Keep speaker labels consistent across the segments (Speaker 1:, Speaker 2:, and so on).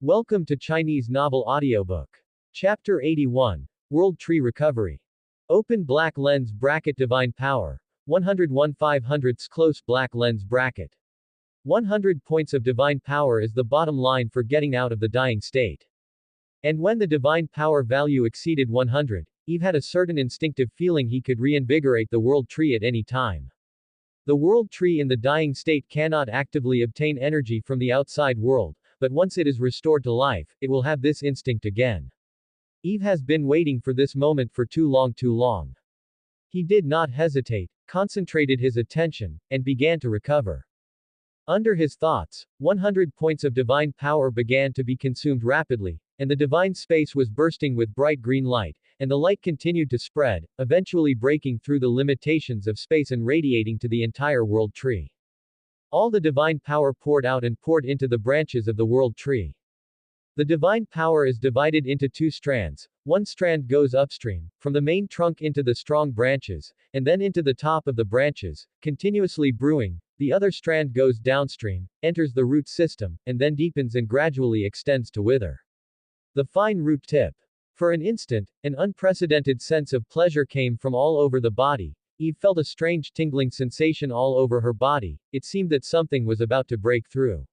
Speaker 1: Welcome to Chinese Novel Audiobook. Chapter 81. World Tree Recovery. Open black lens bracket divine power. 101 500ths close black lens bracket. 100 points of divine power is the bottom line for getting out of the dying state. And when the divine power value exceeded 100, Eve had a certain instinctive feeling he could reinvigorate the world tree at any time. The world tree in the dying state cannot actively obtain energy from the outside world, but once it is restored to life, it will have this instinct again. Eve has been waiting for this moment for too long. He did not hesitate, concentrated his attention, and began to recover. Under his thoughts, 100 points of divine power began to be consumed rapidly, and the divine space was bursting with bright green light, and the light continued to spread, eventually breaking through the limitations of space and radiating to the entire world tree. All the divine power poured out and poured into the branches of the world tree. The divine power is divided into two strands. One strand goes upstream, from the main trunk into the strong branches, and then into the top of the branches, continuously brewing. The other strand goes downstream, enters the root system, and then deepens and gradually extends to wither the fine root tip. For an instant, an unprecedented sense of pleasure came from all over the body. Eve felt a strange tingling sensation all over her body. It seemed that something was about to break through.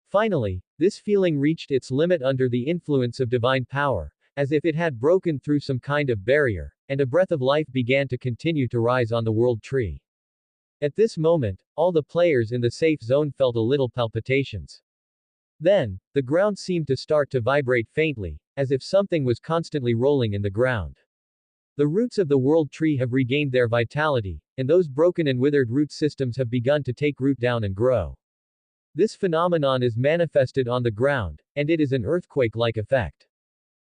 Speaker 1: Finally, this feeling reached its limit under the influence of divine power, as if it had broken through some kind of barrier, and a breath of life began to continue to rise on the world tree. At this moment, all the players in the safe zone felt a little palpitations. Then, the ground seemed to start to vibrate faintly, as if something was constantly rolling in the ground. The roots of the world tree have regained their vitality, and those broken and withered root systems have begun to take root down and grow. This phenomenon is manifested on the ground, and it is an earthquake-like effect.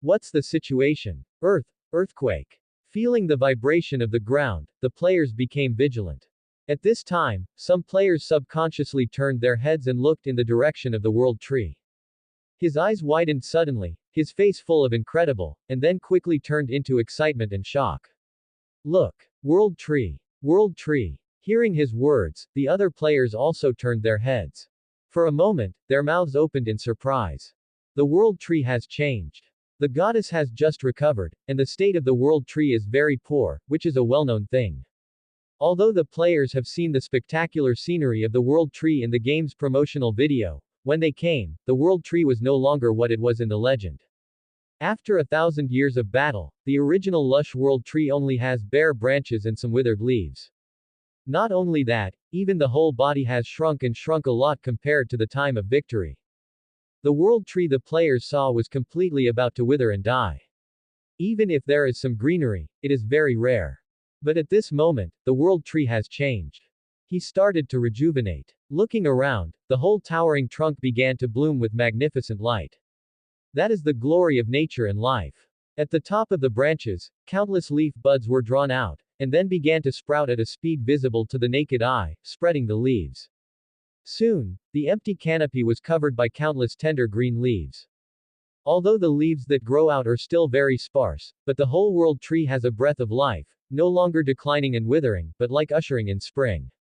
Speaker 1: What's the situation? Earthquake. Feeling the vibration of the ground, the players became vigilant. At this time, some players subconsciously turned their heads and looked in the direction of the world tree. His eyes widened suddenly, his face full of incredible, and then quickly turned into excitement and shock. Look! World tree! World tree! Hearing his words, the other players also turned their heads. For a moment, their mouths opened in surprise. The world tree has changed. The goddess has just recovered, and the state of the world tree is very poor, which is a well-known thing. Although the players have seen the spectacular scenery of the world tree in the game's promotional video, when they came, the world tree was no longer what it was in the legend. After 1,000 years of battle, the original lush world tree only has bare branches and some withered leaves. Not only that, even the whole body has shrunk a lot compared to the time of victory. The world tree the players saw was completely about to wither and die. Even if there is some greenery, it is very rare. But at this moment, the world tree has changed. He started to rejuvenate. Looking around, the whole towering trunk began to bloom with magnificent light. That is the glory of nature and life. At the top of the branches, countless leaf buds were drawn out, and then began to sprout at a speed visible to the naked eye, spreading the leaves. Soon, the empty canopy was covered by countless tender green leaves. Although the leaves that grow out are still very sparse, but the whole world tree has a breath of life, no longer declining and withering, but like ushering in spring.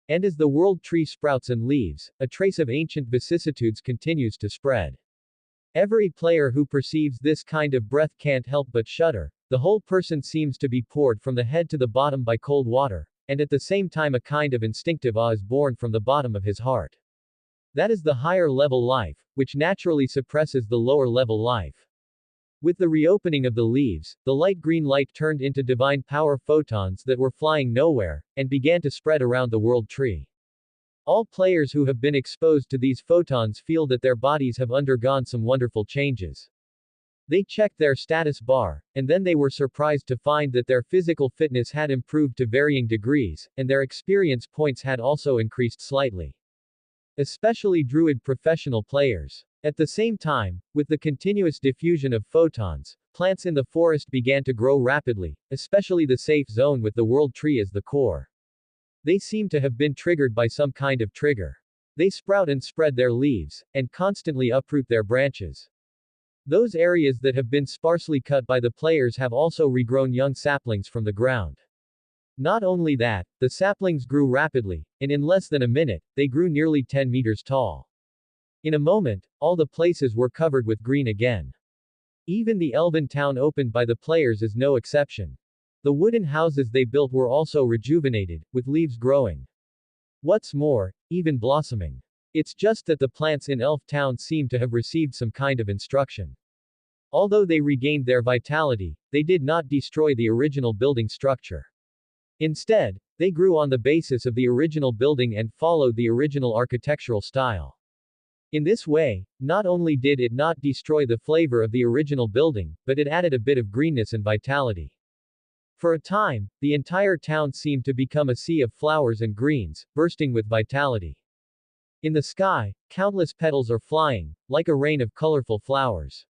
Speaker 1: And as the world tree sprouts and leaves, a trace of ancient vicissitudes continues to spread. Every player who perceives this kind of breath can't help but shudder. The whole person seems to be poured from the head to the bottom by cold water, and at the same time a kind of instinctive awe is born from the bottom of his heart. That is the higher level life, which naturally suppresses the lower level life. With the reopening of the leaves, the light green light turned into divine power photons that were flying nowhere, and began to spread around the world tree. All players who have been exposed to these photons feel that their bodies have undergone some wonderful changes. They checked their status bar, and then they were surprised to find that their physical fitness had improved to varying degrees, and their experience points had also increased slightly. Especially Druid professional players. At the same time, with the continuous diffusion of photons, plants in the forest began to grow rapidly, especially the safe zone with the world tree as the core. They seem to have been triggered by some kind of trigger. They sprout and spread their leaves, and constantly uproot their branches. Those areas that have been sparsely cut by the players have also regrown young saplings from the ground. Not only that, the saplings grew rapidly, and in less than a minute, they grew nearly 10 meters tall. In a moment, all the places were covered with green again. Even the elven town opened by the players is no exception. The wooden houses they built were also rejuvenated, with leaves growing. What's more, even blossoming. It's just that the plants in Elf Town seem to have received some kind of instruction. Although they regained their vitality, they did not destroy the original building structure. Instead, they grew on the basis of the original building and followed the original architectural style. In this way, not only did it not destroy the flavor of the original building, but it added a bit of greenness and vitality. For a time, the entire town seemed to become a sea of flowers and greens, bursting with vitality. In the sky, countless petals are flying, like a rain of colorful flowers.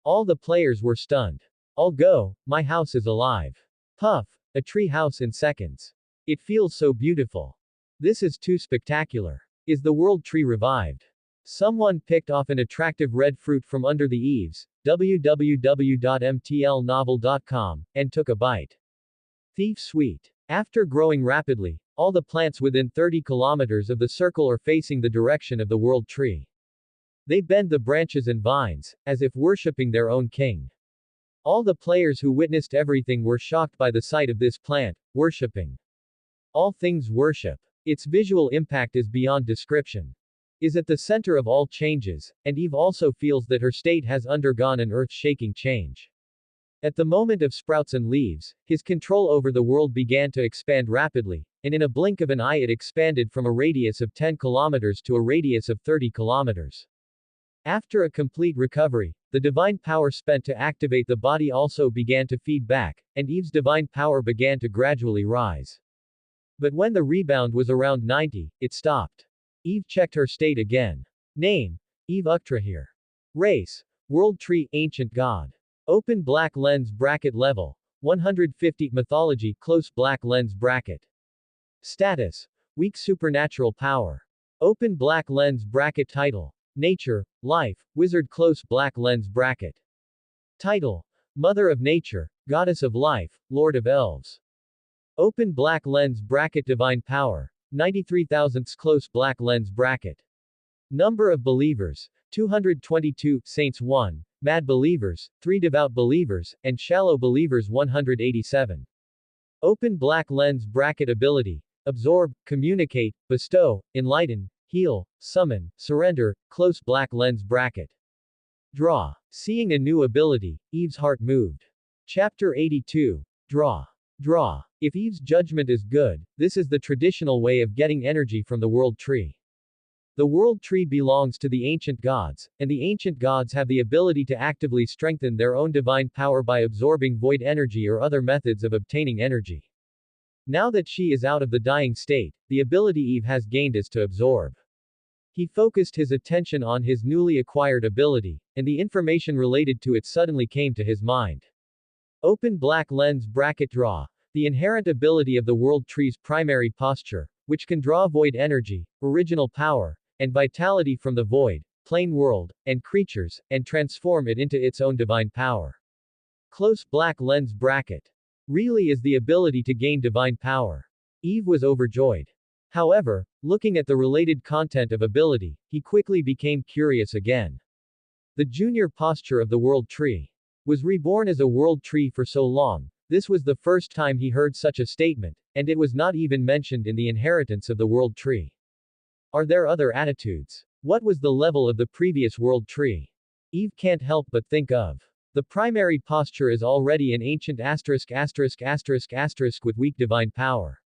Speaker 1: All the players were stunned. I'll go, my house is alive. Puff, a tree house in seconds. It feels so beautiful. This is too spectacular. Is the world tree revived? Someone picked off an attractive red fruit from under the eaves, www.mtlnovel.com, and took a bite. Thief sweet. After growing rapidly, all the plants within 30 kilometers of the circle are facing the direction of the world tree. They bend the branches and vines, as if worshipping their own king. All the players who witnessed everything were shocked by the sight of this plant, worshipping. All things worship. Its visual impact is beyond description. Is at the center of all changes, and Eve also feels that her state has undergone an earth-shaking change. At the moment of sprouts and leaves, his control over the world began to expand rapidly, and in a blink of an eye it expanded from a radius of 10 kilometers to a radius of 30 kilometers. After a complete recovery, the divine power spent to activate the body also began to feed back, and Eve's divine power began to gradually rise. But when the rebound was around 90, it stopped. Eve checked her state again. Name: Eve Uktrahir. Race: World Tree, Ancient God. Open black lens bracket level: 150. Mythology, close black lens bracket. Status: weak supernatural power. Open black lens bracket. Title: Nature, Life, Wizard, close black lens bracket. Title: Mother of Nature, Goddess of Life, Lord of Elves. Open black lens bracket. Divine Power: 93,000, close black lens bracket. Number of believers: 222, saints 1, mad believers 3, devout believers, and shallow believers 187. Open black lens bracket. Ability: absorb, communicate, bestow, enlighten, heal, summon, surrender, close black lens bracket. Draw. Seeing a new ability, Eve's heart moved. Chapter 82. Draw. Draw. If Eve's judgment is good, this is the traditional way of getting energy from the world tree. The world tree belongs to the ancient gods, and the ancient gods have the ability to actively strengthen their own divine power by absorbing void energy or other methods of obtaining energy. Now that she is out of the dying state, the ability Eve has gained is to absorb. He focused his attention on his newly acquired ability, and the information related to it suddenly came to his mind. Open black lens bracket. Draw. The inherent ability of the world tree's primary posture, which can draw void energy, original power, and vitality from the void, plane world, and creatures, and transform it into its own divine power. Close black lens bracket. Really is the ability to gain divine power. Eve was overjoyed. However, looking at the related content of ability, he quickly became curious again. The junior posture of the world tree was reborn as a world tree for so long. This was the first time he heard such a statement, and it was not even mentioned in the inheritance of the world tree. Are there other attitudes? What was the level of the previous world tree? Eve can't help but think of. The primary posture is already an ancient ***** with weak divine power.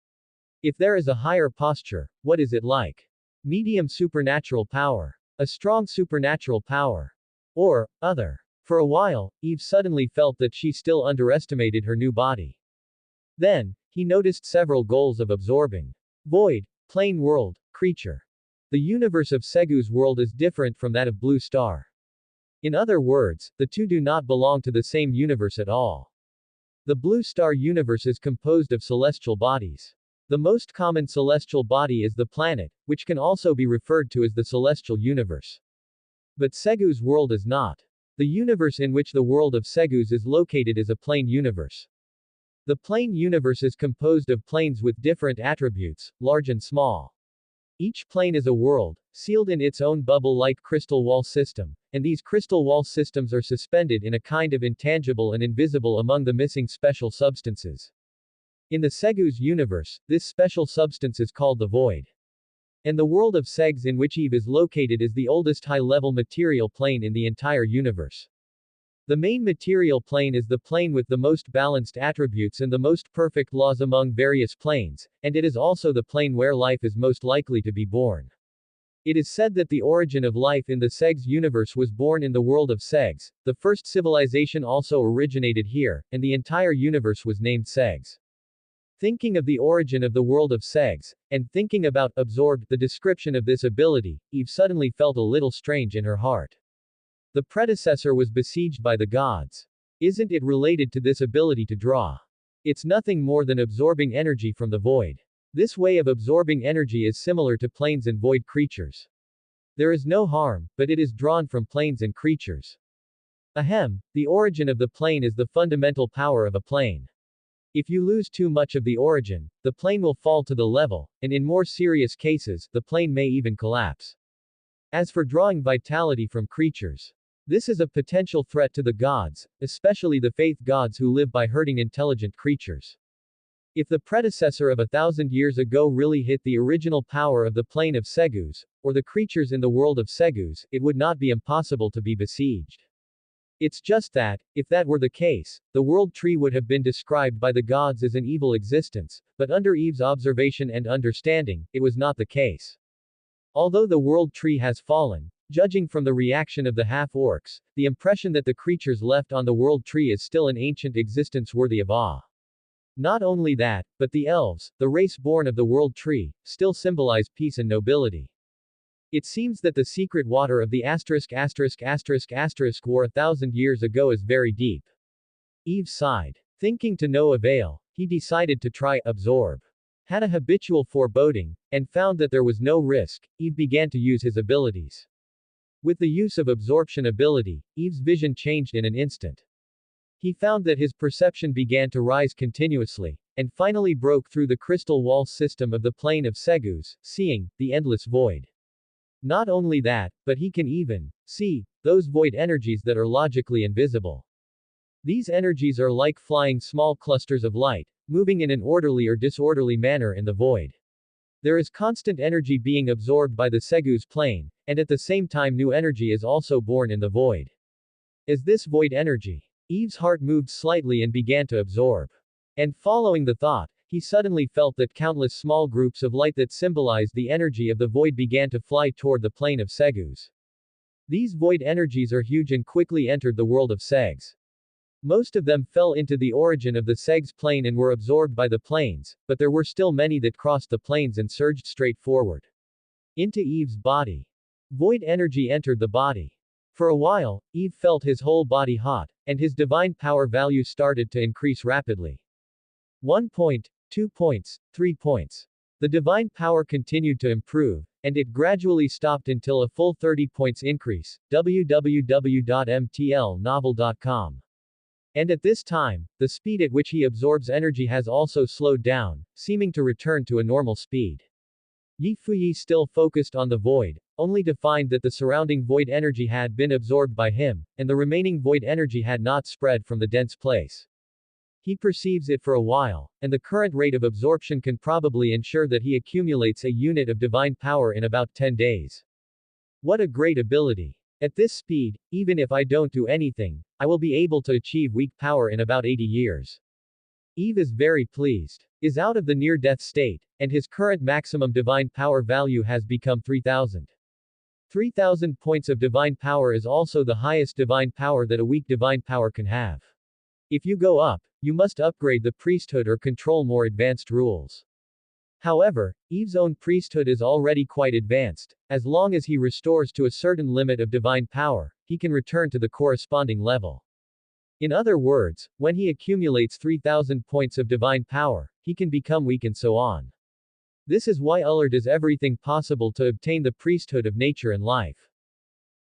Speaker 1: If there is a higher posture, what is it like? Medium supernatural power. A strong supernatural power. Or, other. For a while, Eve suddenly felt that she still underestimated her new body. Then, he noticed several goals of absorbing. Void, plane world, creature. The universe of Segu's world is different from that of Blue Star. In other words, the two do not belong to the same universe at all. The Blue Star universe is composed of celestial bodies. The most common celestial body is the planet, which can also be referred to as the celestial universe. But Segu's world is not. The universe in which the world of Segu's is located is a plane universe. The plane universe is composed of planes with different attributes, large and small. Each plane is a world, sealed in its own bubble-like crystal wall system, and these crystal wall systems are suspended in a kind of intangible and invisible among the missing special substances. In the Segu's universe, this special substance is called the Void. And the world of Segs in which Eve is located is the oldest high-level material plane in the entire universe. The main material plane is the plane with the most balanced attributes and the most perfect laws among various planes, and it is also the plane where life is most likely to be born. It is said that the origin of life in the Segs universe was born in the world of Segs, the first civilization also originated here, and the entire universe was named Segs. Thinking of the origin of the world of Segs, and thinking about, absorbed, the description of this ability, Eve suddenly felt a little strange in her heart. The predecessor was besieged by the gods. Isn't it related to this ability to draw? It's nothing more than absorbing energy from the void. This way of absorbing energy is similar to planes and void creatures. There is no harm, but it is drawn from planes and creatures. Ahem, the origin of the plane is the fundamental power of a plane. If you lose too much of the origin, the plane will fall to the level, and in more serious cases, the plane may even collapse. As for drawing vitality from creatures, this is a potential threat to the gods, especially the faith gods who live by hurting intelligent creatures. If the predecessor of 1,000 years ago really hit the original power of the plane of Segus, or the creatures in the world of Segus, it would not be impossible to be besieged. It's just that, if that were the case, the world tree would have been described by the gods as an evil existence, but under Eve's observation and understanding, it was not the case. Although the world tree has fallen, judging from the reaction of the half-orcs, the impression that the creatures left on the world tree is still an ancient existence worthy of awe. Not only that, but the elves, the race born of the world tree, still symbolize peace and nobility. It seems that the secret water of the war 1,000 years ago is very deep. Eve sighed. Thinking to no avail, he decided to try absorb. Had a habitual foreboding, and found that there was no risk, Eve began to use his abilities. With the use of absorption ability, Eve's vision changed in an instant. He found that his perception began to rise continuously, and finally broke through the crystal wall system of the plane of Segus, seeing the endless void. Not only that, but he can even see those void energies that are logically invisible. These energies are like flying small clusters of light, moving in an orderly or disorderly manner in the void. There is constant energy being absorbed by the Segus plane, and at the same time new energy is also born in the void. As this void energy, Eve's heart moved slightly and began to absorb. And following the thought, he suddenly felt that countless small groups of light that symbolized the energy of the void began to fly toward the plane of Segus. These void energies are huge and quickly entered the world of Segs. Most of them fell into the origin of the Segs plane and were absorbed by the planes, but there were still many that crossed the planes and surged straight forward into Eve's body. Void energy entered the body. For a while, Eve felt his whole body hot, and his divine power value started to increase rapidly. 1 point, 2 points, 3 points. The divine power continued to improve, and it gradually stopped until a full 30 points increase. www.mtlnovel.com. And at this time, the speed at which he absorbs energy has also slowed down, seeming to return to a normal speed. Yi Fuyi still focused on the void, only to find that the surrounding void energy had been absorbed by him, and the remaining void energy had not spread from the dense place. He perceives it for a while, and the current rate of absorption can probably ensure that he accumulates a unit of divine power in about 10 days. What a great ability! At this speed, even if I don't do anything, I will be able to achieve weak power in about 80 years. Eve is very pleased. Is out of the near-death state, and his current maximum divine power value has become 3,000. 3,000 points of divine power is also the highest divine power that a weak divine power can have. If you go up, you must upgrade the priesthood or control more advanced rules. However, Eve's own priesthood is already quite advanced. As long as he restores to a certain limit of divine power, he can return to the corresponding level. In other words, when he accumulates 3,000 points of divine power, he can become weak and so on. This is why Ullr does everything possible to obtain the priesthood of nature and life.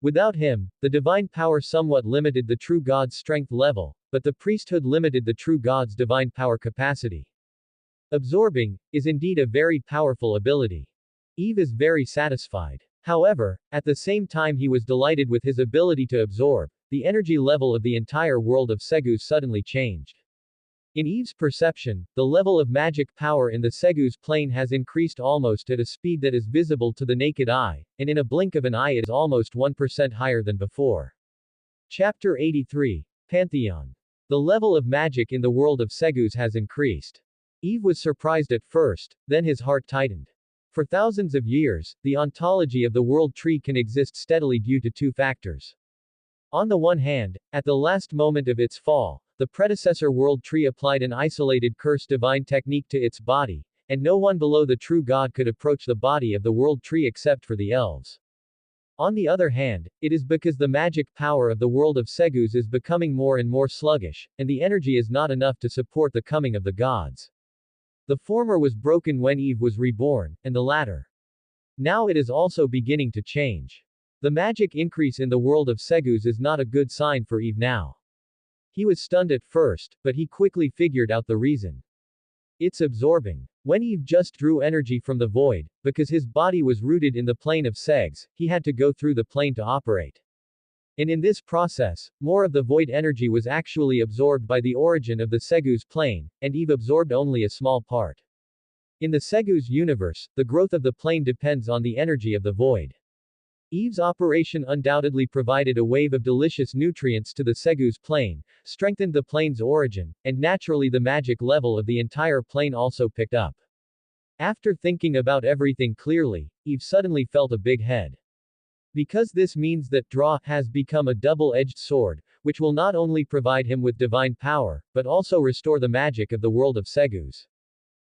Speaker 1: Without him, the divine power somewhat limited the true God's strength level, but the priesthood limited the true God's divine power capacity. Absorbing is indeed a very powerful ability. Eve is very satisfied. However, at the same time he was delighted with his ability to absorb, the energy level of the entire world of Segus suddenly changed. In Eve's perception, the level of magic power in the Segus plane has increased almost at a speed that is visible to the naked eye, and in a blink of an eye it is almost 1% higher than before. Chapter 83. Pantheon. The level of magic in the world of Segus has increased. Eve was surprised at first, then his heart tightened. For thousands of years, the ontology of the world tree can exist steadily due to two factors. On the one hand, at the last moment of its fall, the predecessor world tree applied an isolated curse divine technique to its body, and no one below the true God could approach the body of the world tree except for the elves. On the other hand, it is because the magic power of the world of Segus is becoming more and more sluggish, and the energy is not enough to support the coming of the gods. The former was broken when Eve was reborn, and the latter. Now it is also beginning to change. The magic increase in the world of Segus is not a good sign for Eve now. He was stunned at first, but he quickly figured out the reason. It's absorbing. When Eve just drew energy from the void, because his body was rooted in the plane of Segs, he had to go through the plane to operate. And in this process, more of the void energy was actually absorbed by the origin of the Segus plane, and Eve absorbed only a small part. In the Segus universe, the growth of the plane depends on the energy of the void. Eve's operation undoubtedly provided a wave of delicious nutrients to the Segus plane, strengthened the plane's origin, and naturally the magic level of the entire plane also picked up. After thinking about everything clearly, Eve suddenly felt a big head. Because this means that Draw has become a double-edged sword, which will not only provide him with divine power, but also restore the magic of the world of Segus.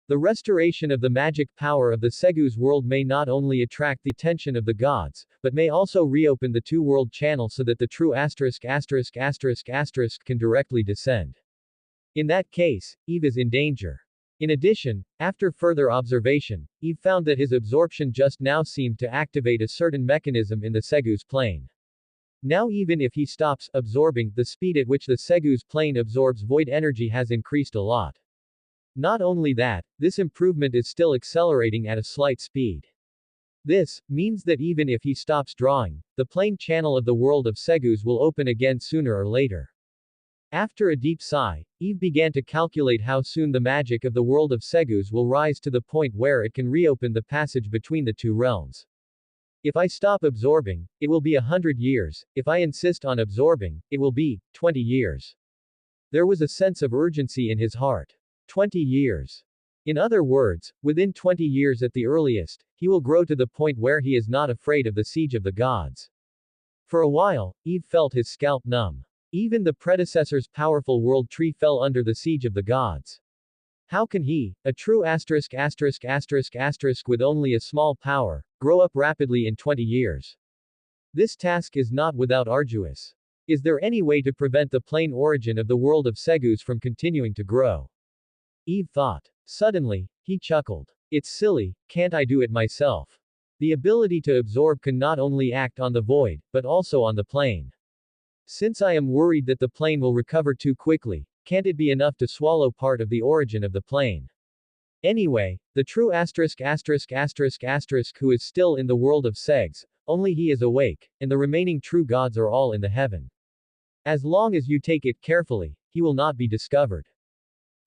Speaker 1: The restoration of the magic power of the Segus world may not only attract the attention of the gods, but may also reopen the two-world channel so that the true ***** can directly descend. In that case, Eve is in danger. In addition, after further observation, Eve found that his absorption just now seemed to activate a certain mechanism in the Segus plane. Now even if he stops absorbing, the speed at which the Segus plane absorbs void energy has increased a lot. Not only that, this improvement is still accelerating at a slight speed. This means that even if he stops drawing, the plane channel of the world of Segus will open again sooner or later. After a deep sigh, Eve began to calculate how soon the magic of the world of Segus will rise to the point where it can reopen the passage between the two realms. If I stop absorbing, it will be 100 years, if I insist on absorbing, it will be 20 years. There was a sense of urgency in his heart. 20 years. In other words, within 20 years at the earliest, he will grow to the point where he is not afraid of the siege of the gods. For a while, Eve felt his scalp numb. Even the predecessor's powerful world tree fell under the siege of the gods. How can he, a true **** with only a small power, grow up rapidly in 20 years? This task is not without arduous. Is there any way to prevent the plane origin of the world of Segus from continuing to grow? Eve thought. Suddenly, he chuckled. It's silly, can't I do it myself? The ability to absorb can not only act on the void, but also on the plane. Since I am worried that the plane will recover too quickly, can't it be enough to swallow part of the origin of the plane? Anyway, the true ***** who is still in the world of Segs, only he is awake, and the remaining true gods are all in the heaven. As long as you take it carefully, he will not be discovered.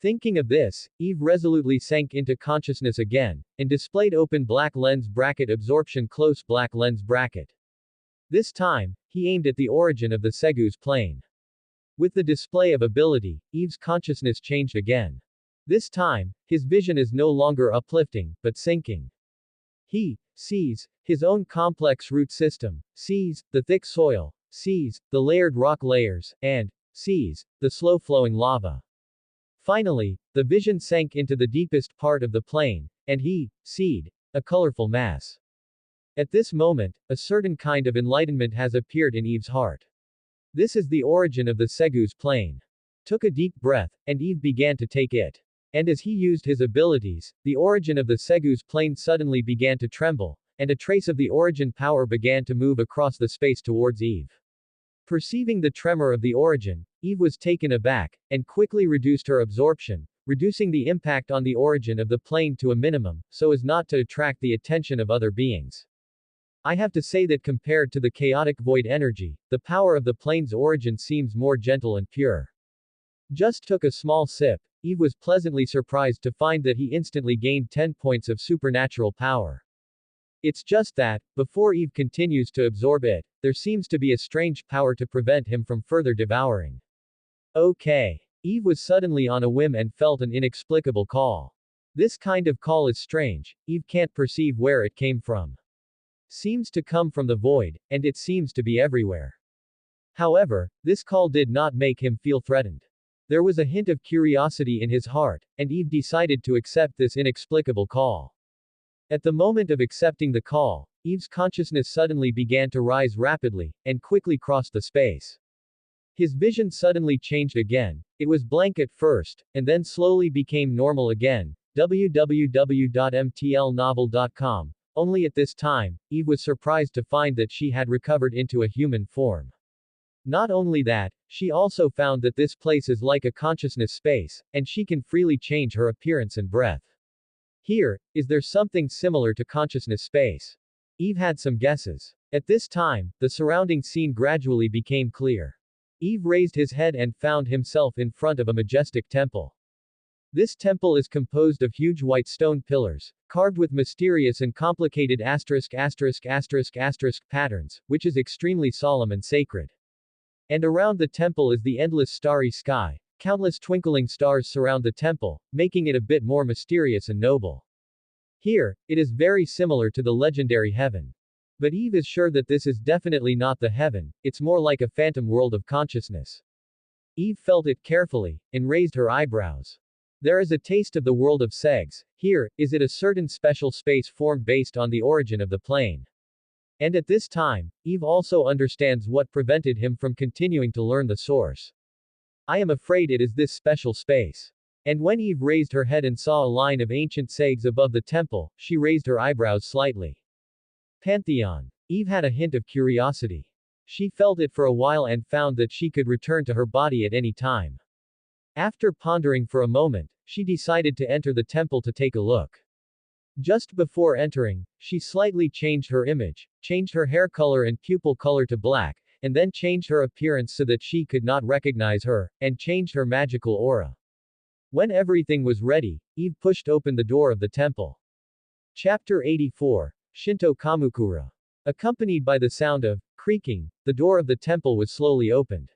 Speaker 1: Thinking of this, Eve resolutely sank into consciousness again, and displayed open black lens bracket absorption close black lens bracket. This time, he aimed at the origin of the Segus plane. With the display of ability, Eve's consciousness changed again. This time, his vision is no longer uplifting, but sinking. He sees his own complex root system, sees the thick soil, sees the layered rock layers, and sees the slow-flowing lava. Finally, the vision sank into the deepest part of the plane, and he seed a colorful mass. At this moment, a certain kind of enlightenment has appeared in Eve's heart. This is the origin of the Segus plane. Took a deep breath, and Eve began to take it. And as he used his abilities, the origin of the Segus plane suddenly began to tremble, and a trace of the origin power began to move across the space towards Eve. Perceiving the tremor of the origin, Eve was taken aback, and quickly reduced her absorption, reducing the impact on the origin of the plane to a minimum, so as not to attract the attention of other beings. I have to say that compared to the chaotic void energy, the power of the plane's origin seems more gentle and pure. Just took a small sip, Eve was pleasantly surprised to find that he instantly gained 10 points of supernatural power. It's just that, before Eve continues to absorb it, there seems to be a strange power to prevent him from further devouring. Okay. Eve was suddenly on a whim and felt an inexplicable call. This kind of call is strange, Eve can't perceive where it came from. Seems to come from the void, and it seems to be everywhere. However, this call did not make him feel threatened. There was a hint of curiosity in his heart, and Eve decided to accept this inexplicable call. At the moment of accepting the call, Eve's consciousness suddenly began to rise rapidly, and quickly crossed the space. His vision suddenly changed again. It was blank at first, and then slowly became normal again. www.mtlnovel.com. Only at this time, Eve was surprised to find that she had recovered into a human form. Not only that, she also found that this place is like a consciousness space, and she can freely change her appearance and breath. Here, is there something similar to consciousness space? Eve had some guesses. At this time, the surrounding scene gradually became clear. Eve raised his head and found himself in front of a majestic temple. This temple is composed of huge white stone pillars, carved with mysterious and complicated patterns, which is extremely solemn and sacred. And around the temple is the endless starry sky. Countless twinkling stars surround the temple, making it a bit more mysterious and noble. Here, it is very similar to the legendary heaven. But Eve is sure that this is definitely not the heaven, it's more like a phantom world of consciousness. Eve felt it carefully, and raised her eyebrows. There is a taste of the world of Segs. Here, is it a certain special space formed based on the origin of the plane. And at this time, Eve also understands what prevented him from continuing to learn the source. I am afraid it is this special space. And when Eve raised her head and saw a line of ancient Segs above the temple, she raised her eyebrows slightly. Pantheon. Eve had a hint of curiosity. She felt it for a while and found that she could return to her body at any time. After pondering for a moment, she decided to enter the temple to take a look. Just before entering, she slightly changed her image, changed her hair color and pupil color to black, and then changed her appearance so that she could not recognize her, and changed her magical aura. When everything was ready, Eve pushed open the door of the temple. Chapter 84. Shinto Kamukura. Accompanied by the sound of creaking, the door of the temple was slowly opened.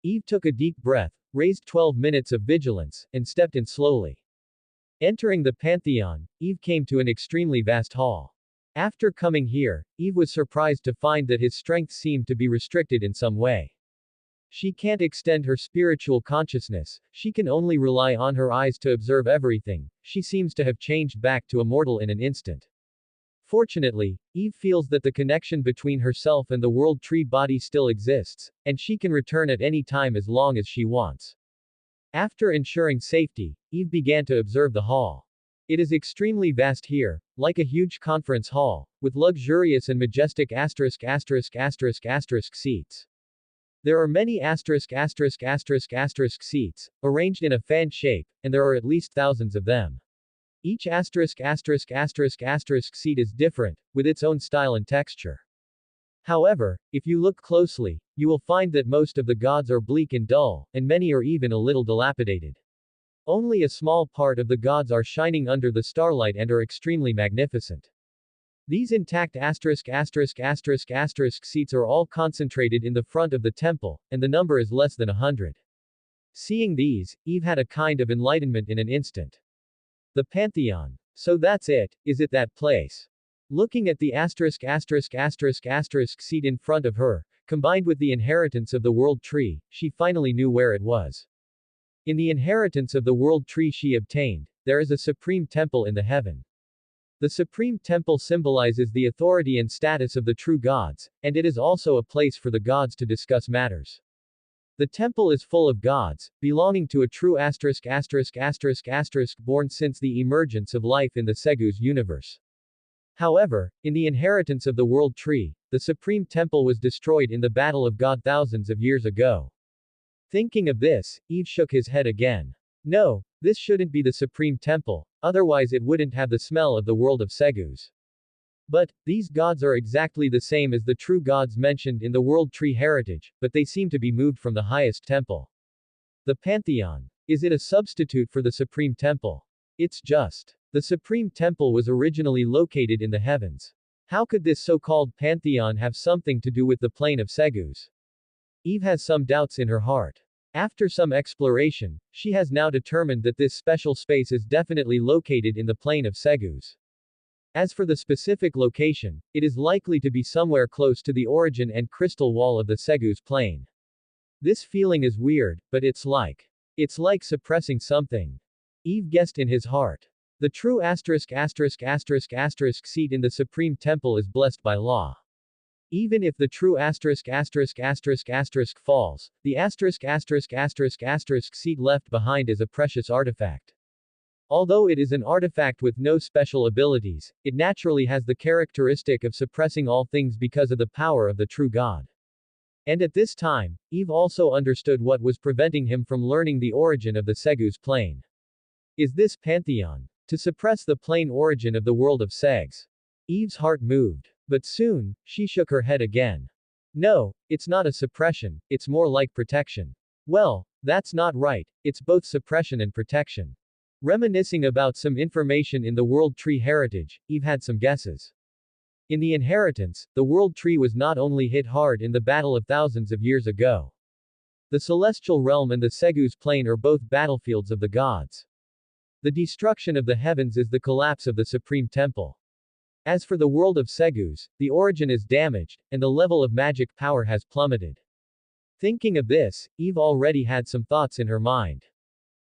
Speaker 1: Eve took a deep breath, raised 12 minutes of vigilance, and stepped in slowly. Entering the Pantheon, Eve came to an extremely vast hall. After coming here, Eve was surprised to find that his strength seemed to be restricted in some way. She can't extend her spiritual consciousness, she can only rely on her eyes to observe everything. She seems to have changed back to a mortal in an instant. Fortunately, Eve feels that the connection between herself and the world tree body still exists, and she can return at any time as long as she wants. After ensuring safety, Eve began to observe the hall. It is extremely vast here, like a huge conference hall, with luxurious and majestic seats. There are many seats, arranged in a fan shape, and there are at least thousands of them. Each seat is different, with its own style and texture. However, if you look closely, you will find that most of the gods are bleak and dull, and many are even a little dilapidated. Only a small part of the gods are shining under the starlight and are extremely magnificent. These intact seats are all concentrated in the front of the temple, and the number is less than 100. Seeing these, Eve had a kind of enlightenment in an instant. The Pantheon. So that's it, is it that place? Looking at the seat in front of her, combined with the inheritance of the world tree, she finally knew where it was. In the inheritance of the world tree she obtained, there is a supreme temple in the heaven. The supreme temple symbolizes the authority and status of the true gods, and it is also a place for the gods to discuss matters. The temple is full of gods, belonging to a true born since the emergence of life in the Segu's universe. However, in the inheritance of the world tree, the supreme temple was destroyed in the Battle of God thousands of years ago. Thinking of this, Eve shook his head again. No, this shouldn't be the supreme temple, otherwise it wouldn't have the smell of the world of Segus. But, these gods are exactly the same as the true gods mentioned in the World Tree Heritage, but they seem to be moved from the highest temple. The Pantheon. Is it a substitute for the Supreme Temple? It's just. The Supreme Temple was originally located in the heavens. How could this so-called Pantheon have something to do with the plane of Segus? Eve has some doubts in her heart. After some exploration, she has now determined that this special space is definitely located in the plane of Segus. As for the specific location, it is likely to be somewhere close to the origin and crystal wall of the Segus plane. This feeling is weird, but it's like suppressing something. Eve guessed in his heart. The true seat in the Supreme Temple is blessed by law. Even if the true falls, the seat left behind is a precious artifact. Although it is an artifact with no special abilities, it naturally has the characteristic of suppressing all things because of the power of the true God. And at this time, Eve also understood what was preventing him from learning the origin of the Segus plane. Is this Pantheon to suppress the plane origin of the world of Segs? Eve's heart moved. But soon, she shook her head again. No, it's not a suppression, it's more like protection. Well, that's not right, it's both suppression and protection. Reminiscing about some information in the World Tree Heritage, Eve had some guesses. In the Inheritance, the World Tree was not only hit hard in the battle of thousands of years ago. The Celestial Realm and the Segus Plane are both battlefields of the gods. The destruction of the heavens is the collapse of the Supreme Temple. As for the world of Segus, the origin is damaged, and the level of magic power has plummeted. Thinking of this, Eve already had some thoughts in her mind.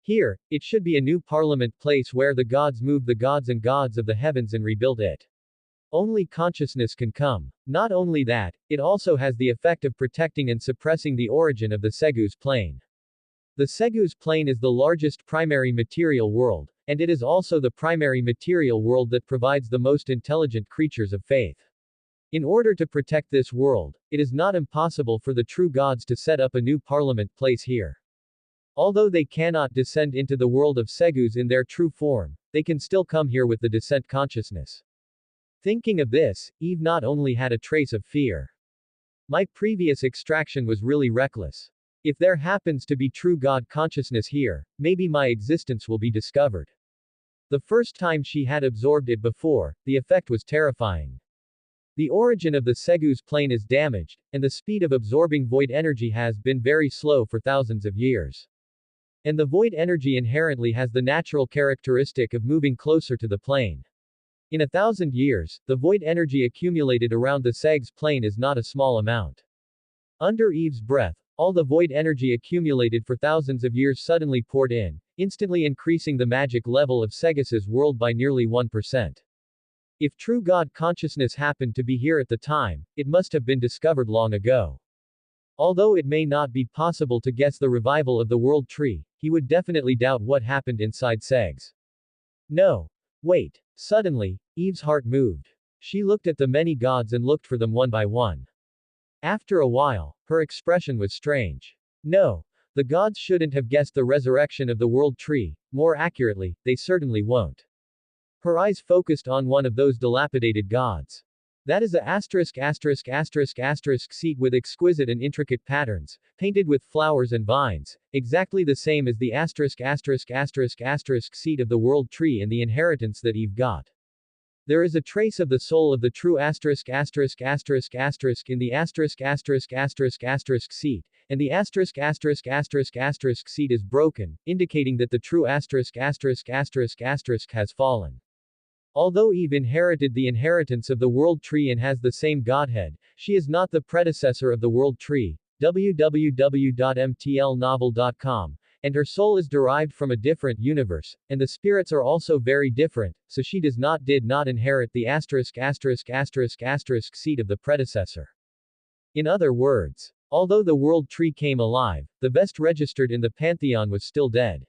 Speaker 1: Here, it should be a new parliament place where the gods move the gods and gods of the heavens and rebuild it. Only consciousness can come. Not only that, it also has the effect of protecting and suppressing the origin of the Segus plane. The Segus plane is the largest primary material world, and it is also the primary material world that provides the most intelligent creatures of faith. In order to protect this world, it is not impossible for the true gods to set up a new parliament place here. Although they cannot descend into the world of Segus in their true form, they can still come here with the descent consciousness. Thinking of this, Eve not only had a trace of fear. My previous extraction was really reckless. If there happens to be true God consciousness here, maybe my existence will be discovered. The first time she had absorbed it before, the effect was terrifying. The origin of the Segus plane is damaged, and the speed of absorbing void energy has been very slow for thousands of years. And the void energy inherently has the natural characteristic of moving closer to the plane. In 1,000 years, the void energy accumulated around the Segs plane is not a small amount. Under Eve's breath, all the void energy accumulated for thousands of years suddenly poured in, instantly increasing the magic level of Segus's world by nearly 1%. If true God consciousness happened to be here at the time, it must have been discovered long ago. Although it may not be possible to guess the revival of the world tree, he would definitely doubt what happened inside Segs. No. Wait. Suddenly, Eve's heart moved. She looked at the many gods and looked for them one by one. After a while, her expression was strange. No. The gods shouldn't have guessed the resurrection of the world tree, more accurately, they certainly won't. Her eyes focused on one of those dilapidated gods. That is a seat with exquisite and intricate patterns, painted with flowers and vines, exactly the same as the seat of the world tree and the inheritance that Eve got. There is a trace of the soul of the true in the seat, and the seat is broken, indicating that the true has fallen. Although Eve inherited the inheritance of the world tree and has the same godhead, she is not the predecessor of the world tree, www.mtlnovel.com, and her soul is derived from a different universe, and the spirits are also very different, so she did not inherit the seat of the predecessor. In other words, although the world tree came alive, the best registered in the pantheon was still dead.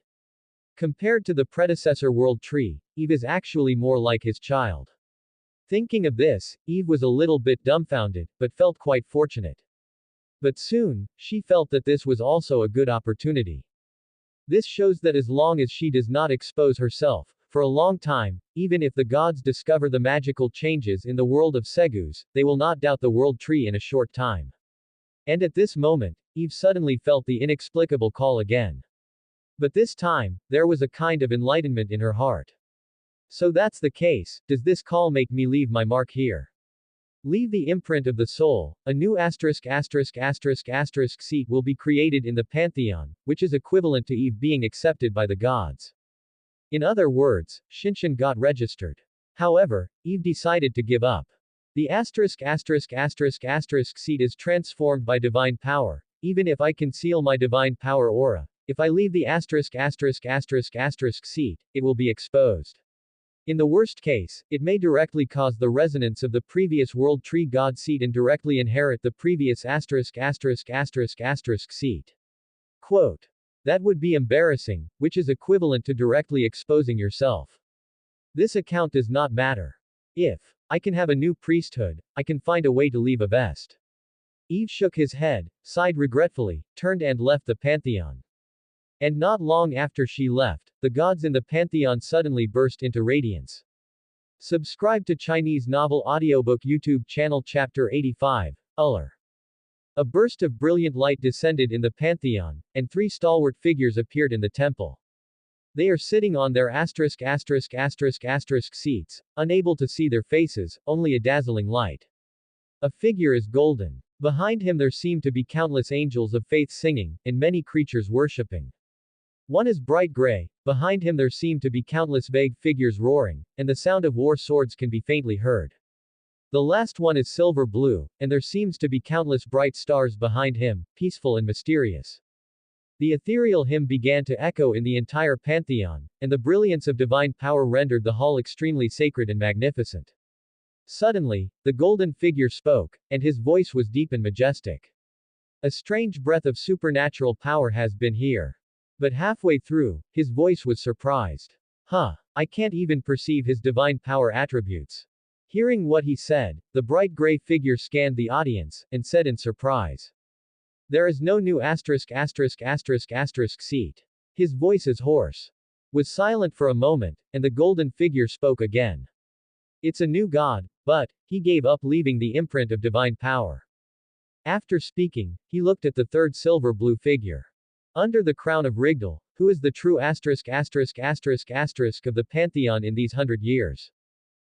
Speaker 1: Compared to the predecessor world tree, Eve is actually more like his child. Thinking of this, Eve was a little bit dumbfounded, but felt quite fortunate. But soon, she felt that this was also a good opportunity. This shows that as long as she does not expose herself, for a long time, even if the gods discover the magical changes in the world of Segus, they will not doubt the world tree in a short time. And at this moment, Eve suddenly felt the inexplicable call again. But this time, there was a kind of enlightenment in her heart. So that's the case, does this call make me leave my mark here? Leave the imprint of the soul, a new **** seat will be created in the pantheon, which is equivalent to Eve being accepted by the gods. In other words, Shinshin got registered. However, Eve decided to give up. The **** seat is transformed by divine power, even if I conceal my divine power aura. If I leave the **** seat, it will be exposed. In the worst case, it may directly cause the resonance of the previous world tree god seat and directly inherit the previous **** seat. Quote. That would be embarrassing, which is equivalent to directly exposing yourself. This account does not matter. If I can have a new priesthood, I can find a way to leave a vest. Eve shook his head, sighed regretfully, turned and left the pantheon. And not long after she left, the gods in the pantheon suddenly burst into radiance. Subscribe to Chinese Novel Audiobook YouTube channel Chapter 85, Ulr. A burst of brilliant light descended in the pantheon, and 3 stalwart figures appeared in the temple. They are sitting on their **** seats, unable to see their faces, only a dazzling light. A figure is golden. Behind him there seem to be countless angels of faith singing, and many creatures worshipping. One is bright gray, behind him there seem to be countless vague figures roaring, and the sound of war swords can be faintly heard. The last one is silver blue, and there seems to be countless bright stars behind him, peaceful and mysterious. The ethereal hymn began to echo in the entire pantheon, and the brilliance of divine power rendered the hall extremely sacred and magnificent. Suddenly, the golden figure spoke, and his voice was deep and majestic. A strange breath of supernatural power has been here. But halfway through, his voice was surprised. I can't even perceive his divine power attributes. Hearing what he said, the bright gray figure scanned the audience, and said in surprise. There is no new **** seat. His voice is hoarse. Was silent for a moment, and the golden figure spoke again. It's a new god, but he gave up leaving the imprint of divine power. After speaking, he looked at the third silver blue figure. Under the crown of Rigdal, who is the true **** of the pantheon in these 100 years?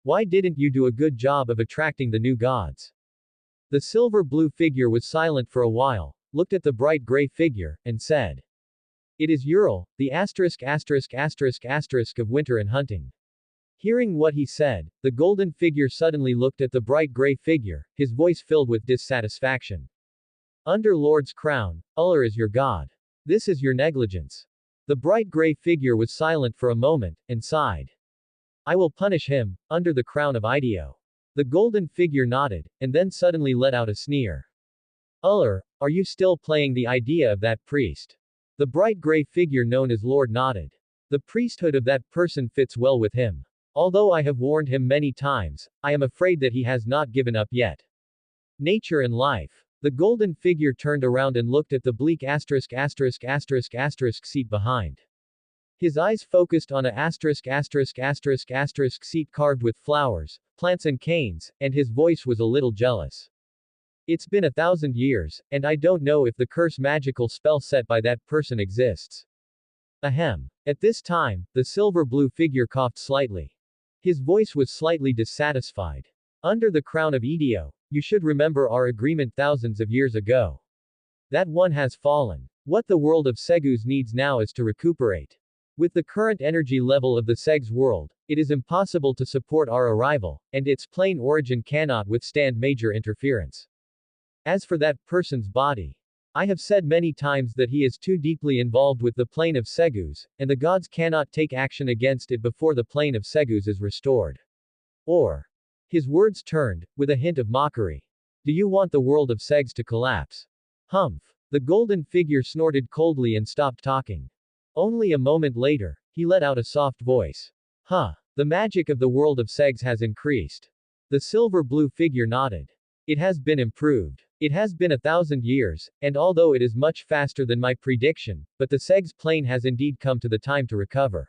Speaker 1: Why didn't you do a good job of attracting the new gods? The silver blue figure was silent for a while, looked at the bright gray figure, and said. It is Ural, the **** of winter and hunting. Hearing what he said, the golden figure suddenly looked at the bright gray figure, his voice filled with dissatisfaction. Under Lord's crown, Ulr is your god. This is your negligence. The bright gray figure was silent for a moment, and sighed. I will punish him, under the crown of Ideo. The golden figure nodded, and then suddenly let out a sneer. Ulr, are you still playing the idea of that priest? The bright gray figure known as Lord nodded. The priesthood of that person fits well with him. Although I have warned him many times, I am afraid that he has not given up yet. Nature and life. The golden figure turned around and looked at the bleak **** seat behind. His eyes focused on a **** seat carved with flowers, plants and canes, and his voice was a little jealous. It's been 1,000 years, and I don't know if the curse magical spell set by that person exists. Ahem. At this time, the silver blue figure coughed slightly. His voice was slightly dissatisfied. Under the crown of Ideo, you should remember our agreement thousands of years ago. That one has fallen. What the world of Segus needs now is to recuperate. With the current energy level of the Seg's world, it is impossible to support our arrival, and its plane origin cannot withstand major interference. As for that person's body, I have said many times that he is too deeply involved with the plane of Segus, and the gods cannot take action against it before the plane of Segus is restored. Or, his words turned, with a hint of mockery. Do you want the world of Segs to collapse? Humph. The golden figure snorted coldly and stopped talking. Only a moment later, he let out a soft voice. The magic of the world of Segs has increased. The silver blue figure nodded. It has been improved. It has been 1,000 years, and although it is much faster than my prediction, but the Seg's plane has indeed come to the time to recover.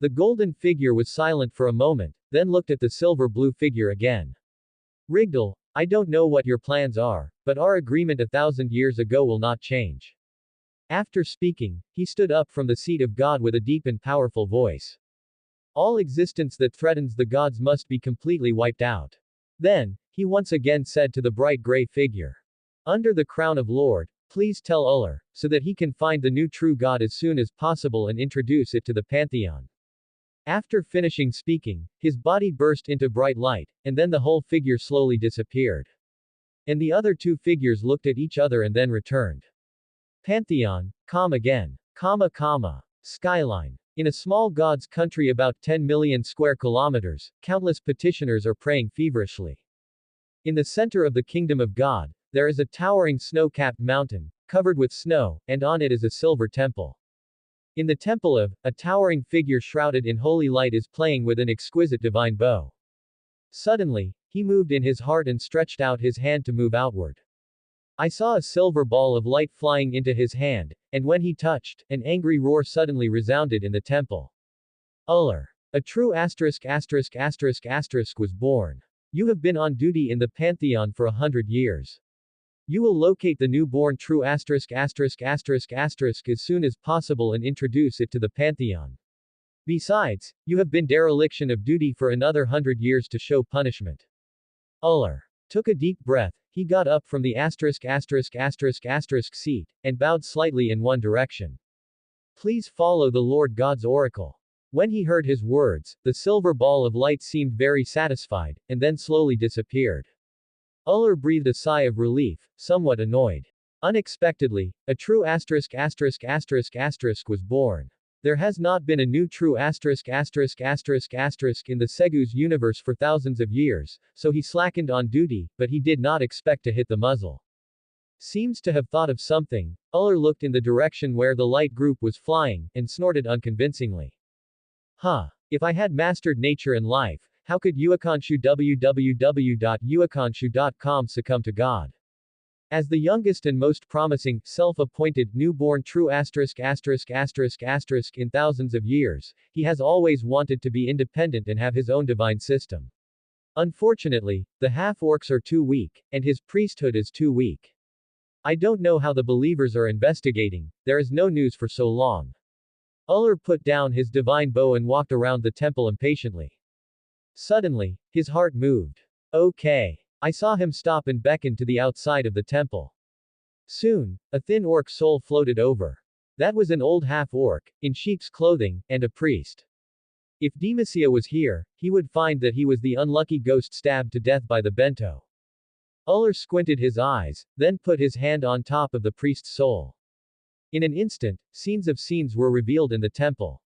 Speaker 1: The golden figure was silent for a moment, then looked at the silver-blue figure again. Rigdal, I don't know what your plans are, but our agreement 1,000 years ago will not change. After speaking, he stood up from the seat of God with a deep and powerful voice. All existence that threatens the gods must be completely wiped out. Then, he once again said to the bright gray figure. Under the crown of Lord, please tell Uller, so that he can find the new true God as soon as possible and introduce it to the pantheon. After finishing speaking, his body burst into bright light, and then the whole figure slowly disappeared. And the other two figures looked at each other and then returned. Pantheon, again. Skyline. In a small god's country about 10 million square kilometers, countless petitioners are praying feverishly. In the center of the kingdom of God, there is a towering snow-capped mountain, covered with snow, and on it is a silver temple. In the temple a towering figure shrouded in holy light is playing with an exquisite divine bow. Suddenly, he moved in his heart and stretched out his hand to move outward. I saw a silver ball of light flying into his hand, and when he touched, an angry roar suddenly resounded in the temple. Uller. A true was born. You have been on duty in the pantheon for 100 years. You will locate the newborn true as soon as possible and introduce it to the pantheon. Besides, you have been dereliction of duty for another 100 years to show punishment. Uller took a deep breath, he got up from the seat, and bowed slightly in one direction. Please follow the Lord God's oracle. When he heard his words, the silver ball of light seemed very satisfied, and then slowly disappeared. Uller breathed a sigh of relief, somewhat annoyed. Unexpectedly, a true was born. There has not been a new true in the Segu's universe for thousands of years, so he slackened on duty, but he did not expect to hit the muzzle. Seems to have thought of something, Uller looked in the direction where the light group was flying, and snorted unconvincingly. If I had mastered nature and life, how could www.uikonshu.com succumb to God? As the youngest and most promising, self-appointed, newborn true in thousands of years, he has always wanted to be independent and have his own divine system. Unfortunately, the half-orcs are too weak, and his priesthood is too weak. I don't know how the believers are investigating, there is no news for so long. Uller put down his divine bow and walked around the temple impatiently. Suddenly, his heart moved. Okay. I saw him stop and beckon to the outside of the temple. Soon, a thin orc soul floated over. That was an old half-orc, in sheep's clothing, and a priest. If Demacia was here, he would find that he was the unlucky ghost stabbed to death by the bento. Uller squinted his eyes, then put his hand on top of the priest's soul. In an instant, scenes were revealed in the temple.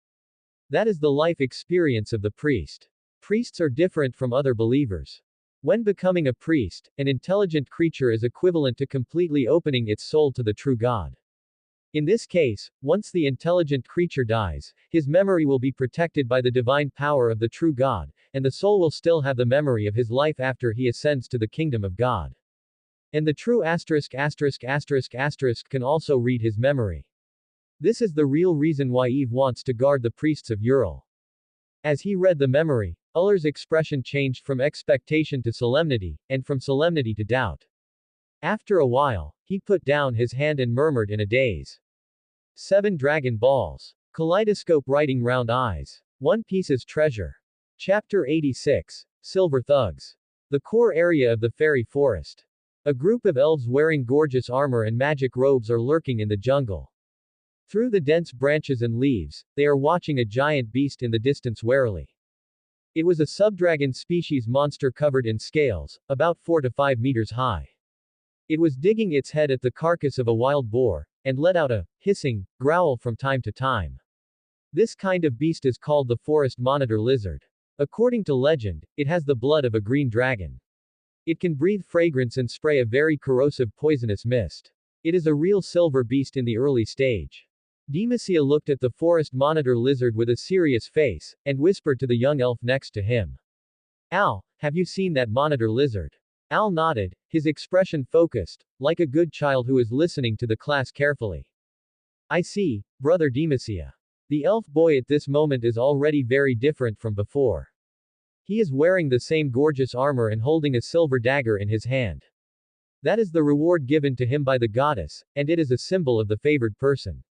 Speaker 1: That is the life experience of the priest. Priests are different from other believers. When becoming a priest, an intelligent creature is equivalent to completely opening its soul to the true God. In this case, once the intelligent creature dies, his memory will be protected by the divine power of the true God, and the soul will still have the memory of his life after he ascends to the kingdom of God. And the true can also read his memory. This is the real reason why Eve wants to guard the priests of Ural. As he read the memory, Uller's expression changed from expectation to solemnity, and from solemnity to doubt. After a while, he put down his hand and murmured in a daze. 7 Dragon Balls. Kaleidoscope writing round eyes. One Piece's treasure. Chapter 86. Silver Thugs. The core area of the fairy forest. A group of elves wearing gorgeous armor and magic robes are lurking in the jungle. Through the dense branches and leaves, they are watching a giant beast in the distance warily. It was a subdragon species monster covered in scales, about 4 to 5 meters high. It was digging its head at the carcass of a wild boar, and let out a hissing growl from time to time. This kind of beast is called the forest monitor lizard. According to legend, it has the blood of a green dragon. It can breathe fragrance and spray a very corrosive poisonous mist. It is a real silver beast in the early stage. Demacia looked at the forest monitor lizard with a serious face, and whispered to the young elf next to him. Al, have you seen that monitor lizard? Al nodded, his expression focused, like a good child who is listening to the class carefully. I see, Brother Demacia. The elf boy at this moment is already very different from before. He is wearing the same gorgeous armor and holding a silver dagger in his hand. That is the reward given to him by the goddess, and it is a symbol of the favored person.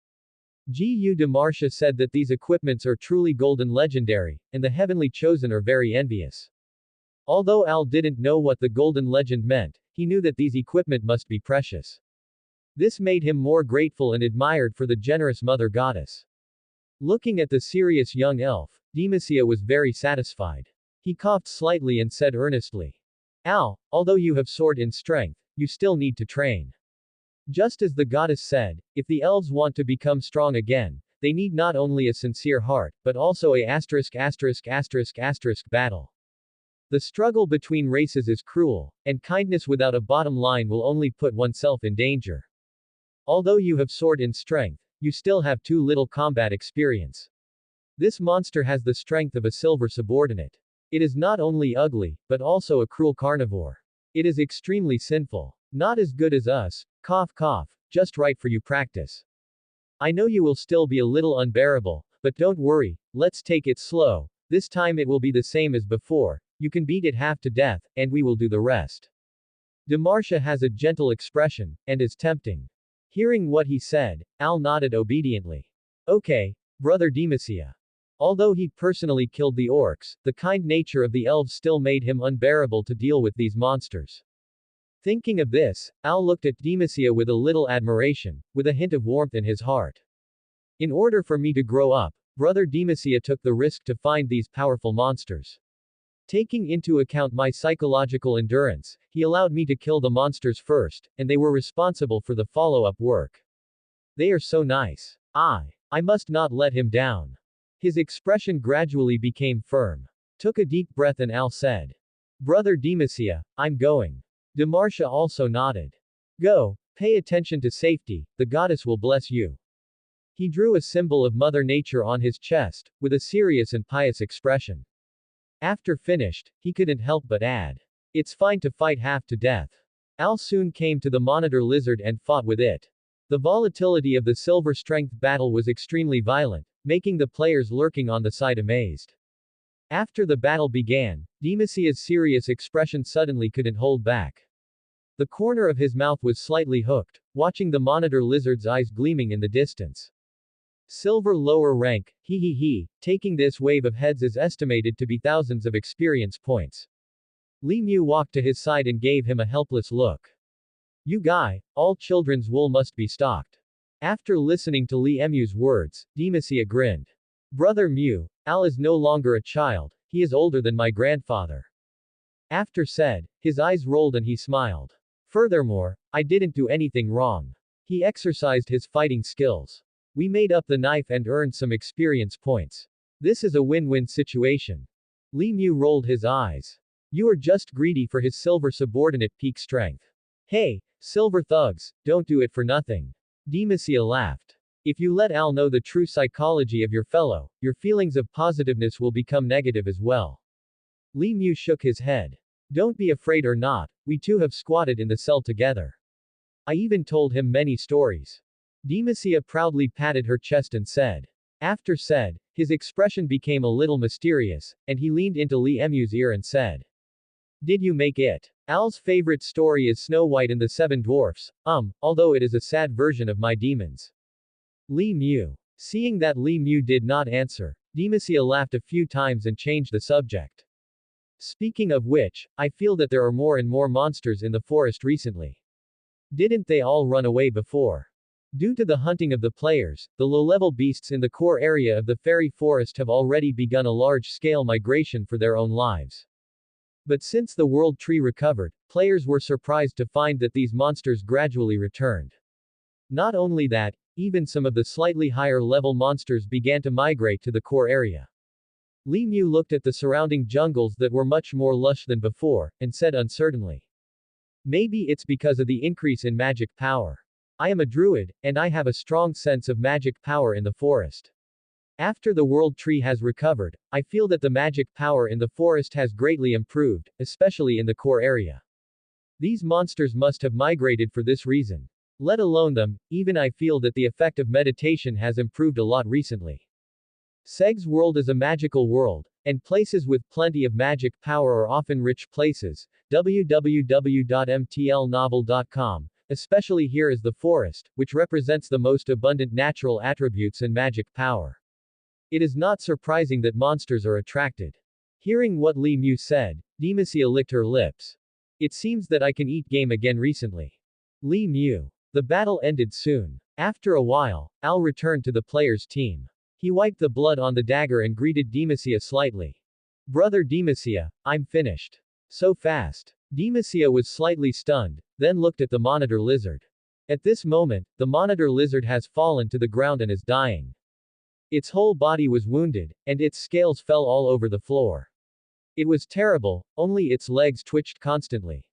Speaker 1: Gu de Marcia said that these equipments are truly golden legendary, and the heavenly chosen are very envious. Although Al didn't know what the golden legend meant, he knew that these equipment must be precious. This made him more grateful and admired for the generous mother goddess. Looking at the serious young elf, Demacia was very satisfied. He coughed slightly and said earnestly, Al, although you have soared in strength, you still need to train. Just as the goddess said, if the elves want to become strong again, they need not only a sincere heart, but also a battle. The struggle between races is cruel, and kindness without a bottom line will only put oneself in danger. Although you have soared in strength, you still have too little combat experience. This monster has the strength of a silver subordinate. It is not only ugly, but also a cruel carnivore. It is extremely sinful. Not as good as us, cough cough, just right for you practice. I know you will still be a little unbearable, but don't worry, let's take it slow, this time it will be the same as before, you can beat it half to death, and we will do the rest. De Marcia has a gentle expression, and is tempting. Hearing what he said, Al nodded obediently. Okay, Brother Demacia. Although he personally killed the orcs, the kind nature of the elves still made him unbearable to deal with these monsters. Thinking of this, Al looked at Demacia with a little admiration, with a hint of warmth in his heart. In order for me to grow up, Brother Demacia took the risk to find these powerful monsters. Taking into account my psychological endurance, he allowed me to kill the monsters first, and they were responsible for the follow-up work. They are so nice. I must not let him down. His expression gradually became firm. Took a deep breath and Al said, Brother Demacia, I'm going. De Marcia also nodded. Go, pay attention to safety, the goddess will bless you. He drew a symbol of Mother Nature on his chest, with a serious and pious expression. After finished, he couldn't help but add, it's fine to fight half to death. Al soon came to the monitor lizard and fought with it. The volatility of the silver strength battle was extremely violent, making the players lurking on the side amazed. After the battle began, Demacia's serious expression suddenly couldn't hold back. The corner of his mouth was slightly hooked, watching the monitor lizard's eyes gleaming in the distance. Silver lower rank, he, taking this wave of heads is estimated to be thousands of experience points. Li Mu walked to his side and gave him a helpless look. You guy, all children's wool must be stocked. After listening to Li Mu's words, Demacia grinned. Brother Mu, Al is no longer a child, he is older than my grandfather. After said, his eyes rolled and he smiled. Furthermore, I didn't do anything wrong. He exercised his fighting skills. We made up the knife and earned some experience points. This is a win-win situation. Li Mu rolled his eyes. You are just greedy for his silver subordinate peak strength. Hey, silver thugs, don't do it for nothing. Demacia laughed. If you let Al know the true psychology of your fellow, your feelings of positiveness will become negative as well. Li Mu shook his head. Don't be afraid or not, we two have squatted in the cell together. I even told him many stories. Demacia proudly patted her chest and said. After said, his expression became a little mysterious, and he leaned into Li Mu's ear and said. Did you make it? Al's favorite story is Snow White and the Seven Dwarfs, although it is a sad version of my demons. Li Mu. Seeing that Li Mu did not answer, Demacia laughed a few times and changed the subject. Speaking of which, I feel that there are more and more monsters in the forest recently. Didn't they all run away before? Due to the hunting of the players, the low-level beasts in the core area of the fairy forest have already begun a large-scale migration for their own lives. But since the world tree recovered, players were surprised to find that these monsters gradually returned. Not only that, even some of the slightly higher-level monsters began to migrate to the core area. Li Mu looked at the surrounding jungles that were much more lush than before, and said uncertainly. Maybe it's because of the increase in magic power. I am a druid, and I have a strong sense of magic power in the forest. After the world tree has recovered, I feel that the magic power in the forest has greatly improved, especially in the core area. These monsters must have migrated for this reason. Let alone them, even I feel that the effect of meditation has improved a lot recently. Seg's world is a magical world, and places with plenty of magic power are often rich places. www.mtlnovel.com. Especially here is the forest, which represents the most abundant natural attributes and magic power. It is not surprising that monsters are attracted. Hearing what Li Mu said, Demacia licked her lips. It seems that I can eat game again recently. Li Mu. The battle ended soon. After a while, Al returned to the player's team. He wiped the blood on the dagger and greeted Demacia slightly. Brother Demacia, I'm finished. So fast. Demacia was slightly stunned, then looked at the monitor lizard. At this moment, the monitor lizard has fallen to the ground and is dying. Its whole body was wounded, and its scales fell all over the floor. It was terrible, only its legs twitched constantly.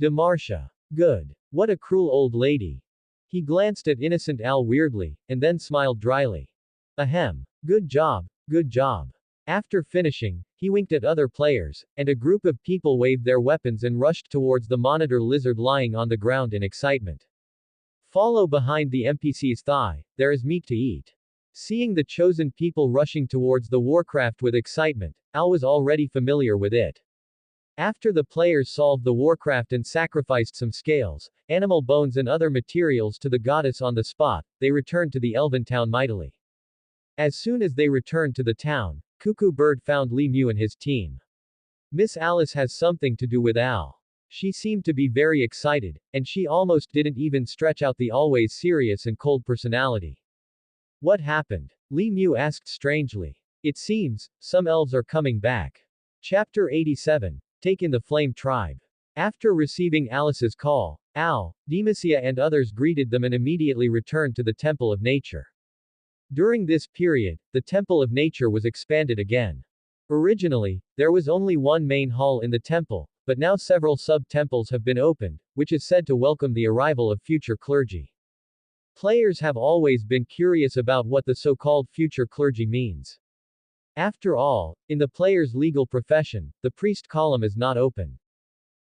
Speaker 1: Demacia. Good. What a cruel old lady. He glanced at innocent Al weirdly, and then smiled dryly. Ahem. Good job, good job. After finishing, he winked at other players, and a group of people waved their weapons and rushed towards the monitor lizard lying on the ground in excitement. Follow behind the NPC's thigh, there is meat to eat. Seeing the chosen people rushing towards the warcraft with excitement, Al was already familiar with it. After the players solved the warcraft and sacrificed some scales, animal bones and other materials to the goddess on the spot, they returned to the elven town mightily. As soon as they returned to the town, Cuckoo Bird found Li Mu and his team. Miss Alice has something to do with Al. She seemed to be very excited, and she almost didn't even stretch out the always serious and cold personality. What happened? Li Mu asked strangely. It seems, some elves are coming back. Chapter 87. Take in the Flame Tribe. After receiving Alice's call, Al, Demacia and others greeted them and immediately returned to the Temple of Nature. During this period, the Temple of Nature was expanded again. Originally, there was only one main hall in the temple, but now several sub-temples have been opened, which is said to welcome the arrival of future clergy. Players have always been curious about what the so-called future clergy means. After all, in the player's legal profession, the priest column is not open.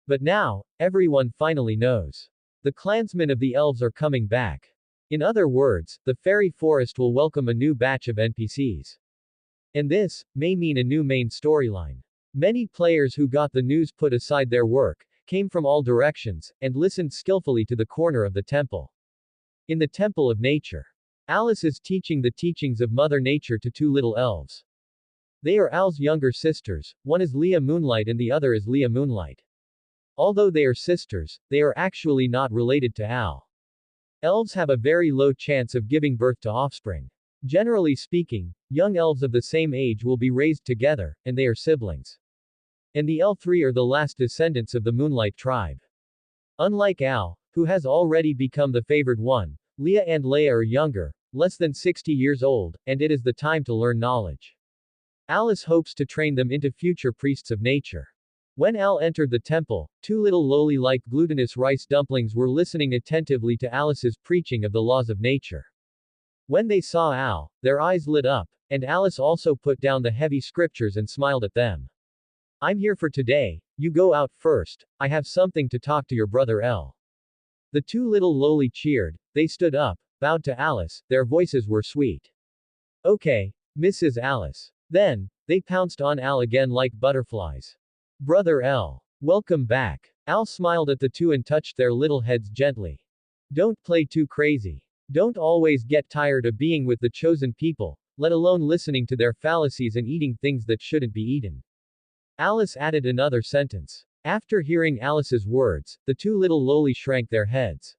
Speaker 1: But now, everyone finally knows. The clansmen of the elves are coming back. In other words, the fairy forest will welcome a new batch of NPCs. And this may mean a new main storyline. Many players who got the news put aside their work, came from all directions, and listened skillfully to the corner of the temple. In the Temple of Nature, Alice is teaching the teachings of Mother Nature to two little elves. They are Al's younger sisters, one is Leah Moonlight and the other is Leah Moonlight. Although they are sisters, they are actually not related to Al. Elves have a very low chance of giving birth to offspring. Generally speaking, young elves of the same age will be raised together, and they are siblings. And the L3 are the last descendants of the Moonlight tribe. Unlike Al, who has already become the favored one, Leah and Leia are younger, less than 60 years old, and it is the time to learn knowledge. Alice hopes to train them into future priests of nature. When Al entered the temple, two little loli-like glutinous rice dumplings were listening attentively to Alice's preaching of the laws of nature. When they saw Al, their eyes lit up, and Alice also put down the heavy scriptures and smiled at them. I'm here for today, you go out first, I have something to talk to your brother L. The two little loli cheered, they stood up, bowed to Alice, their voices were sweet. Okay, Mrs. Alice. Then, they pounced on Al again like butterflies. Brother L. Welcome back. Al smiled at the two and touched their little heads gently. Don't play too crazy. Don't always get tired of being with the chosen people, let alone listening to their fallacies and eating things that shouldn't be eaten. Alice added another sentence. After hearing Alice's words, the two little loli shrank their heads.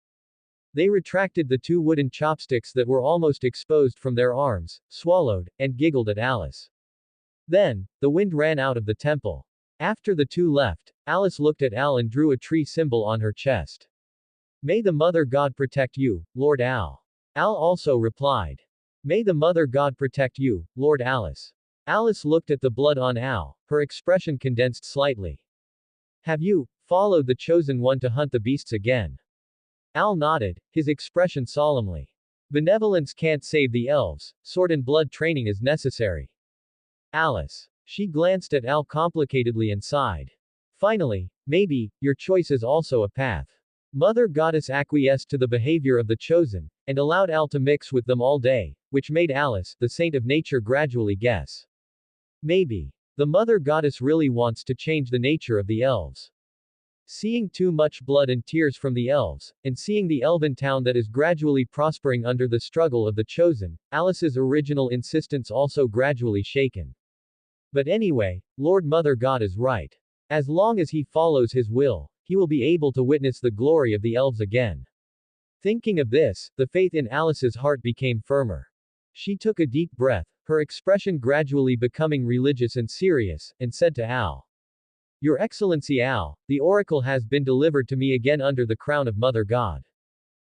Speaker 1: They retracted the two wooden chopsticks that were almost exposed from their arms, swallowed, and giggled at Alice. Then, the wind ran out of the temple. After the two left, Alice looked at Al and drew a tree symbol on her chest. May the Mother God protect you, Lord Al. Al also replied. May the Mother God protect you, Lord Alice. Alice looked at the blood on Al, her expression condensed slightly. Have you followed the chosen one to hunt the beasts again? Al nodded, his expression solemnly. Benevolence can't save the elves, sword and blood training is necessary. Alice. She glanced at Al complicatedly and sighed. Finally, maybe, your choice is also a path. Mother Goddess acquiesced to the behavior of the chosen, and allowed Al to mix with them all day, which made Alice, the saint of nature, gradually guess. Maybe. The Mother Goddess really wants to change the nature of the elves. Seeing too much blood and tears from the elves, and seeing the elven town that is gradually prospering under the struggle of the chosen, Alice's original insistence also gradually shaken. But anyway, Lord Mother God is right. As long as he follows his will, he will be able to witness the glory of the elves again. Thinking of this, the faith in Alice's heart became firmer. She took a deep breath, her expression gradually becoming religious and serious, and said to Al. Your Excellency Al, the oracle has been delivered to me again under the crown of Mother God.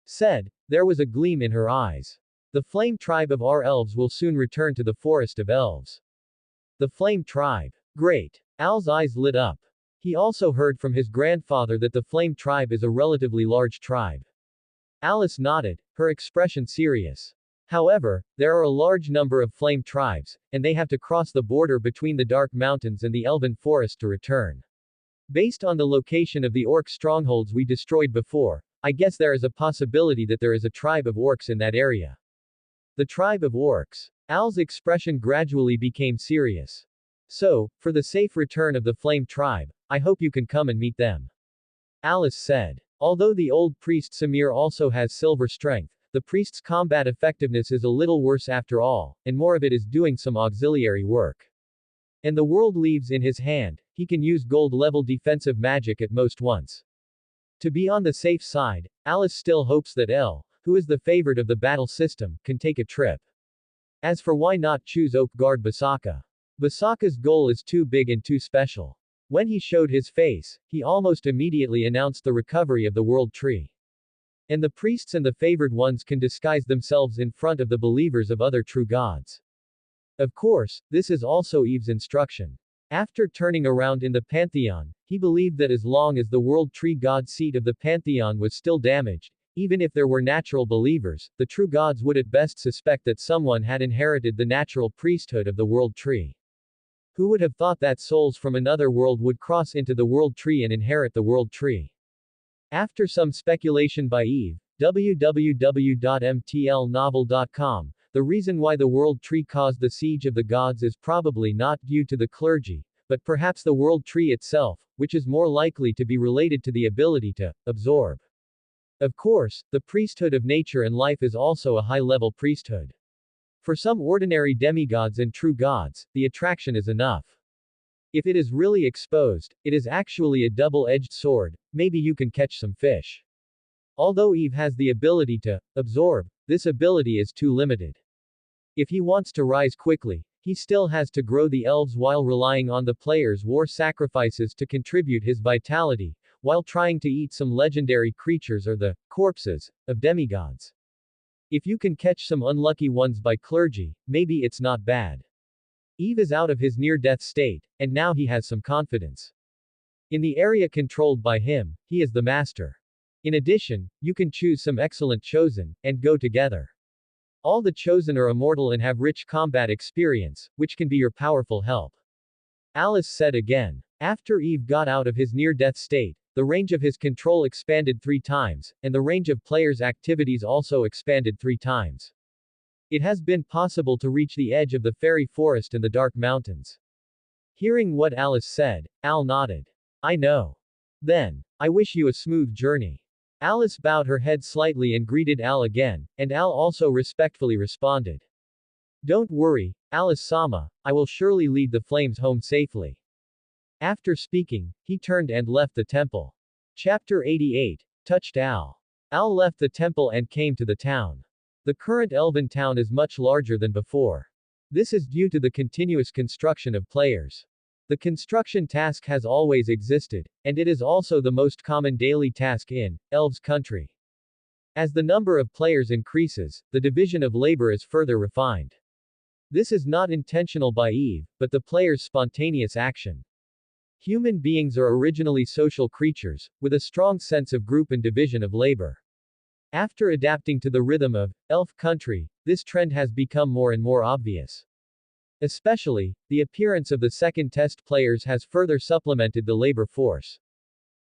Speaker 1: Said, there was a gleam in her eyes. The flame tribe of our elves will soon return to the forest of elves. The flame tribe. Great. Al's eyes lit up. He also heard from his grandfather that the flame tribe is a relatively large tribe. Alice nodded, her expression serious. However, there are a large number of flame tribes, and they have to cross the border between the Dark Mountains and the Elven Forest to return. Based on the location of the orc strongholds we destroyed before, I guess there is a possibility that there is a tribe of orcs in that area. The tribe of orcs. Al's expression gradually became serious. So, for the safe return of the flame tribe, I hope you can come and meet them. Alice said. Although the old priest Samir also has silver strength, the priest's combat effectiveness is a little worse after all, and more of it is doing some auxiliary work. And the world leaves in his hand, he can use gold-level defensive magic at most once. To be on the safe side, Alice still hopes that El, who is the favorite of the battle system, can take a trip. As for why not choose Oak Guard Basaka? Basaka's goal is too big and too special. When he showed his face, he almost immediately announced the recovery of the World Tree. And the priests and the favored ones can disguise themselves in front of the believers of other true gods. Of course, this is also Eve's instruction. After turning around in the Pantheon, he believed that as long as the World Tree God seat of the Pantheon was still damaged, even if there were natural believers, the true gods would at best suspect that someone had inherited the natural priesthood of the World Tree. Who would have thought that souls from another world would cross into the World Tree and inherit the World Tree? After some speculation by Eve, www.mtlnovel.com, the reason why the World Tree caused the siege of the gods is probably not due to the clergy, but perhaps the World Tree itself, which is more likely to be related to the ability to absorb. Of course, the priesthood of nature and life is also a high-level priesthood. For some ordinary demigods and true gods, the attraction is enough. If it is really exposed, it is actually a double-edged sword, maybe you can catch some fish. Although Eve has the ability to absorb, this ability is too limited. If he wants to rise quickly, he still has to grow the elves while relying on the player's war sacrifices to contribute his vitality, while trying to eat some legendary creatures or the corpses of demigods. If you can catch some unlucky ones by clergy, maybe it's not bad. Eve is out of his near-death state, and now he has some confidence. In the area controlled by him, he is the master. In addition, you can choose some excellent chosen, and go together. All the chosen are immortal and have rich combat experience, which can be your powerful help. Alice said again. After Eve got out of his near-death state, the range of his control expanded 3 times, and the range of players' activities also expanded 3 times. It has been possible to reach the edge of the fairy forest and the dark mountains. Hearing what Alice said, Al nodded. I know. Then, I wish you a smooth journey. Alice bowed her head slightly and greeted Al again, and Al also respectfully responded. Don't worry, Alice-sama, I will surely lead the flames home safely. After speaking, he turned and left the temple. Chapter 88. Touched Al. Al left the temple and came to the town. The current elven town is much larger than before. This is due to the continuous construction of players. The construction task has always existed, and it is also the most common daily task in elves country. As the number of players increases, the division of labor is further refined. This is not intentional by Eve, but the player's spontaneous action. Human beings are originally social creatures, with a strong sense of group and division of labor. After adapting to the rhythm of elf country, this trend has become more and more obvious. Especially, the appearance of the second test players has further supplemented the labor force.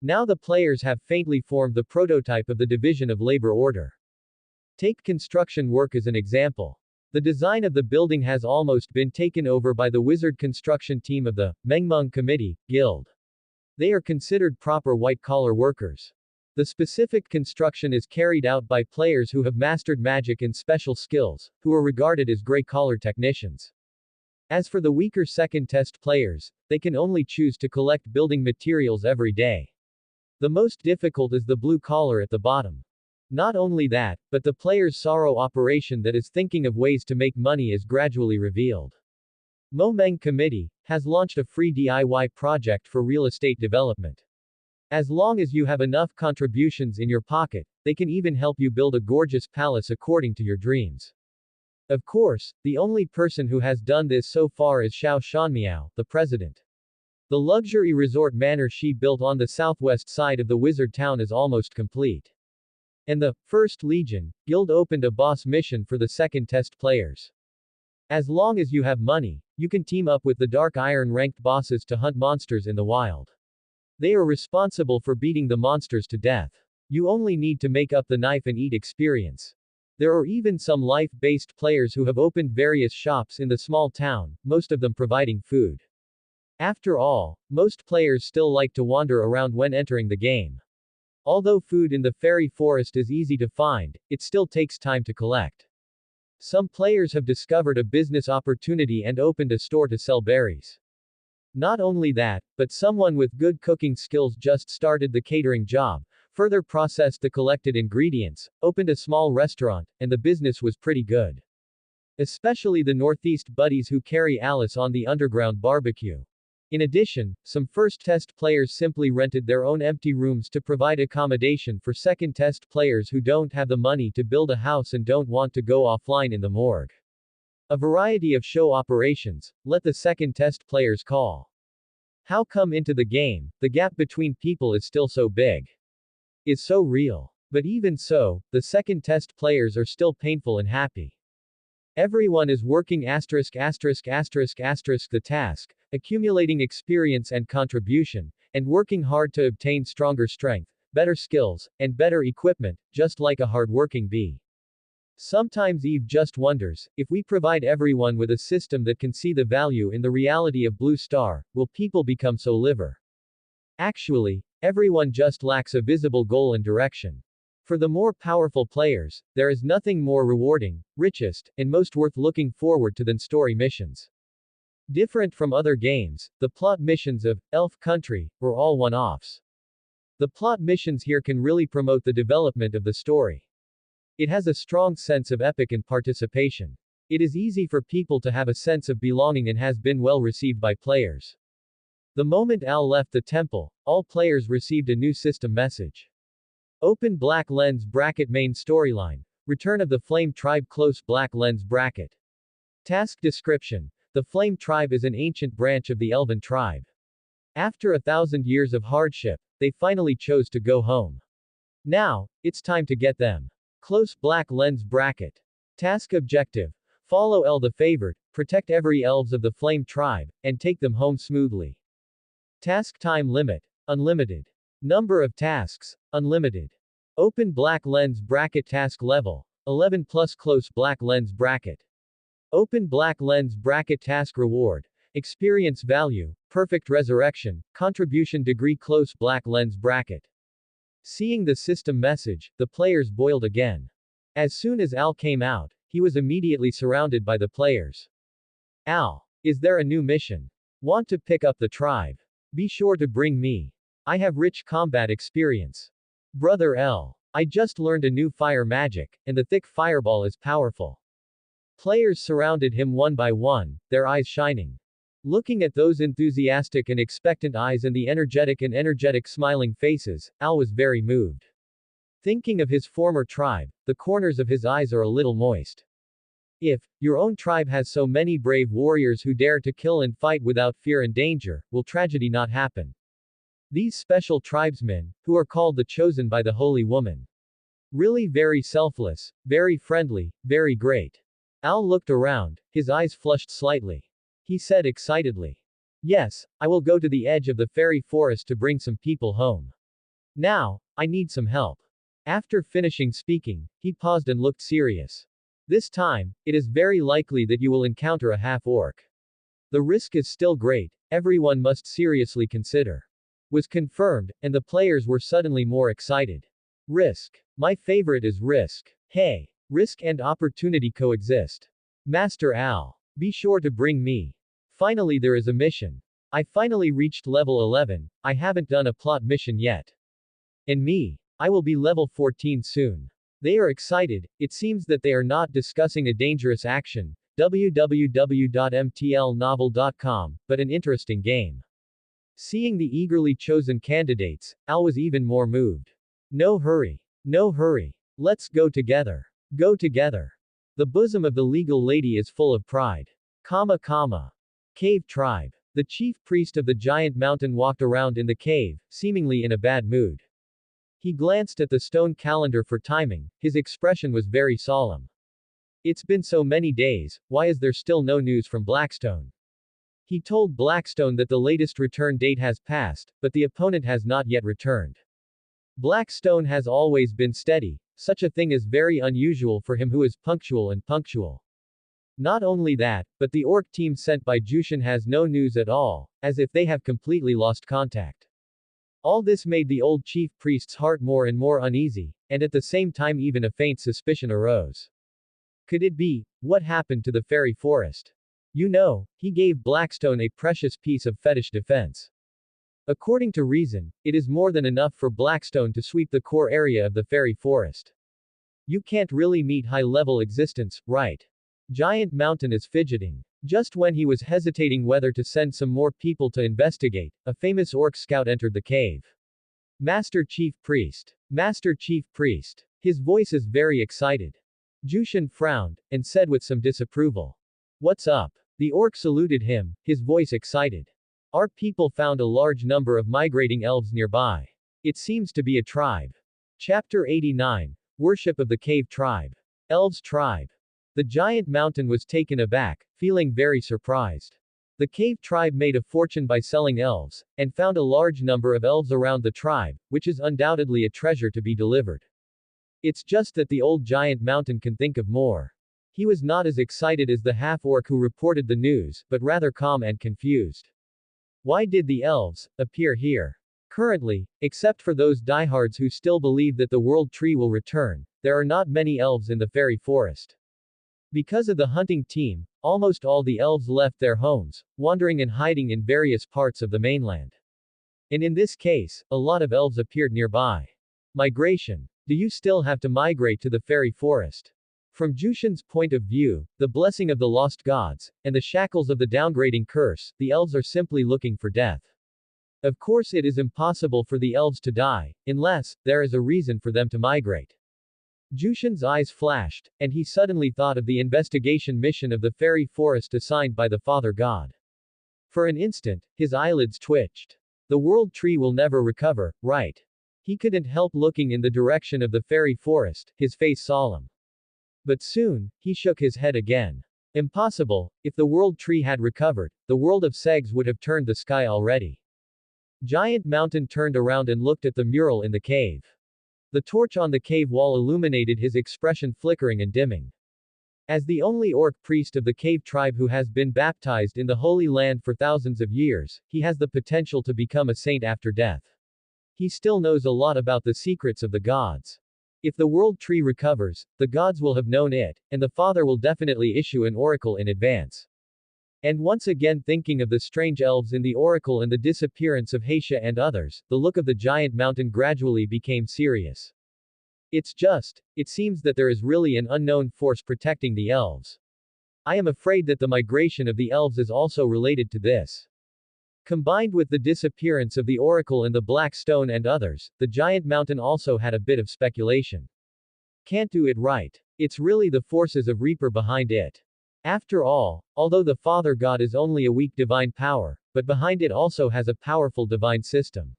Speaker 1: Now the players have faintly formed the prototype of the division of labor order. Take construction work as an example. The design of the building has almost been taken over by the wizard construction team of the Mengmeng Committee Guild. They are considered proper white-collar workers. The specific construction is carried out by players who have mastered magic and special skills, who are regarded as gray-collar technicians. As for the weaker second test players, they can only choose to collect building materials every day. The most difficult is the blue collar at the bottom. Not only that, but the player's sorrow operation that is thinking of ways to make money is gradually revealed. Mo Meng Committee has launched a free DIY project for real estate development. As long as you have enough contributions in your pocket, they can even help you build a gorgeous palace according to your dreams. Of course, the only person who has done this so far is Xiao Shanmiao, the president. The luxury resort manor she built on the southwest side of the wizard town is almost complete. And the First Legion Guild opened a boss mission for the second test players. As long as you have money, you can team up with the Dark Iron ranked bosses to hunt monsters in the wild. They are responsible for beating the monsters to death. You only need to make up the knife and eat experience. There are even some life-based players who have opened various shops in the small town, most of them providing food. After all, most players still like to wander around when entering the game. Although food in the fairy forest is easy to find, it still takes time to collect. Some players have discovered a business opportunity and opened a store to sell berries. Not only that, but someone with good cooking skills just started the catering job, further processed the collected ingredients, opened a small restaurant, and the business was pretty good. Especially the Northeast buddies who carry Alice on the underground barbecue. In addition, some first test players simply rented their own empty rooms to provide accommodation for second test players who don't have the money to build a house and don't want to go offline in the morgue. A variety of show operations, let the second test players call. How come into the game, the gap between people is still so big? Is so real. But even so, the second test players are still painful and happy. Everyone is working ***** the task, accumulating experience and contribution, and working hard to obtain stronger strength, better skills, and better equipment, just like a hard-working bee. Sometimes Eve just wonders, if we provide everyone with a system that can see the value in the reality of Blue Star, will people become so liver? Actually, everyone just lacks a visible goal and direction. For the more powerful players, there is nothing more rewarding, richest, and most worth looking forward to than story missions. Different from other games, the plot missions of Elf Country were all one-offs. The plot missions here can really promote the development of the story. It has a strong sense of epic and participation. It is easy for people to have a sense of belonging and has been well received by players. The moment Al left the temple, all players received a new system message. Open black lens bracket main storyline. Return of the Flame Tribe close black lens bracket. Task description. The Flame Tribe is an ancient branch of the Elven tribe. After 1,000 years of hardship, they finally chose to go home. Now, it's time to get them. Close black lens bracket. Task objective. Follow El the Favored, protect every elves of the Flame Tribe, and take them home smoothly. Task time limit. Unlimited. Number of tasks. Unlimited. Open black lens bracket task level. 11 plus close black lens bracket. Open black lens bracket task reward. Experience value. Perfect resurrection. Contribution degree close black lens bracket. Seeing the system message, the players boiled again. As soon as Al came out, he was immediately surrounded by the players. Al, is there a new mission? Want to pick up the tribe? Be sure to bring me. I have rich combat experience. Brother L. I just learned a new fire magic, and the thick fireball is powerful. Players surrounded him one by one, their eyes shining. Looking at those enthusiastic and expectant eyes and the energetic smiling faces, Al was very moved. Thinking of his former tribe, the corners of his eyes are a little moist. If your own tribe has so many brave warriors who dare to kill and fight without fear and danger, will tragedy not happen? These special tribesmen, who are called the chosen by the Holy Woman. Really very selfless, very friendly, very great. Al looked around, his eyes flushed slightly. he said excitedly. Yes, I will go to the edge of the fairy forest to bring some people home. Now, I need some help. After finishing speaking, he paused and looked serious. This time, it is very likely that you will encounter a half-orc. The risk is still great, everyone must seriously consider. Was confirmed, and the players were suddenly more excited. Risk. My favorite is risk. Hey, risk and opportunity coexist. Master Al, be sure to bring me. Finally, there is a mission. I finally reached level 11, I haven't done a plot mission yet. And me. I will be level 14 soon. They are excited, it seems that they are not discussing a dangerous action, www.mtlnovel.com, but an interesting game. Seeing the eagerly chosen candidates, Al was even more moved. No hurry. No hurry. Let's go together. Go together. The bosom of the legal lady is full of pride. Cave tribe. The chief priest of the giant mountain walked around in the cave, seemingly in a bad mood. He glanced at the stone calendar for timing, his expression was very solemn. It's been so many days, why is there still no news from Blackstone? He told Blackstone that the latest return date has passed, but the opponent has not yet returned. Blackstone has always been steady, such a thing is very unusual for him who is punctual and punctual. Not only that, but the orc team sent by Jushin has no news at all, as if they have completely lost contact. All this made the old chief priest's heart more and more uneasy, and at the same time even a faint suspicion arose. Could it be, what happened to the fairy forest? You know, he gave Blackstone a precious piece of fetish defense. According to reason, it is more than enough for Blackstone to sweep the core area of the fairy forest. You can't really meet high-level existence, right? Giant Mountain is fidgeting. Just when he was hesitating whether to send some more people to investigate, a famous orc scout entered the cave. Master Chief Priest. Master Chief Priest. His voice is very excited. Jushin frowned, and said with some disapproval. What's up? The orc saluted him, his voice excited. Our people found a large number of migrating elves nearby. It seems to be a tribe. Chapter 89. Worship of the Cave Tribe. Elves Tribe. The giant mountain was taken aback, feeling very surprised. The cave tribe made a fortune by selling elves, and found a large number of elves around the tribe, which is undoubtedly a treasure to be delivered. It's just that the old giant mountain can think of more. He was not as excited as the half-orc who reported the news, but rather calm and confused. Why did the elves appear here? Currently, except for those diehards who still believe that the world tree will return, there are not many elves in the fairy forest. Because of the hunting team, almost all the elves left their homes, wandering and hiding in various parts of the mainland. And in this case, a lot of elves appeared nearby. Migration. Do you still have to migrate to the fairy forest? From Jushin's point of view, the blessing of the lost gods, and the shackles of the downgrading curse, the elves are simply looking for death. Of course it is impossible for the elves to die, unless, there is a reason for them to migrate. Jushin's eyes flashed, and he suddenly thought of the investigation mission of the fairy forest assigned by the Father God. For an instant, his eyelids twitched. The world tree will never recover, right? He couldn't help looking in the direction of the fairy forest, his face solemn. But soon, he shook his head again. Impossible, if the world tree had recovered, the world of Segs would have turned the sky already. Giant Mountain turned around and looked at the mural in the cave. The torch on the cave wall illuminated his expression flickering and dimming. As the only orc priest of the cave tribe who has been baptized in the Holy Land for thousands of years, he has the potential to become a saint after death. He still knows a lot about the secrets of the gods. If the world tree recovers, the gods will have known it, and the Father will definitely issue an oracle in advance. And once again thinking of the strange elves in the oracle and the disappearance of Heisha and others, the look of the giant mountain gradually became serious. It seems that there is really an unknown force protecting the elves. I am afraid that the migration of the elves is also related to this. Combined with the disappearance of the oracle and the black stone and others, the giant mountain also had a bit of speculation. Can't do it right. It's really the forces of Reaper behind it. After all, although the Father God is only a weak divine power, but behind it also has a powerful divine system.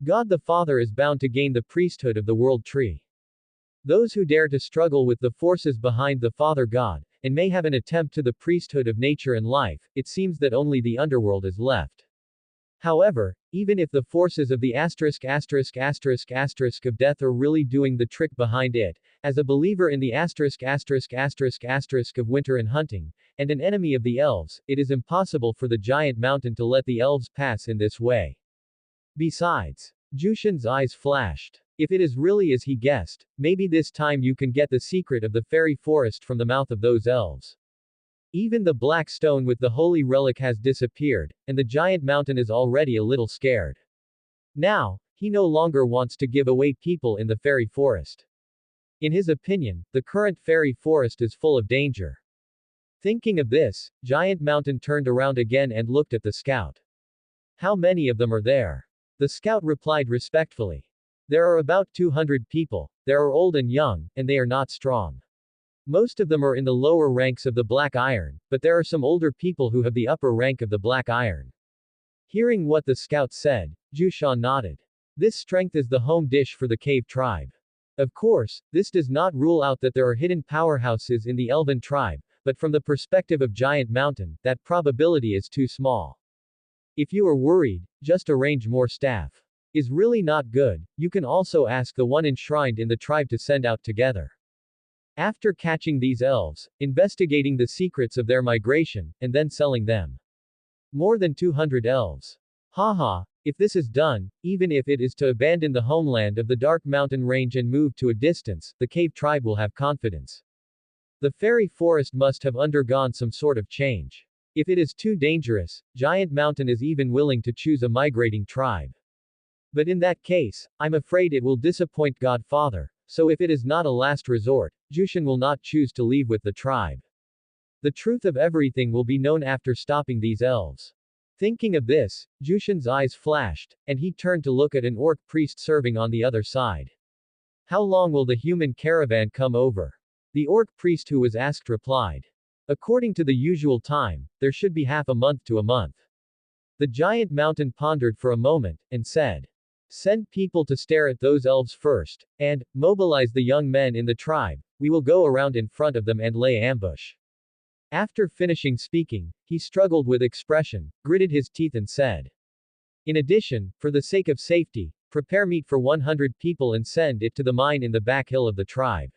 Speaker 1: God the Father is bound to gain the priesthood of the world tree. Those who dare to struggle with the forces behind the Father God, and may have an attempt to the priesthood of nature and life, it seems that only the underworld is left. However, even if the forces of the of death are really doing the trick behind it, as a believer in the of winter and hunting, and an enemy of the elves, it is impossible for the giant mountain to let the elves pass in this way. Besides, Jushin's eyes flashed. If it is really as he guessed, maybe this time you can get the secret of the fairy forest from the mouth of those elves. Even the black stone with the holy relic has disappeared, and the giant mountain is already a little scared. Now, he no longer wants to give away people in the fairy forest. In his opinion, the current fairy forest is full of danger. Thinking of this, Giant Mountain turned around again and looked at the scout. How many of them are there? The scout replied respectfully. There are about 200 people, there are old and young, and they are not strong. Most of them are in the lower ranks of the Black Iron, but there are some older people who have the upper rank of the Black Iron. Hearing what the scout said, Jushan nodded. This strength is the home dish for the cave tribe. Of course, this does not rule out that there are hidden powerhouses in the Elven tribe, but from the perspective of Giant Mountain, that probability is too small. If you are worried, just arrange more staff. Is really not good, you can also ask the one enshrined in the tribe to send out together. After catching these elves, investigating the secrets of their migration, and then selling them. More than 200 elves. Haha, if this is done, even if it is to abandon the homeland of the Dark Mountain Range and move to a distance, the cave tribe will have confidence. The fairy forest must have undergone some sort of change. If it is too dangerous, Giant Mountain is even willing to choose a migrating tribe. But in that case, I'm afraid it will disappoint Godfather. So if it is not a last resort, Jushin will not choose to leave with the tribe. The truth of everything will be known after stopping these elves. Thinking of this, Jushin's eyes flashed, and he turned to look at an orc priest serving on the other side. How long will the human caravan come over? The orc priest who was asked replied. According to the usual time, there should be half a month to a month. The giant mountain pondered for a moment, and said. Send people to stare at those elves first, and mobilize the young men in the tribe. We will go around in front of them and lay ambush. After finishing speaking, he struggled with expression, gritted his teeth and said. In addition, for the sake of safety, prepare meat for 100 people and send it to the mine in the back hill of the tribe.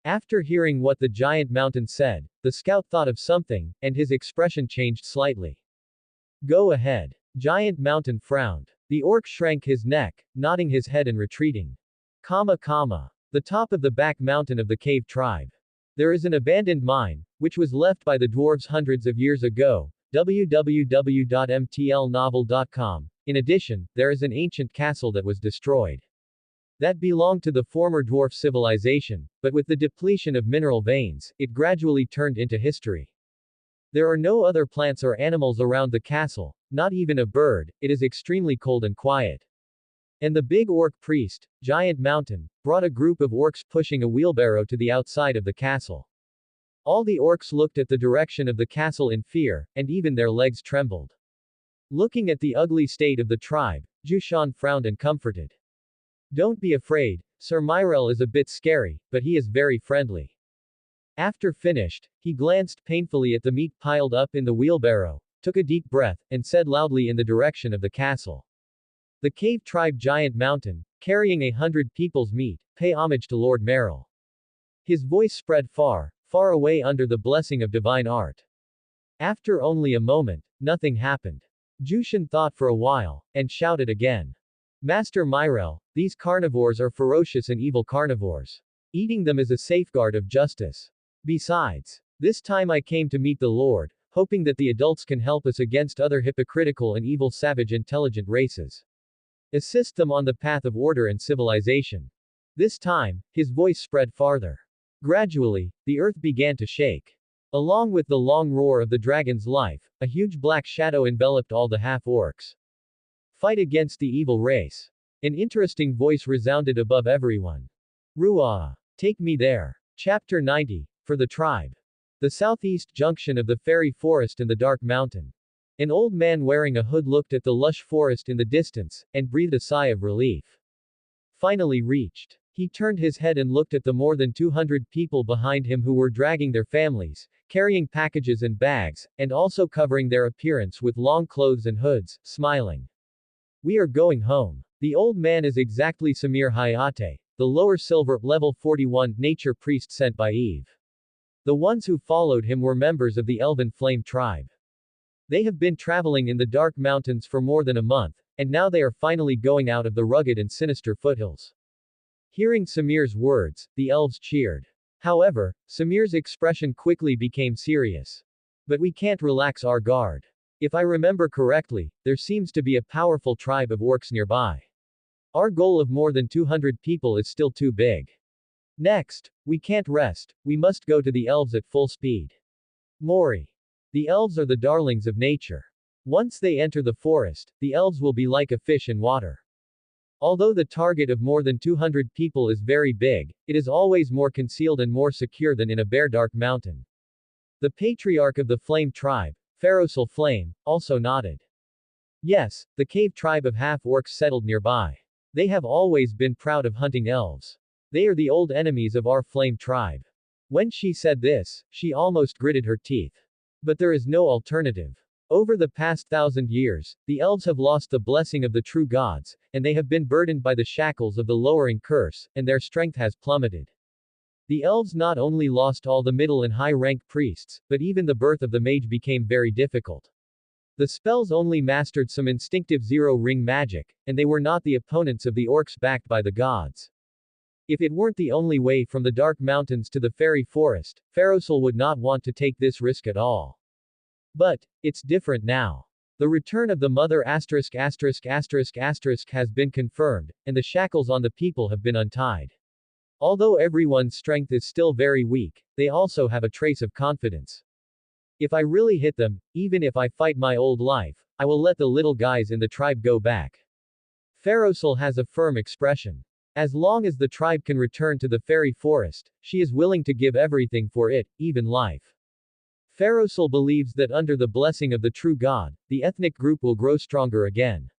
Speaker 1: After hearing what the giant mountain said, the scout thought of something, and his expression changed slightly. Go ahead. Giant Mountain frowned. The orc shrank his neck, nodding his head and retreating. The top of the back mountain of the cave tribe. There is an abandoned mine, which was left by the dwarves hundreds of years ago. www.mtlnovel.com. In addition, there is an ancient castle that was destroyed. That belonged to the former dwarf civilization, but with the depletion of mineral veins, it gradually turned into history. There are no other plants or animals around the castle, not even a bird, it is extremely cold and quiet. And the big orc priest, Giant Mountain, brought a group of orcs pushing a wheelbarrow to the outside of the castle. All the orcs looked at the direction of the castle in fear, and even their legs trembled. Looking at the ugly state of the tribe, Jushan frowned and comforted. Don't be afraid, Sir Myrel is a bit scary, but he is very friendly. After finished, he glanced painfully at the meat piled up in the wheelbarrow, took a deep breath, and said loudly in the direction of the castle. The cave tribe Giant Mountain, carrying 100 people's meat, pay homage to Lord Merrill. His voice spread far, far away under the blessing of divine art. After only a moment, nothing happened. Jushin thought for a while, and shouted again. Master Myrel, these carnivores are ferocious and evil carnivores. Eating them is a safeguard of justice. Besides, this time I came to meet the Lord, hoping that the adults can help us against other hypocritical and evil savage intelligent races. Assist them on the path of order and civilization. This time, his voice spread farther. Gradually, the earth began to shake. Along with the long roar of the dragon's life, a huge black shadow enveloped all the half-orcs. Fight against the evil race. An interesting voice resounded above everyone. Ruah! Take me there. Chapter 90. For the tribe. The southeast junction of the fairy forest and the dark mountain. An old man wearing a hood looked at the lush forest in the distance, and breathed a sigh of relief. Finally reached. He turned his head and looked at the more than 200 people behind him who were dragging their families, carrying packages and bags, and also covering their appearance with long clothes and hoods, smiling. We are going home. The old man is exactly Samir Hayate, the lower silver, level 41, nature priest sent by Eve. The ones who followed him were members of the Elven Flame tribe. They have been traveling in the dark mountains for more than a month, and now they are finally going out of the rugged and sinister foothills. Hearing Samir's words, the elves cheered. However, Samir's expression quickly became serious. But we can't relax our guard. If I remember correctly, there seems to be a powerful tribe of orcs nearby. Our goal of more than 200 people is still too big. Next, we can't rest, we must go to the elves at full speed. Mori. The elves are the darlings of nature. Once they enter the forest, the elves will be like a fish in water. Although the target of more than 200 people is very big, it is always more concealed and more secure than in a bare dark mountain. The patriarch of the Flame tribe, Ferocil Flame, also nodded. Yes, the cave tribe of half-orcs settled nearby. They have always been proud of hunting elves. They are the old enemies of our Flame tribe. When she said this, she almost gritted her teeth. But there is no alternative. Over the past 1,000 years, the elves have lost the blessing of the true gods, and they have been burdened by the shackles of the lowering curse, and their strength has plummeted. The elves not only lost all the middle and high-rank priests, but even the birth of the mage became very difficult. The spells only mastered some instinctive zero-ring magic, and they were not the opponents of the orcs backed by the gods. If it weren't the only way from the dark mountains to the fairy forest, Ferocil would not want to take this risk at all. But, it's different now. The return of the mother has been confirmed, and the shackles on the people have been untied. Although everyone's strength is still very weak, they also have a trace of confidence. If I really hit them, even if I fight my old life, I will let the little guys in the tribe go back. Ferocil has a firm expression. As long as the tribe can return to the fairy forest, she is willing to give everything for it, even life. Ferocil believes that under the blessing of the true god, the ethnic group will grow stronger again.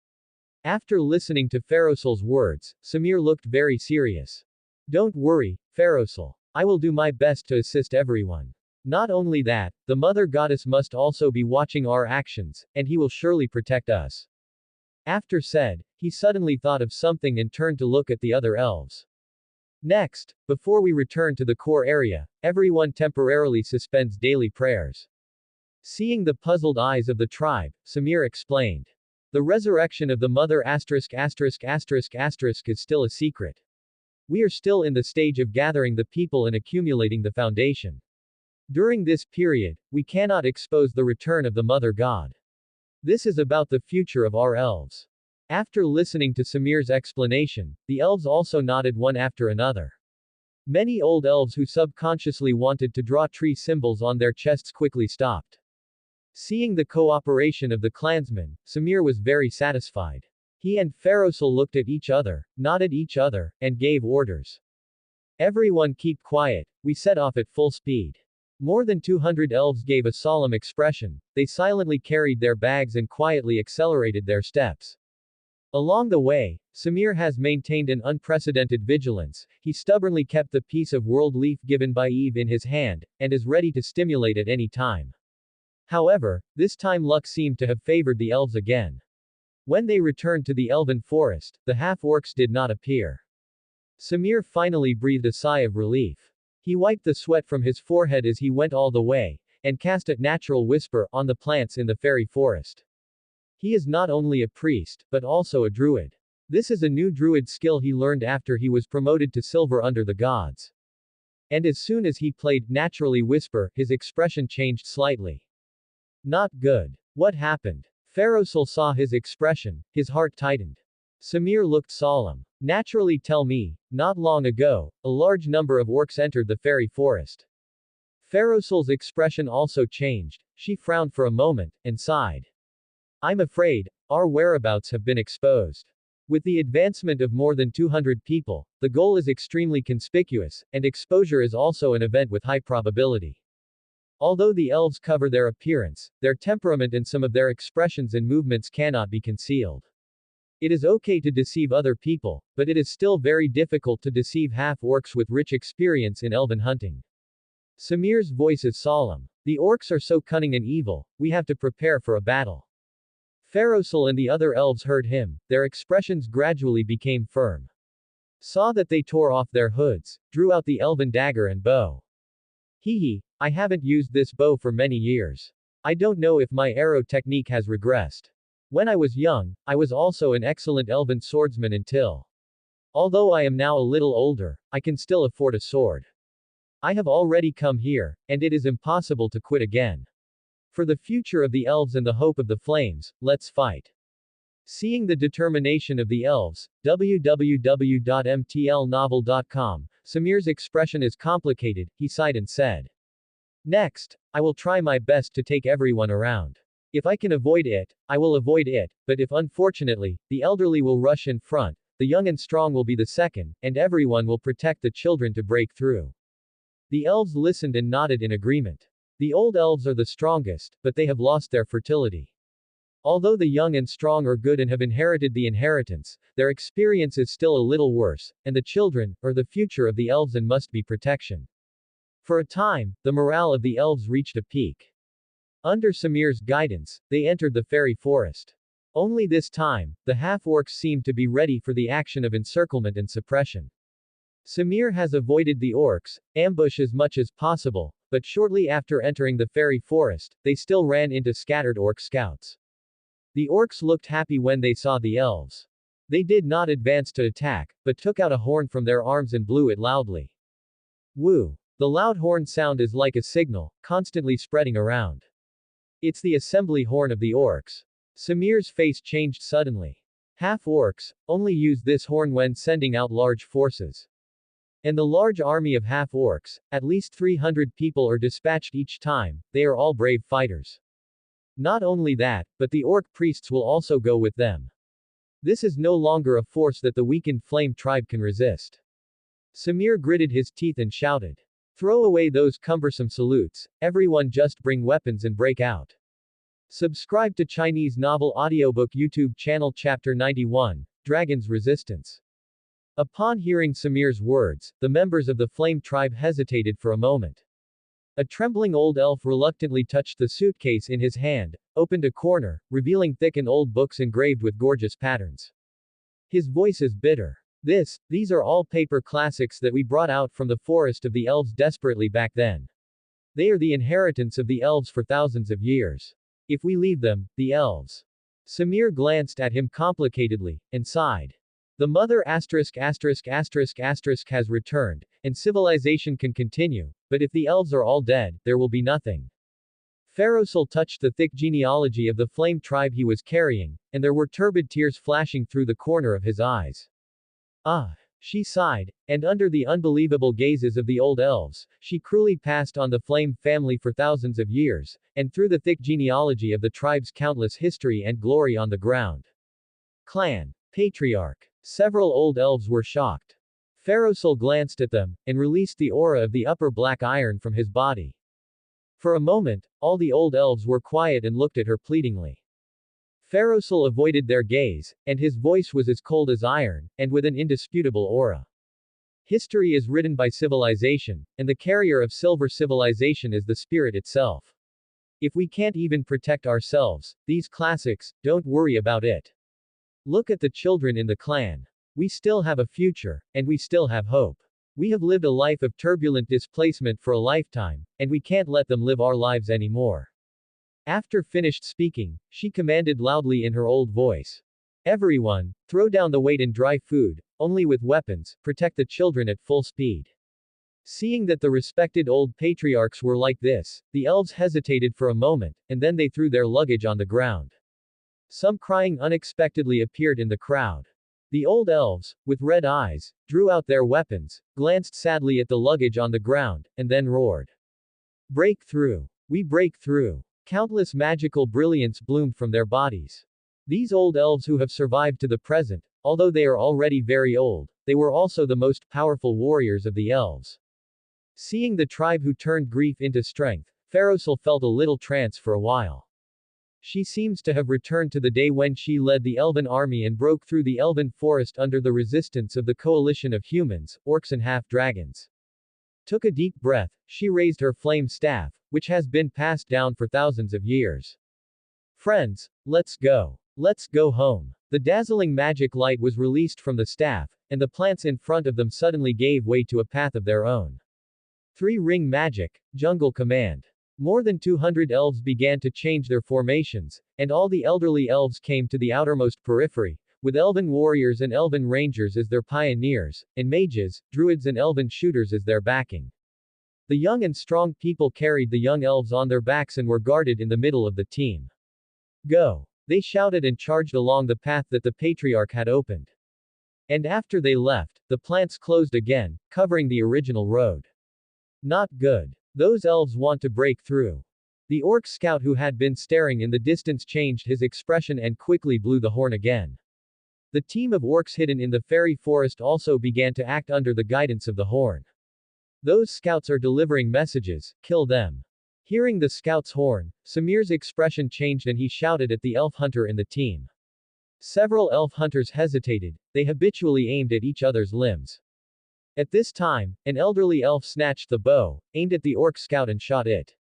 Speaker 1: After listening to Ferocil's words, Samir looked very serious. Don't worry, Ferocil. I will do my best to assist everyone. Not only that, the mother goddess must also be watching our actions, and he will surely protect us. After said, he suddenly thought of something and turned to look at the other elves. Next, before we return to the core area, everyone temporarily suspends daily prayers. Seeing the puzzled eyes of the tribe, Samir explained. The resurrection of the mother is still a secret. We are still in the stage of gathering the people and accumulating the foundation. During this period, we cannot expose the return of the mother god. This is about the future of our elves. After listening to Samir's explanation, the elves also nodded one after another. Many old elves who subconsciously wanted to draw tree symbols on their chests quickly stopped. Seeing the cooperation of the clansmen, Samir was very satisfied. He and Ferocil looked at each other, nodded each other, and gave orders. Everyone keep quiet, we set off at full speed. More than 200 elves gave a solemn expression, they silently carried their bags and quietly accelerated their steps. Along the way, Samir has maintained an unprecedented vigilance, he stubbornly kept the piece of world leaf given by Eve in his hand, and is ready to stimulate at any time. However, this time luck seemed to have favored the elves again. When they returned to the elven forest, the half-orcs did not appear. Samir finally breathed a sigh of relief. He wiped the sweat from his forehead as he went all the way, and cast a natural whisper on the plants in the fairy forest. He is not only a priest, but also a druid. This is a new druid skill he learned after he was promoted to silver under the gods. And as soon as he played naturally whisper, his expression changed slightly. Not good. What happened? Ferocil saw his expression, his heart tightened. Samir looked solemn. Naturally tell me, not long ago, a large number of orcs entered the fairy forest. Ferocil's expression also changed, she frowned for a moment, and sighed. I'm afraid, our whereabouts have been exposed. With the advancement of more than 200 people, the goal is extremely conspicuous, and exposure is also an event with high probability. Although the elves cover their appearance, their temperament and some of their expressions and movements cannot be concealed. It is okay to deceive other people, but it is still very difficult to deceive half-orcs with rich experience in elven hunting. Samir's voice is solemn. The orcs are so cunning and evil, we have to prepare for a battle. Ferocil and the other elves heard him, their expressions gradually became firm. Saw that they tore off their hoods, drew out the elven dagger and bow. Hee, I haven't used this bow for many years. I don't know if my arrow technique has regressed. When I was young, I was also an excellent elven swordsman until. Although I am now a little older, I can still afford a sword. I have already come here, and it is impossible to quit again. For the future of the elves and the hope of the flames, let's fight. Seeing the determination of the elves, www.mtlnovel.com, Samir's expression is complicated, he sighed and said. Next, I will try my best to take everyone around. If I can avoid it, I will avoid it, but if unfortunately, the elderly will rush in front, the young and strong will be the second, and everyone will protect the children to break through. The elves listened and nodded in agreement. The old elves are the strongest, but they have lost their fertility. Although the young and strong are good and have inherited the inheritance, their experience is still a little worse, and the children, are the future of the elves and must be protection. For a time, the morale of the elves reached a peak. Under Samir's guidance, they entered the fairy forest. Only this time, the half-orcs seemed to be ready for the action of encirclement and suppression. Samir has avoided the orcs' ambush as much as possible, but shortly after entering the fairy forest, they still ran into scattered orc scouts. The orcs looked happy when they saw the elves. They did not advance to attack, but took out a horn from their arms and blew it loudly. Woo! The loud horn sound is like a signal, constantly spreading around. It's the assembly horn of the orcs. Samir's face changed suddenly. Half-orcs only use this horn when sending out large forces. And the large army of half-orcs, at least 300 people are dispatched each time, they are all brave fighters. Not only that, but the orc priests will also go with them. This is no longer a force that the weakened flame tribe can resist. Samir gritted his teeth and shouted. Throw away those cumbersome salutes, everyone just bring weapons and break out. Subscribe to Chinese Novel Audiobook YouTube channel Chapter 91, Dragon's Resistance. Upon hearing Samir's words, the members of the flame tribe hesitated for a moment. A trembling old elf reluctantly touched the suitcase in his hand, opened a corner, revealing thick and old books engraved with gorgeous patterns. His voice is bitter. These are all paper classics that we brought out from the forest of the elves desperately back then. They are the inheritance of the elves for thousands of years. If we leave them, the elves. Samir glanced at him complicatedly, and sighed. The mother has returned, and civilization can continue, but if the elves are all dead, there will be nothing. Ferocil touched the thick genealogy of the flame tribe he was carrying, and there were turbid tears flashing through the corner of his eyes. Ah, she sighed, and under the unbelievable gazes of the old elves, she cruelly passed on the flame family for thousands of years, and threw the thick genealogy of the tribe's countless history and glory on the ground. Clan. Patriarch. Several old elves were shocked. Ferocil glanced at them, and released the aura of the upper black iron from his body. For a moment, all the old elves were quiet and looked at her pleadingly. Ferocil avoided their gaze, and his voice was as cold as iron, and with an indisputable aura. History is written by civilization, and the carrier of silver civilization is the spirit itself. If we can't even protect ourselves, these classics, don't worry about it. Look at the children in the clan. We still have a future, and we still have hope. We have lived a life of turbulent displacement for a lifetime, and we can't let them live our lives anymore. After finished speaking, she commanded loudly in her old voice. Everyone, throw down the weight and dry food, only with weapons, protect the children at full speed. Seeing that the respected old patriarchs were like this, the elves hesitated for a moment, and then they threw their luggage on the ground. Some crying unexpectedly appeared in the crowd. The old elves, with red eyes, drew out their weapons, glanced sadly at the luggage on the ground, and then roared. Break through! We break through! Countless magical brilliance bloomed from their bodies. These old elves who have survived to the present, although they are already very old, they were also the most powerful warriors of the elves. Seeing the tribe who turned grief into strength, Ferocil felt a little trance for a while. She seems to have returned to the day when she led the elven army and broke through the elven forest under the resistance of the coalition of humans, orcs and half-dragons. Took a deep breath, she raised her flame staff, which has been passed down for thousands of years. Friends, let's go. Let's go home. The dazzling magic light was released from the staff, and the plants in front of them suddenly gave way to a path of their own. Three-ring magic, jungle command. More than 200 elves began to change their formations, and all the elderly elves came to the outermost periphery, with elven warriors and elven rangers as their pioneers, and mages, druids and elven shooters as their backing. The young and strong people carried the young elves on their backs and were guarded in the middle of the team. Go! They shouted and charged along the path that the patriarch had opened. And after they left, the plants closed again, covering the original road. Not good. Those elves want to break through. The orc scout who had been staring in the distance changed his expression and quickly blew the horn again. The team of orcs hidden in the fairy forest also began to act under the guidance of the horn. Those scouts are delivering messages, kill them. Hearing the scout's horn, Samir's expression changed and he shouted at the elf hunter in the team. Several elf hunters hesitated, they habitually aimed at each other's limbs. At this time, an elderly elf snatched the bow, aimed at the orc scout and shot it.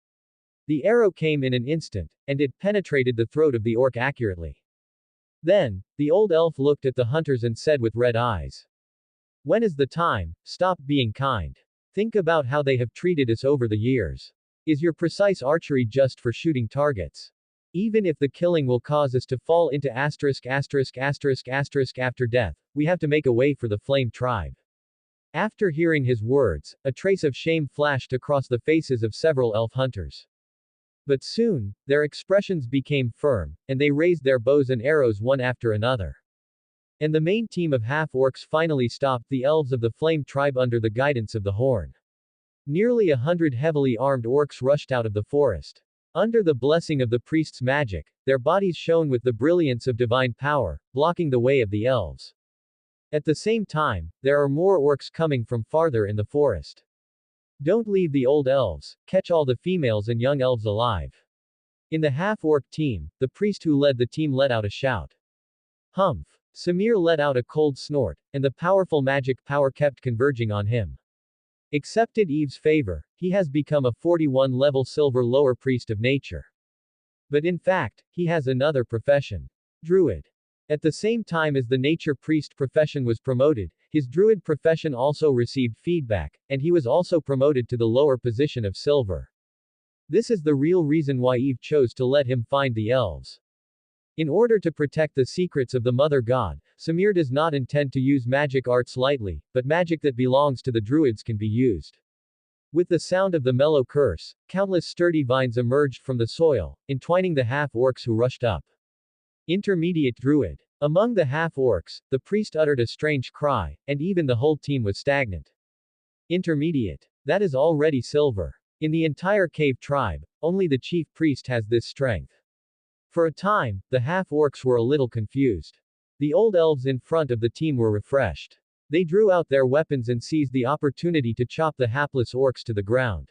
Speaker 1: The arrow came in an instant, and it penetrated the throat of the orc accurately. Then, the old elf looked at the hunters and said with red eyes. When is the time? Stop being kind. Think about how they have treated us over the years. Is your precise archery just for shooting targets? Even if the killing will cause us to fall into after death, we have to make a way for the flame tribe. After hearing his words, a trace of shame flashed across the faces of several elf hunters. But soon, their expressions became firm, and they raised their bows and arrows one after another. And the main team of half-orcs finally stopped the elves of the flame tribe under the guidance of the horn. Nearly 100 heavily armed orcs rushed out of the forest. Under the blessing of the priest's magic, their bodies shone with the brilliance of divine power, blocking the way of the elves. At the same time, there are more orcs coming from farther in the forest. Don't leave the old elves, catch all the females and young elves alive. In the half-orc team, the priest who led the team let out a shout. Humph! Samir let out a cold snort, and the powerful magic power kept converging on him. Accepted Eve's favor, he has become a 41-level silver lower priest of nature. But in fact, he has another profession. Druid. At the same time as the nature priest profession was promoted, his druid profession also received feedback, and he was also promoted to the lower position of silver. This is the real reason why Eve chose to let him find the elves. In order to protect the secrets of the Mother God, Samir does not intend to use magic arts lightly, but magic that belongs to the druids can be used. With the sound of the mellow curse, countless sturdy vines emerged from the soil, entwining the half-orcs who rushed up. Intermediate Druid. Among the half-orcs, the priest uttered a strange cry, and even the whole team was stagnant. Intermediate. That is already silver. In the entire cave tribe, only the chief priest has this strength. For a time, the half-orcs were a little confused. The old elves in front of the team were refreshed. They drew out their weapons and seized the opportunity to chop the hapless orcs to the ground.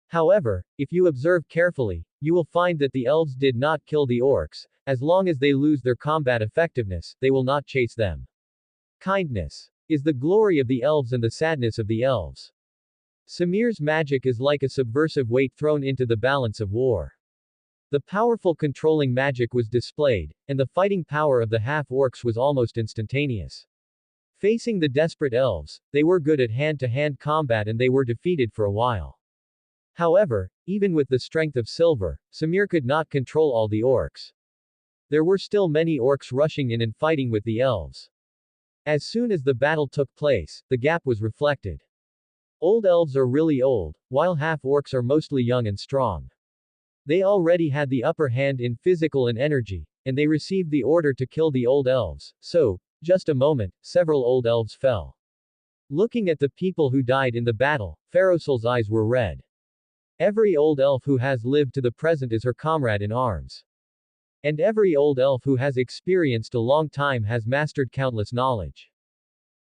Speaker 1: However, if you observe carefully, you will find that the elves did not kill the orcs. As long as they lose their combat effectiveness, they will not chase them. Kindness is the glory of the elves and the sadness of the elves. Samir's magic is like a subversive weight thrown into the balance of war. The powerful controlling magic was displayed, and the fighting power of the half-orcs was almost instantaneous. Facing the desperate elves, they were good at hand-to-hand combat and they were defeated for a while. However, even with the strength of silver, Samir could not control all the orcs. There were still many orcs rushing in and fighting with the elves. As soon as the battle took place, the gap was reflected. Old elves are really old, while half-orcs are mostly young and strong. They already had the upper hand in physical and energy, and they received the order to kill the old elves, so, just a moment, several old elves fell. Looking at the people who died in the battle, Pharosol's eyes were red. Every old elf who has lived to the present is her comrade in arms. And every old elf who has experienced a long time has mastered countless knowledge.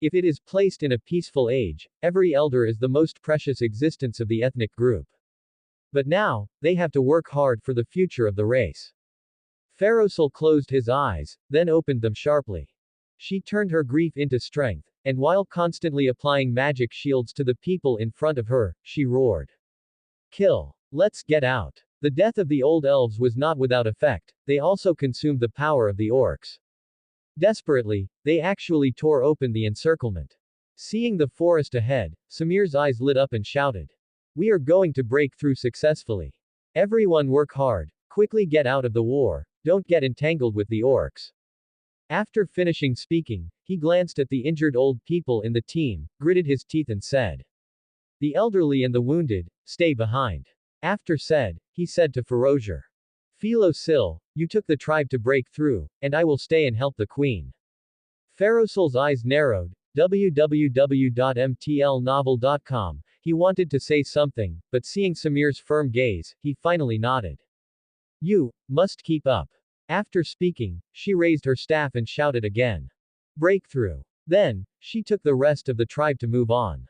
Speaker 1: If it is placed in a peaceful age, every elder is the most precious existence of the ethnic group. But now, they have to work hard for the future of the race. Pharosil closed his eyes, then opened them sharply. She turned her grief into strength, and while constantly applying magic shields to the people in front of her, she roared. Kill. Let's get out. The death of the old elves was not without effect, they also consumed the power of the orcs. Desperately, they actually tore open the encirclement. Seeing the forest ahead, Samir's eyes lit up and shouted. We are going to break through successfully. Everyone work hard, quickly get out of the war, don't get entangled with the orcs. After finishing speaking, he glanced at the injured old people in the team, gritted his teeth and said. The elderly and the wounded, stay behind. After he said to Ferozir. Philo Sil, you took the tribe to break through, and I will stay and help the queen. Pharosil's eyes narrowed, www.mtlnovel.com, he wanted to say something, but seeing Samir's firm gaze, he finally nodded. You must keep up. After speaking, she raised her staff and shouted again. Breakthrough. Then, she took the rest of the tribe to move on.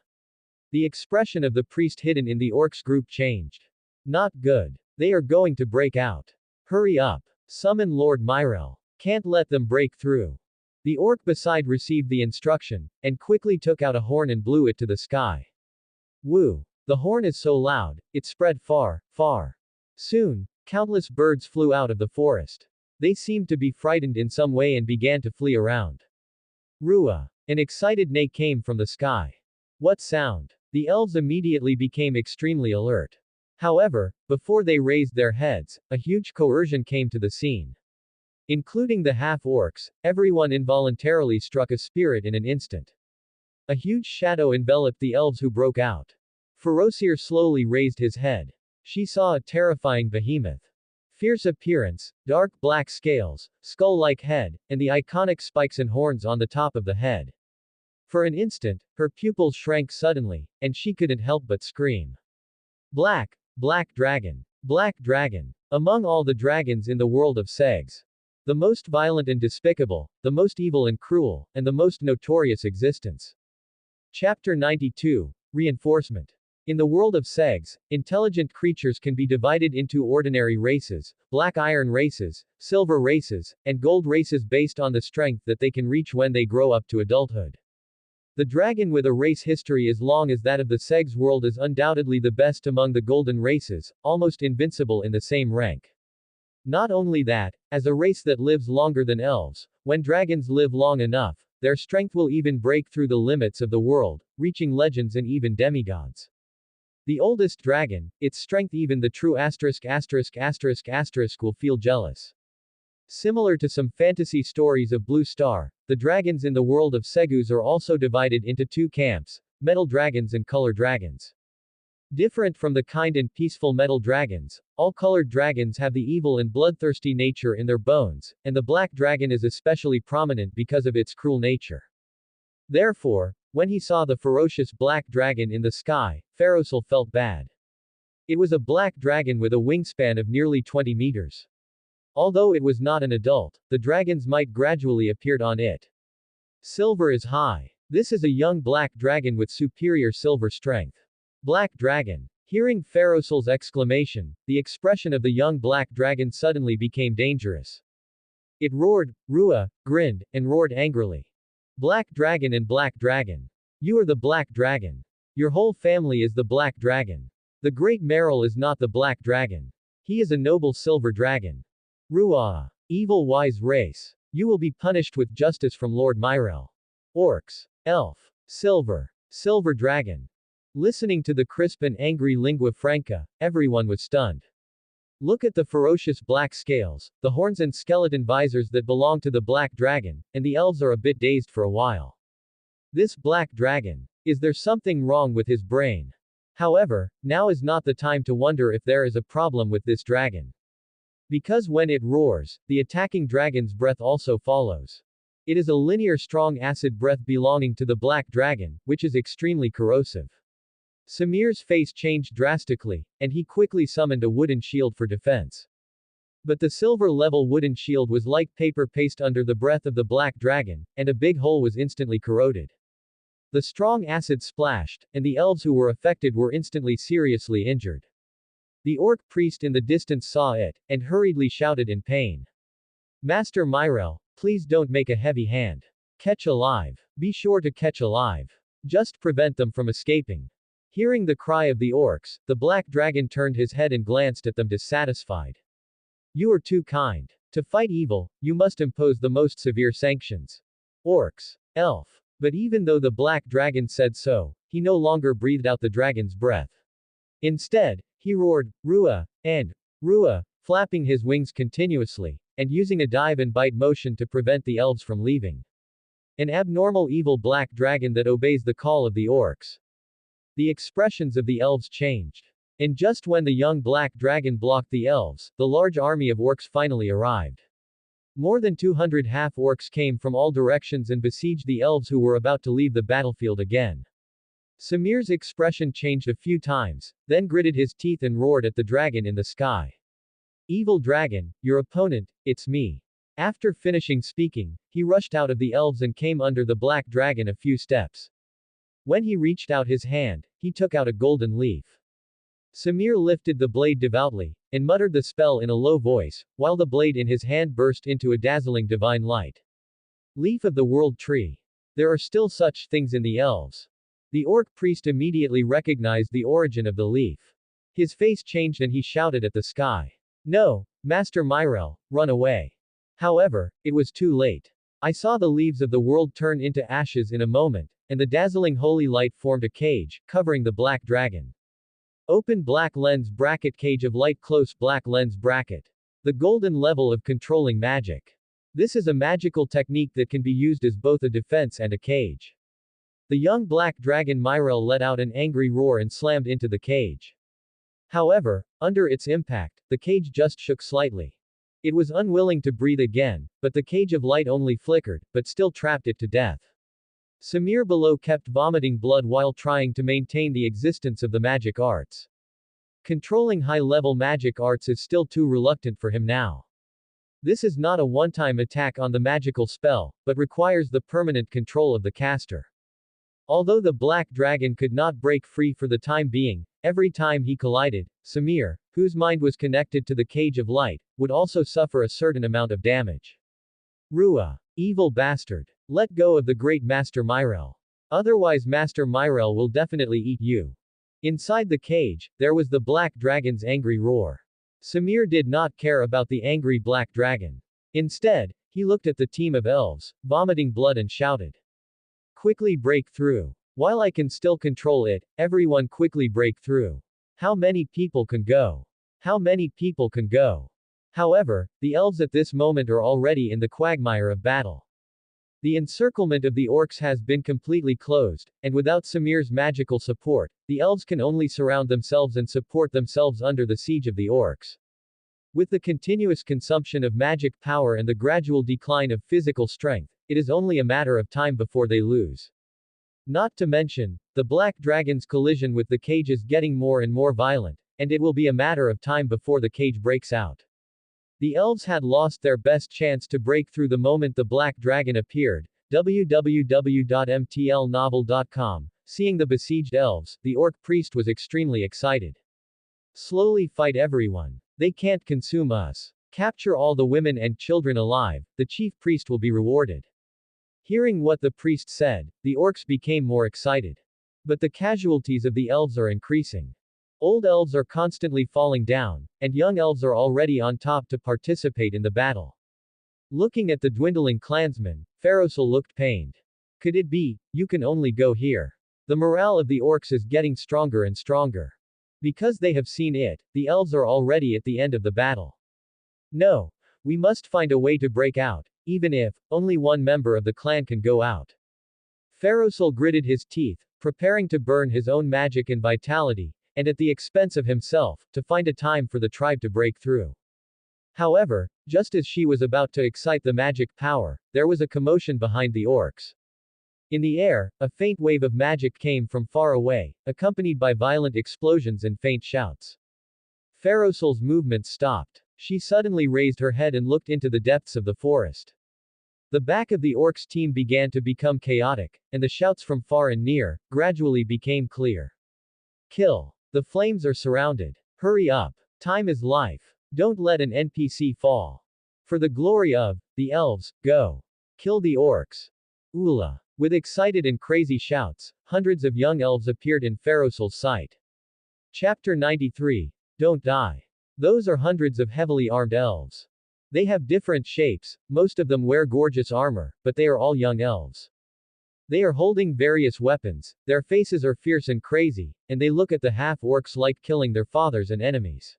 Speaker 1: The expression of the priest hidden in the orcs group changed. Not good. They are going to break out. Hurry up. Summon Lord Myrel. Can't let them break through. The orc beside received the instruction, and quickly took out a horn and blew it to the sky. Woo! The horn is so loud, it spread far, far. Soon, countless birds flew out of the forest. They seemed to be frightened in some way and began to flee around. Rua! An excited neigh came from the sky. What sound? The elves immediately became extremely alert. However, before they raised their heads, a huge coercion came to the scene. Including the half-orcs, everyone involuntarily struck a spirit in an instant. A huge shadow enveloped the elves who broke out. Ferozir slowly raised his head. She saw a terrifying behemoth. Fierce appearance, dark black scales, skull-like head, and the iconic spikes and horns on the top of the head. For an instant, her pupils shrank suddenly, and she couldn't help but scream. Black dragon. Black dragon. Among all the dragons in the world of Segs. The most violent and despicable, the most evil and cruel, and the most notorious existence. Chapter 92, Reinforcement. In the world of Segs, intelligent creatures can be divided into ordinary races, black iron races, silver races, and gold races based on the strength that they can reach when they grow up to adulthood. The dragon with a race history as long as that of the Segs world is undoubtedly the best among the golden races, almost invincible in the same rank. Not only that, as a race that lives longer than elves, when dragons live long enough, their strength will even break through the limits of the world, reaching legends and even demigods. The oldest dragon, its strength even the true ***** will feel jealous. Similar to some fantasy stories of Blue Star, the dragons in the world of Segus are also divided into two camps, metal dragons and color dragons. Different from the kind and peaceful metal dragons, all colored dragons have the evil and bloodthirsty nature in their bones, and the black dragon is especially prominent because of its cruel nature. Therefore, when he saw the ferocious black dragon in the sky, Pharosil felt bad. It was a black dragon with a wingspan of nearly 20 meters. Although it was not an adult, the dragon's might gradually appeared on it. Silver is high. This is a young black dragon with superior silver strength. Black dragon. Hearing Pharosil's exclamation, the expression of the young black dragon suddenly became dangerous. It roared, Rua, grinned, and roared angrily. Black dragon and black dragon. You are the black dragon. Your whole family is the black dragon. The great Meryl is not the black dragon. He is a noble silver dragon. Rua. Evil wise race. You will be punished with justice from Lord Myrel. Orcs. Elf. Silver. Silver dragon. Listening to the crisp and angry lingua franca, everyone was stunned. Look at the ferocious black scales, the horns and skeleton visors that belong to the black dragon, and the elves are a bit dazed for a while. This black dragon. Is there something wrong with his brain? However, now is not the time to wonder if there is a problem with this dragon. Because when it roars, the attacking dragon's breath also follows. It is a linear strong acid breath belonging to the black dragon, which is extremely corrosive. Samir's face changed drastically, and he quickly summoned a wooden shield for defense. But the silver-level wooden shield was like paper paste under the breath of the black dragon, and a big hole was instantly corroded. The strong acid splashed, and the elves who were affected were instantly seriously injured. The orc priest in the distance saw it, and hurriedly shouted in pain. Master Myrel, please don't make a heavy hand. Catch alive. Be sure to catch alive. Just prevent them from escaping. Hearing the cry of the orcs, the black dragon turned his head and glanced at them dissatisfied. You are too kind. To fight evil, you must impose the most severe sanctions. Orcs. Elf. But even though the black dragon said so, he no longer breathed out the dragon's breath. Instead, he roared, Rua, and Rua, flapping his wings continuously, and using a dive and bite motion to prevent the elves from leaving. An abnormal evil black dragon that obeys the call of the orcs. The expressions of the elves changed. And just when the young black dragon blocked the elves, the large army of orcs finally arrived. More than 200 half-orcs came from all directions and besieged the elves who were about to leave the battlefield again. Samir's expression changed a few times, then gritted his teeth and roared at the dragon in the sky. Evil dragon, your opponent, it's me. After finishing speaking, he rushed out of the elves and came under the black dragon a few steps. When he reached out his hand, he took out a golden leaf. Samir lifted the blade devoutly, and muttered the spell in a low voice, while the blade in his hand burst into a dazzling divine light. Leaf of the World Tree. There are still such things in the elves. The orc priest immediately recognized the origin of the leaf. His face changed and he shouted at the sky. No, Master Myrel, run away. However, it was too late. I saw the leaves of the world turn into ashes in a moment, and the dazzling holy light formed a cage, covering the black dragon. Open black lens bracket cage of light close black lens bracket. The golden level of controlling magic. This is a magical technique that can be used as both a defense and a cage. The young black dragon Myrel let out an angry roar and slammed into the cage. However, under its impact, the cage just shook slightly. It was unwilling to breathe again, but the cage of light only flickered, but still trapped it to death. Samir below kept vomiting blood while trying to maintain the existence of the magic arts. Controlling high-level magic arts is still too reluctant for him now. This is not a one-time attack on the magical spell, but requires the permanent control of the caster. Although the black dragon could not break free for the time being, every time he collided, Samir, whose mind was connected to the cage of light, would also suffer a certain amount of damage. Rua. Evil bastard. Let go of the great Master Myrel. Otherwise Master Myrel will definitely eat you. Inside the cage, there was the black dragon's angry roar. Samir did not care about the angry black dragon. Instead, he looked at the team of elves, vomiting blood and shouted. Quickly break through. While I can still control it, everyone quickly break through. How many people can go? How many people can go? However, the elves at this moment are already in the quagmire of battle. The encirclement of the orcs has been completely closed, and without Samir's magical support, the elves can only surround themselves and support themselves under the siege of the orcs. With the continuous consumption of magic power and the gradual decline of physical strength, it is only a matter of time before they lose. Not to mention, the black dragon's collision with the cage is getting more and more violent, and it will be a matter of time before the cage breaks out. The elves had lost their best chance to break through the moment the black dragon appeared. www.mtlnovel.com. Seeing the besieged elves, the orc priest was extremely excited. Slowly fight everyone. They can't consume us. Capture all the women and children alive, the chief priest will be rewarded. Hearing what the priest said, the orcs became more excited. But the casualties of the elves are increasing. Old elves are constantly falling down, and young elves are already on top to participate in the battle. Looking at the dwindling clansmen, Pharosil looked pained. Could it be, you can only go here? The morale of the orcs is getting stronger and stronger. Because they have seen it, the elves are already at the end of the battle. No. We must find a way to break out, even if only one member of the clan can go out. Pharosil gritted his teeth, preparing to burn his own magic and vitality, and at the expense of himself, to find a time for the tribe to break through. However, just as she was about to excite the magic power, there was a commotion behind the orcs. In the air, a faint wave of magic came from far away, accompanied by violent explosions and faint shouts. Pharosil's movements stopped. She suddenly raised her head and looked into the depths of the forest. The back of the orcs' team began to become chaotic, and the shouts from far and near gradually became clear. Kill. The flames are surrounded. Hurry up. Time is life. Don't let an NPC fall. For the glory of the elves, go. Kill the orcs. Ula. With excited and crazy shouts, hundreds of young elves appeared in Pharosol's sight. Chapter 93. Don't die. Those are hundreds of heavily armed elves. They have different shapes, most of them wear gorgeous armor, but they are all young elves. They are holding various weapons, their faces are fierce and crazy, and they look at the half-orcs like killing their fathers and enemies.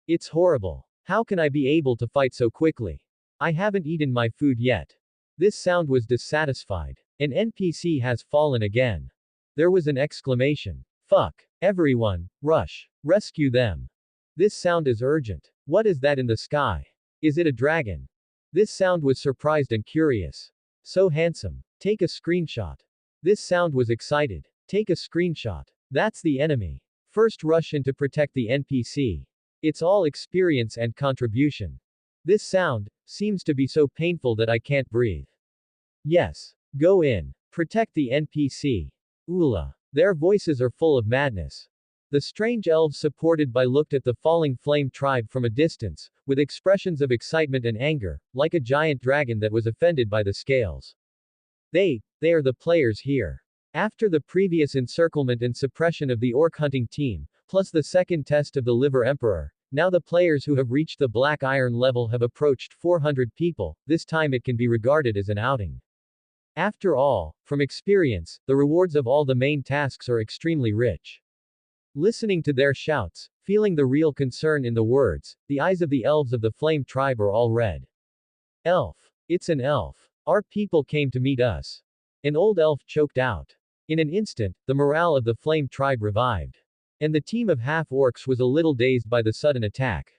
Speaker 1: It's horrible. How can I be able to fight so quickly? I haven't eaten my food yet. This sound was dissatisfied. An NPC has fallen again. There was an exclamation. Fuck. Everyone, rush. Rescue them. This sound is urgent. What is that in the sky? Is it a dragon? This sound was surprised and curious. So handsome. Take a screenshot. This sound was excited. Take a screenshot. That's the enemy. First rush in to protect the NPC. It's all experience and contribution. This sound seems to be so painful that I can't breathe. Yes. Go in. Protect the NPC. Ula. Their voices are full of madness. The strange elves supported by looked at the falling flame tribe from a distance, with expressions of excitement and anger, like a giant dragon that was offended by the scales. They are the players here. After the previous encirclement and suppression of the orc hunting team, plus the second test of the Liver Emperor, now the players who have reached the Black Iron level have approached 400 people, this time it can be regarded as an outing. After all, from experience, the rewards of all the main tasks are extremely rich. Listening to their shouts, feeling the real concern in the words, the eyes of the elves of the Flame tribe are all red. Elf. It's an elf. Our people came to meet us. An old elf choked out. In an instant, the morale of the Flame tribe revived. And the team of half-orcs was a little dazed by the sudden attack.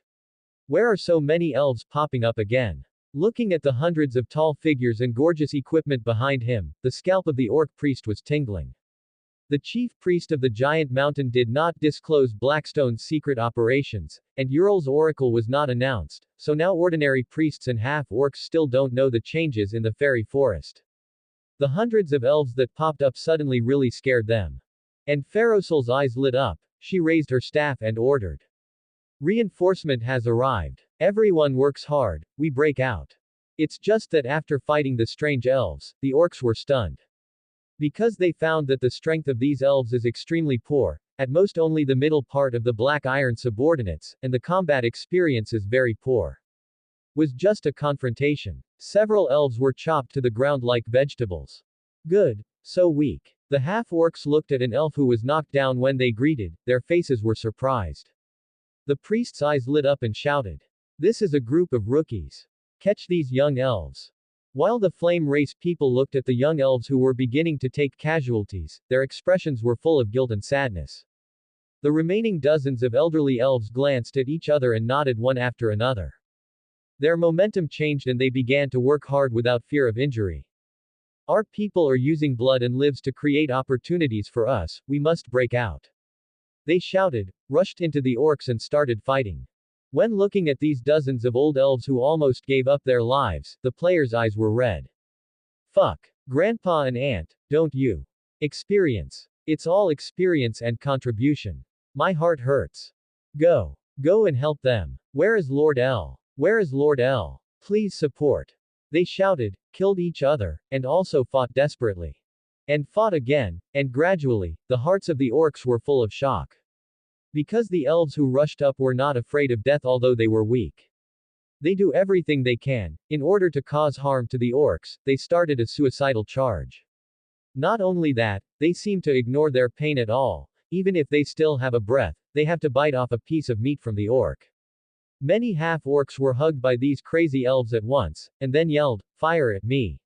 Speaker 1: Where are so many elves popping up again? Looking at the hundreds of tall figures and gorgeous equipment behind him, the scalp of the orc priest was tingling. The chief priest of the giant mountain did not disclose Blackstone's secret operations, and Ural's oracle was not announced, so now ordinary priests and half-orcs still don't know the changes in the fairy forest. The hundreds of elves that popped up suddenly really scared them. And Pharosol's eyes lit up, she raised her staff and ordered. Reinforcement has arrived. Everyone works hard, we break out. It's just that after fighting the strange elves, the orcs were stunned. Because they found that the strength of these elves is extremely poor, at most only the middle part of the Black Iron subordinates, and the combat experience is very poor. Was just a confrontation. Several elves were chopped to the ground like vegetables. Good. So weak. The half-orcs looked at an elf who was knocked down when they greeted, their faces were surprised. The priest's eyes lit up and shouted. This is a group of rookies. Catch these young elves. While the flame race people looked at the young elves who were beginning to take casualties, their expressions were full of guilt and sadness. The remaining dozens of elderly elves glanced at each other and nodded one after another. Their momentum changed and they began to work hard without fear of injury. Our people are using blood and lives to create opportunities for us, we must break out. They shouted, rushed into the orcs and started fighting. When looking at these dozens of old elves who almost gave up their lives, the players' eyes were red. Fuck. Grandpa and aunt, don't you? Experience. It's all experience and contribution. My heart hurts. Go. Go and help them. Where is Lord L? Where is Lord L? Please support. They shouted, killed each other, and also fought desperately. And fought again, and gradually, the hearts of the orcs were full of shock. Because the elves who rushed up were not afraid of death although they were weak. They do everything they can. In order to cause harm to the orcs, they started a suicidal charge. Not only that, they seem to ignore their pain at all. Even if they still have a breath, they have to bite off a piece of meat from the orc. Many half-orcs were hugged by these crazy elves at once, and then yelled, "Fire at me!"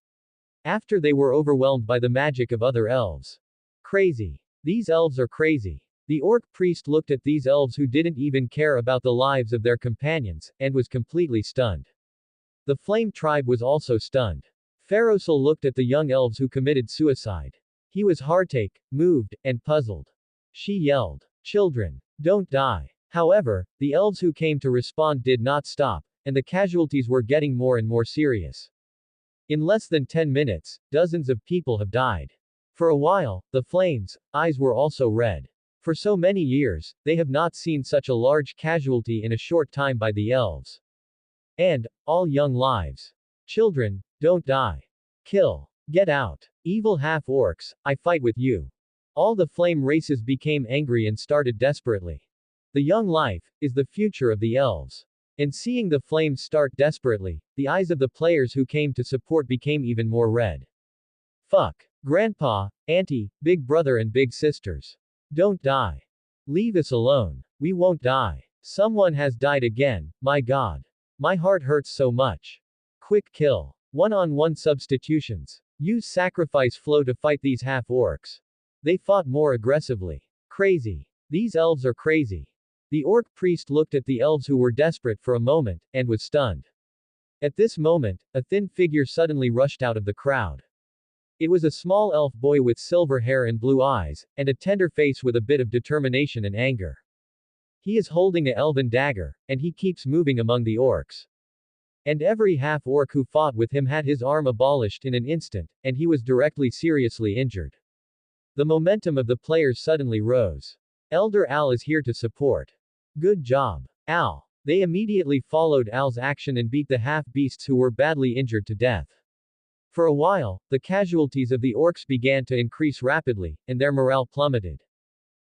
Speaker 1: After they were overwhelmed by the magic of other elves. Crazy. These elves are crazy. The orc priest looked at these elves who didn't even care about the lives of their companions, and was completely stunned. The flame tribe was also stunned. Pharosol looked at the young elves who committed suicide. He was heartache, moved, and puzzled. She yelled, "Children, don't die." However, the elves who came to respond did not stop, and the casualties were getting more and more serious. In less than 10 minutes, dozens of people have died. For a while, the flames' eyes were also red. For so many years, they have not seen such a large casualty in a short time by the elves. And, all young lives. Children, don't die. Kill. Get out. Evil half-orcs, I fight with you. All the flame races became angry and started desperately. The young life is the future of the elves. And seeing the flames start desperately, the eyes of the players who came to support became even more red. Fuck. Grandpa, auntie, big brother and big sisters. Don't die. Leave us alone. We won't die. Someone has died again, my god. My heart hurts so much. Quick kill. One-on-one substitutions. Use sacrifice flow to fight these half-orcs. They fought more aggressively. Crazy. These elves are crazy. The orc priest looked at the elves who were desperate for a moment, and was stunned. At this moment, a thin figure suddenly rushed out of the crowd. It was a small elf boy with silver hair and blue eyes, and a tender face with a bit of determination and anger. He is holding a elven dagger, and he keeps moving among the orcs. And every half-orc who fought with him had his arm abolished in an instant, and he was directly seriously injured. The momentum of the players suddenly rose. Elder Al is here to support. Good job, Al. They immediately followed Al's action and beat the half-beasts who were badly injured to death. For a while, the casualties of the orcs began to increase rapidly, and their morale plummeted.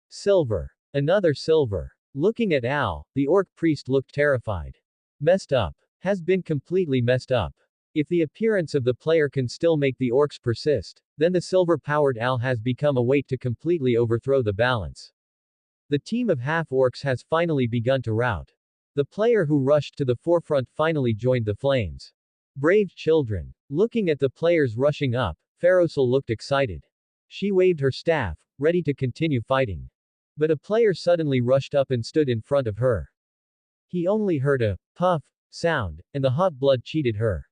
Speaker 1: Silver. Another silver. Looking at Al, the orc priest looked terrified. Messed up. Has been completely messed up. If the appearance of the player can still make the orcs persist, then the silver-powered Al has become a weight to completely overthrow the balance. The team of half-orcs has finally begun to rout. The player who rushed to the forefront finally joined the flames. Brave children. Looking at the players rushing up, Pharosil looked excited. She waved her staff, ready to continue fighting. But a player suddenly rushed up and stood in front of her. He only heard a puff sound, and the hot blood cheated her.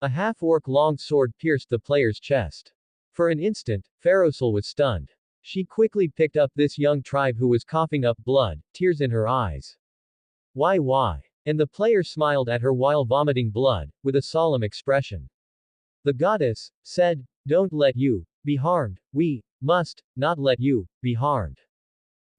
Speaker 1: A half-orc long sword pierced the player's chest. For an instant, Pharosil was stunned. She quickly picked up this young tribe who was coughing up blood, tears in her eyes. Why? And the player smiled at her while vomiting blood, with a solemn expression. The goddess said, "Don't let you be harmed. We must not let you be harmed."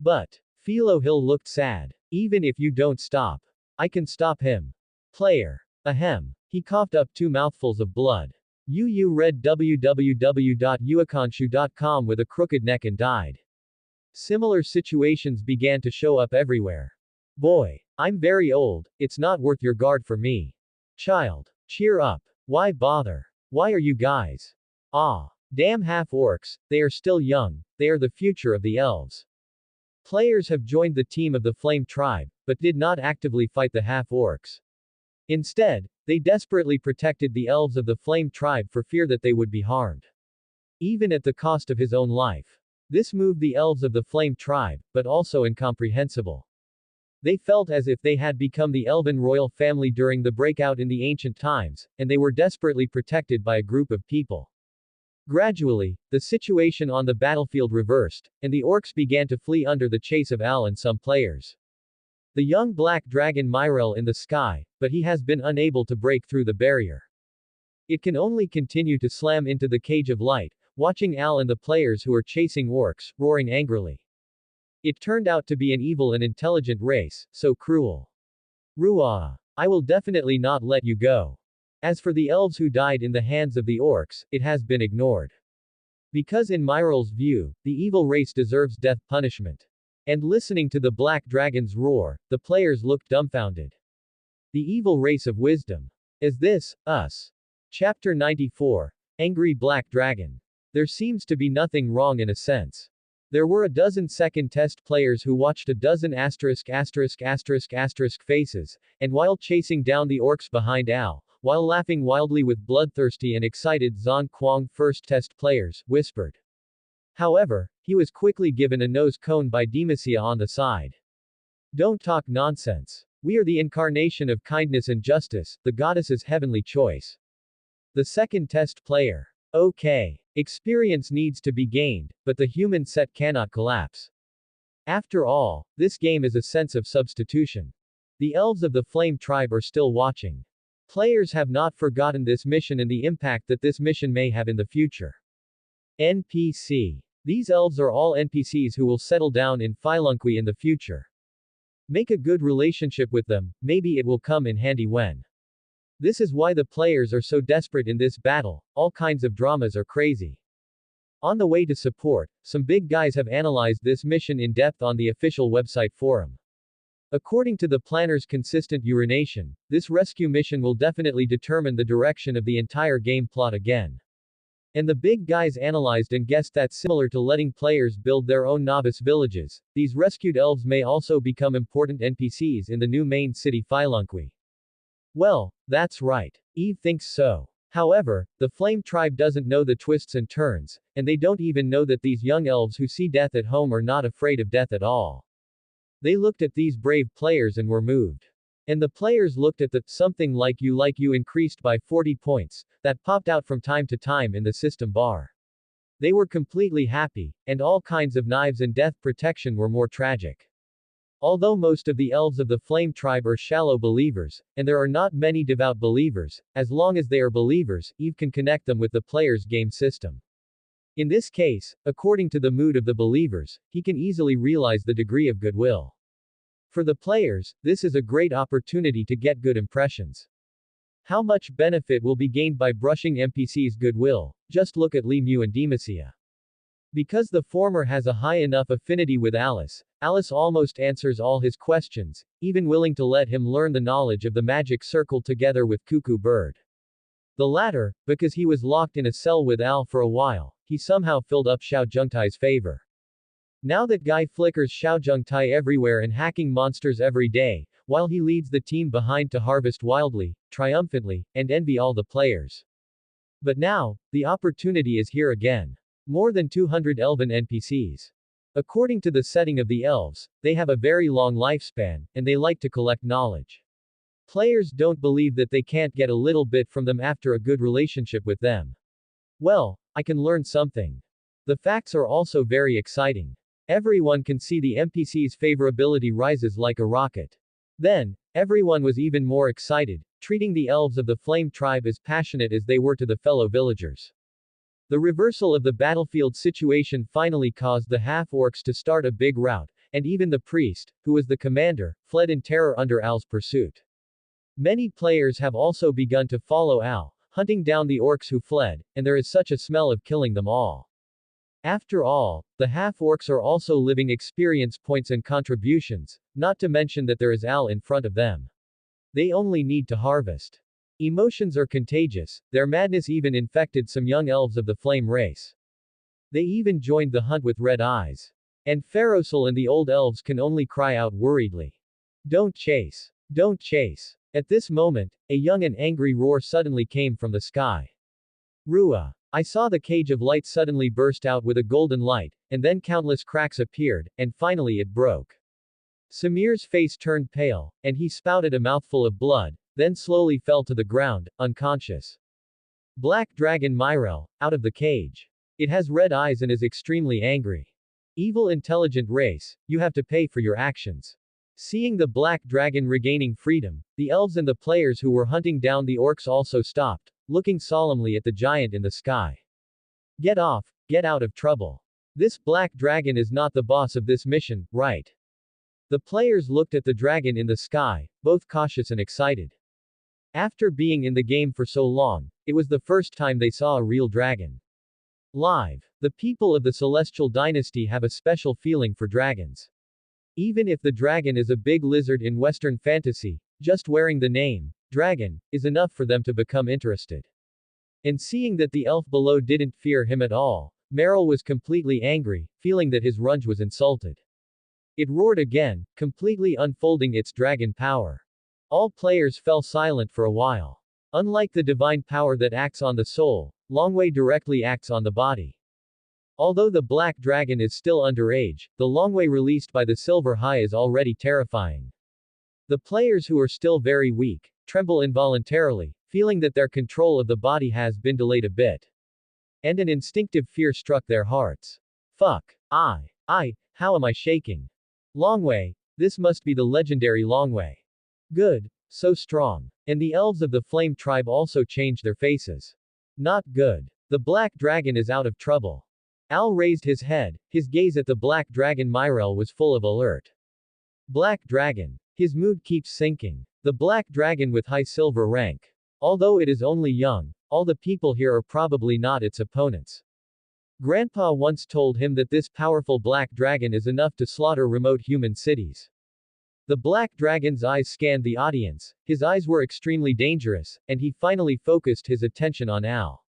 Speaker 1: But Philo Hill looked sad. Even if you don't stop, I can stop him. Player. Ahem. He coughed up 2 mouthfuls of blood. You read www.uakanshu.com with a crooked neck and died. Similar situations began to show up everywhere. Boy. I'm very old, it's not worth your guard for me. Child. Cheer up. Why bother? Why are you guys? Damn half-orcs, they are still young, they are the future of the elves. Players have joined the team of the Flame Tribe, but did not actively fight the half-orcs. Instead, they desperately protected the elves of the Flame Tribe for fear that they would be harmed. Even at the cost of his own life. This moved the elves of the Flame Tribe, but also incomprehensible. They felt as if they had become the elven royal family during the breakout in the ancient times, and they were desperately protected by a group of people. Gradually, the situation on the battlefield reversed, and the orcs began to flee under the chase of Al and some players. The young black dragon Myrel in the sky, but he has been unable to break through the barrier. It can only continue to slam into the cage of light, watching Al and the players who are chasing orcs, roaring angrily. It turned out to be an evil and intelligent race, so cruel. Ruah. I will definitely not let you go. As for the elves who died in the hands of the orcs, it has been ignored. Because in Myrel's view, the evil race deserves death punishment. And listening to the black dragon's roar, the players looked dumbfounded. The evil race of wisdom. Is this, us? Chapter 94. Angry Black Dragon. There seems to be nothing wrong in a sense. There were a dozen second test players who watched a dozen ***** faces, and while chasing down the orcs behind Al, while laughing wildly with bloodthirsty and excited Zon Quang first test players, whispered. However, he was quickly given a nose cone by Demacia on the side. Don't talk nonsense. We are the incarnation of kindness and justice, the goddess's heavenly choice. The second test player. Okay. Experience needs to be gained, but the human set cannot collapse. After all, this game is a sense of substitution. The elves of the Flame Tribe are still watching. Players have not forgotten this mission and the impact that this mission may have in the future. NPC. These elves are all NPCs who will settle down in Phylunqui in the future. Make a good relationship with them, maybe it will come in handy when This is why the players are so desperate in this battle, all kinds of dramas are crazy. On the way to support, some big guys have analyzed this mission in depth on the official website forum. According to the planner's consistent urination, this rescue mission will definitely determine the direction of the entire game plot again. And the big guys analyzed and guessed that similar to letting players build their own novice villages, these rescued elves may also become important NPCs in the new main city Filunqui. Well, that's right. Eve thinks so. However, the Flame Tribe doesn't know the twists and turns, and they don't even know that these young elves who see death at home are not afraid of death at all. They looked at these brave players and were moved. And the players looked at the something like you increased by 40 points that popped out from time to time in the system bar. They were completely happy, and all kinds of knives and death protection were more tragic. Although most of the elves of the Flame Tribe are shallow believers, and there are not many devout believers, as long as they are believers, Eve can connect them with the player's game system. In this case, according to the mood of the believers, he can easily realize the degree of goodwill. For the players, this is a great opportunity to get good impressions. How much benefit will be gained by brushing NPC's goodwill? Just look at Li Mu and Demacia. Because the former has a high enough affinity with Alice, Alice almost answers all his questions, even willing to let him learn the knowledge of the magic circle together with Cuckoo Bird. The latter, because he was locked in a cell with Al for a while, he somehow filled up Xiao Zhengtai's favor. Now that guy flickers Xiao Zhengtai everywhere and hacking monsters every day, while he leads the team behind to harvest wildly, triumphantly, and envy all the players. But now, the opportunity is here again. More than 200 elven NPCs. According to the setting of the elves, they have a very long lifespan, and they like to collect knowledge. Players don't believe that they can't get a little bit from them after a good relationship with them. Well, I can learn something. The facts are also very exciting. Everyone can see the NPC's favorability rises like a rocket. Then, everyone was even more excited, treating the elves of the Flame Tribe as passionate as they were to the fellow villagers. The reversal of the battlefield situation finally caused the half-orcs to start a big rout, and even the priest, who was the commander, fled in terror under Al's pursuit. Many players have also begun to follow Al, hunting down the orcs who fled, and there is such a smell of killing them all. After all, the half-orcs are also living experience points and contributions, not to mention that there is Al in front of them. They only need to harvest. Emotions are contagious, their madness even infected some young elves of the flame race. They even joined the hunt with red eyes. And Ferocil and the old elves can only cry out worriedly. Don't chase. Don't chase. At this moment, a young and angry roar suddenly came from the sky. Rua. I saw the cage of light suddenly burst out with a golden light, and then countless cracks appeared, and finally it broke. Samir's face turned pale, and he spouted a mouthful of blood, then slowly fell to the ground, unconscious. Black Dragon Myrel, out of the cage. It has red eyes and is extremely angry. Evil intelligent race, you have to pay for your actions. Seeing the Black Dragon regaining freedom, the elves and the players who were hunting down the orcs also stopped, looking solemnly at the giant in the sky. Get off, get out of trouble. This Black Dragon is not the boss of this mission, right? The players looked at the dragon in the sky, both cautious and excited. After being in the game for so long, it was the first time they saw a real dragon. Live. The people of the Celestial Dynasty have a special feeling for dragons. Even if the dragon is a big lizard in Western fantasy, just wearing the name, dragon, is enough for them to become interested. And seeing that the elf below didn't fear him at all, Meryl was completely angry, feeling that his runge was insulted. It roared again, completely unfolding its dragon power. All players fell silent for a while. Unlike the divine power that acts on the soul, Longwei directly acts on the body. Although the Black Dragon is still underage, the Longwei released by the Silver High is already terrifying. The players who are still very weak, tremble involuntarily, feeling that their control of the body has been delayed a bit. And an instinctive fear struck their hearts. Fuck. How am I shaking? Longwei, this must be the legendary Longwei. Good. So strong. And the elves of the Flame Tribe also changed their faces. Not good. The Black Dragon is out of trouble. Al raised his head, his gaze at the Black Dragon Myrel was full of alert. Black Dragon. His mood keeps sinking. The Black Dragon with high silver rank. Although it is only young, all the people here are probably not its opponents. Grandpa once told him that this powerful black dragon is enough to slaughter remote human cities. The black dragon's eyes scanned the audience, his eyes were extremely dangerous, and he finally focused his attention on Al.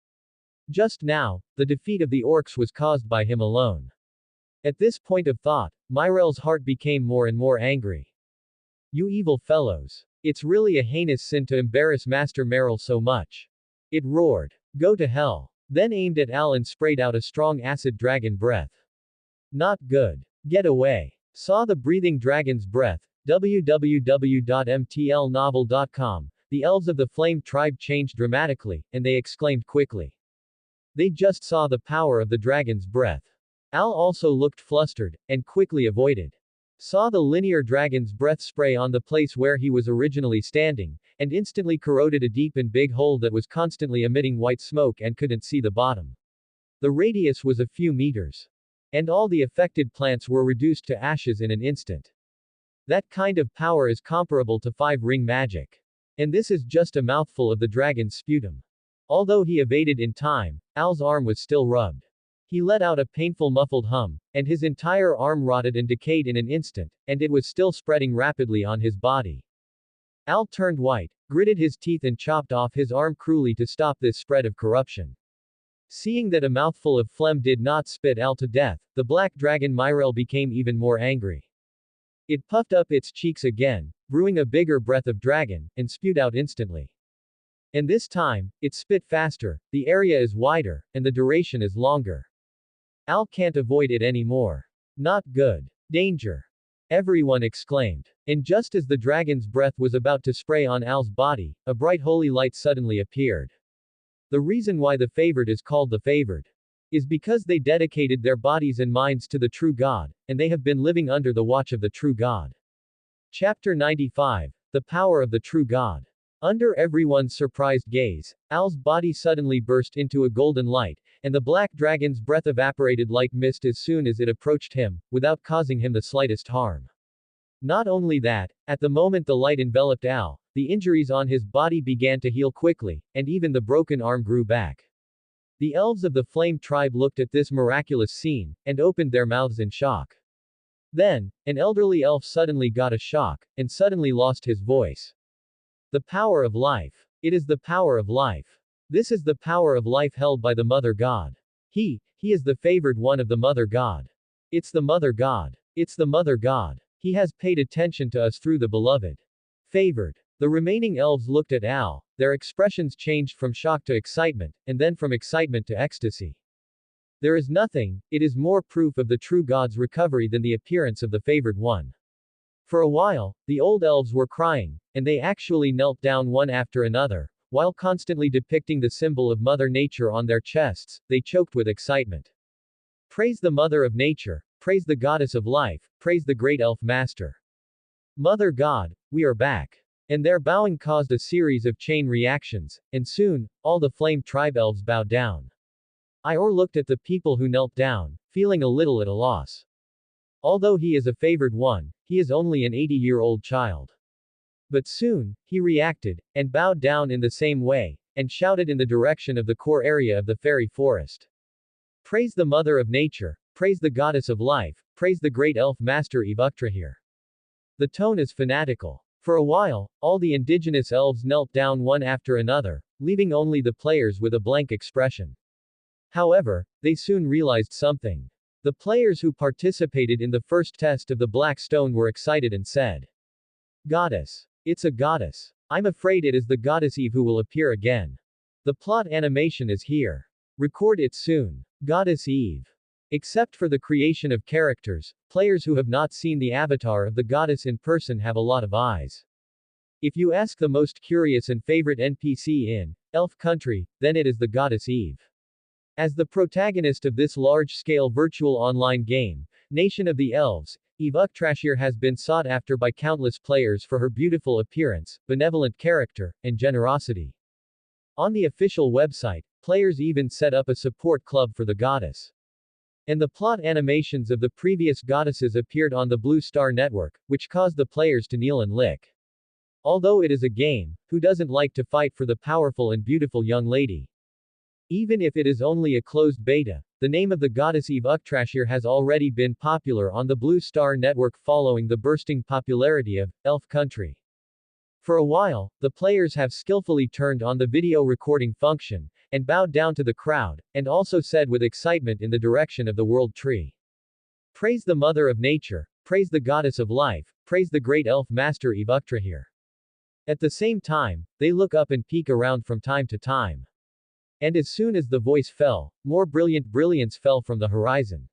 Speaker 1: Just now, the defeat of the orcs was caused by him alone. At this point of thought, Myrel's heart became more and more angry. You evil fellows. It's really a heinous sin to embarrass Master Merrill so much. It roared. Go to hell. Then aimed at Al and sprayed out a strong acid dragon breath. Not good. Get away. Saw the breathing dragon's breath. www.mtlnovel.com. The elves of the Flame tribe changed dramatically, and they exclaimed quickly. They just saw the power of the dragon's breath. Al also looked flustered, and quickly avoided. Saw the linear dragon's breath spray on the place where he was originally standing, and instantly corroded a deep and big hole that was constantly emitting white smoke and couldn't see the bottom. The radius was a few meters. And all the affected plants were reduced to ashes in an instant. That kind of power is comparable to 5-ring magic. And this is just a mouthful of the dragon's sputum. Although he evaded in time, Al's arm was still rubbed. He let out a painful muffled hum, and his entire arm rotted and decayed in an instant, and it was still spreading rapidly on his body. Al turned white, gritted his teeth and chopped off his arm cruelly to stop this spread of corruption. Seeing that a mouthful of phlegm did not spit Al to death, the black dragon Myrel became even more angry. It puffed up its cheeks again, brewing a bigger breath of dragon, and spewed out instantly. And this time, it spit faster, the area is wider, and the duration is longer. Al can't avoid it anymore. Not good. Danger. Everyone exclaimed. And just as the dragon's breath was about to spray on Al's body, a bright holy light suddenly appeared. The reason why the favored is called the favored is because they dedicated their bodies and minds to the true God, and they have been living under the watch of the true God. Chapter 95. The Power of the True God. Under everyone's surprised gaze, Al's body suddenly burst into a golden light, and the black dragon's breath evaporated like mist as soon as it approached him, without causing him the slightest harm. Not only that, at the moment the light enveloped Al, the injuries on his body began to heal quickly, and even the broken arm grew back. The elves of the Flame tribe looked at this miraculous scene, and opened their mouths in shock. Then, an elderly elf suddenly got a shock, and suddenly lost his voice. The power of life. It is the power of life. This is the power of life held by the Mother God. He is the favored one of the Mother God. It's the Mother God. It's the Mother God. He has paid attention to us through the beloved. Favored. The remaining elves looked at Al, their expressions changed from shock to excitement, and then from excitement to ecstasy. There is nothing, it is more proof of the true God's recovery than the appearance of the favored one. For a while, the old elves were crying, and they actually knelt down one after another, while constantly depicting the symbol of Mother Nature on their chests, they choked with excitement. Praise the Mother of Nature, praise the Goddess of Life, praise the Great Elf Master. Mother God, we are back. And their bowing caused a series of chain reactions, and soon, all the Flame tribe elves bowed down. Ior looked at the people who knelt down, feeling a little at a loss. Although he is a favored one, he is only an 80-year-old child. But soon, he reacted, and bowed down in the same way, and shouted in the direction of the core area of the fairy forest. Praise the Mother of Nature, praise the Goddess of Life, praise the Great Elf Master Uktrahir. The tone is fanatical. For a while, all the indigenous elves knelt down one after another, leaving only the players with a blank expression. However, they soon realized something. The players who participated in the first test of the Black Stone were excited and said, Goddess. It's a goddess. I'm afraid it is the goddess Eve who will appear again. The plot animation is here. Record it soon. Goddess Eve. Except for the creation of characters, players who have not seen the avatar of the goddess in person have a lot of eyes. If you ask the most curious and favorite NPC in Elf Country, then it is the goddess Eve. As the protagonist of this large-scale virtual online game, Nation of the Elves, Eve Uktrahir has been sought after by countless players for her beautiful appearance, benevolent character, and generosity. On the official website, players even set up a support club for the goddess. And the plot animations of the previous goddesses appeared on the Blue Star Network, which caused the players to kneel and lick. Although it is a game, who doesn't like to fight for the powerful and beautiful young lady? Even if it is only a closed beta, the name of the goddess Eve Uktrahir has already been popular on the Blue Star Network following the bursting popularity of Elf Country. For a while, the players have skillfully turned on the video recording function, and bowed down to the crowd, and also said with excitement in the direction of the world tree. Praise the Mother of Nature, praise the Goddess of Life, praise the great elf master Eve Uktrahir. At the same time, they look up and peek around from time to time. And as soon as the voice fell, more brilliance fell from the horizon.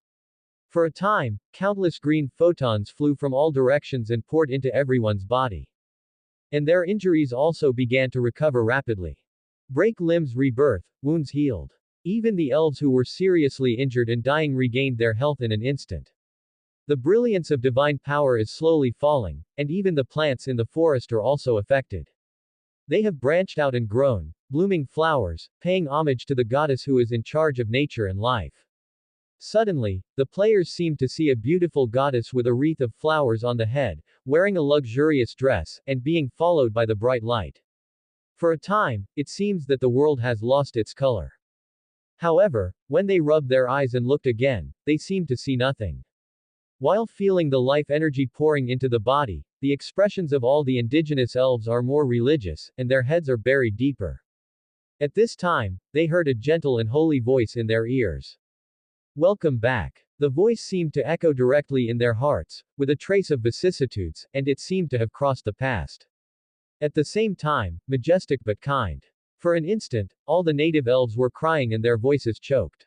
Speaker 1: For a time, countless green photons flew from all directions and poured into everyone's body. And their injuries also began to recover rapidly. Break limbs rebirth, wounds healed. Even the elves who were seriously injured and dying regained their health in an instant. The brilliance of divine power is slowly falling, and even the plants in the forest are also affected. They have branched out and grown, blooming flowers, paying homage to the goddess who is in charge of nature and life. Suddenly, the players seemed to see a beautiful goddess with a wreath of flowers on the head, wearing a luxurious dress, and being followed by the bright light. For a time, it seems that the world has lost its color. However, when they rubbed their eyes and looked again, they seemed to see nothing. While feeling the life energy pouring into the body, the expressions of all the indigenous elves are more religious, and their heads are buried deeper. At this time, they heard a gentle and holy voice in their ears. Welcome back. The voice seemed to echo directly in their hearts, with a trace of vicissitudes, and it seemed to have crossed the past. At the same time, majestic but kind. For an instant, all the native elves were crying and their voices choked.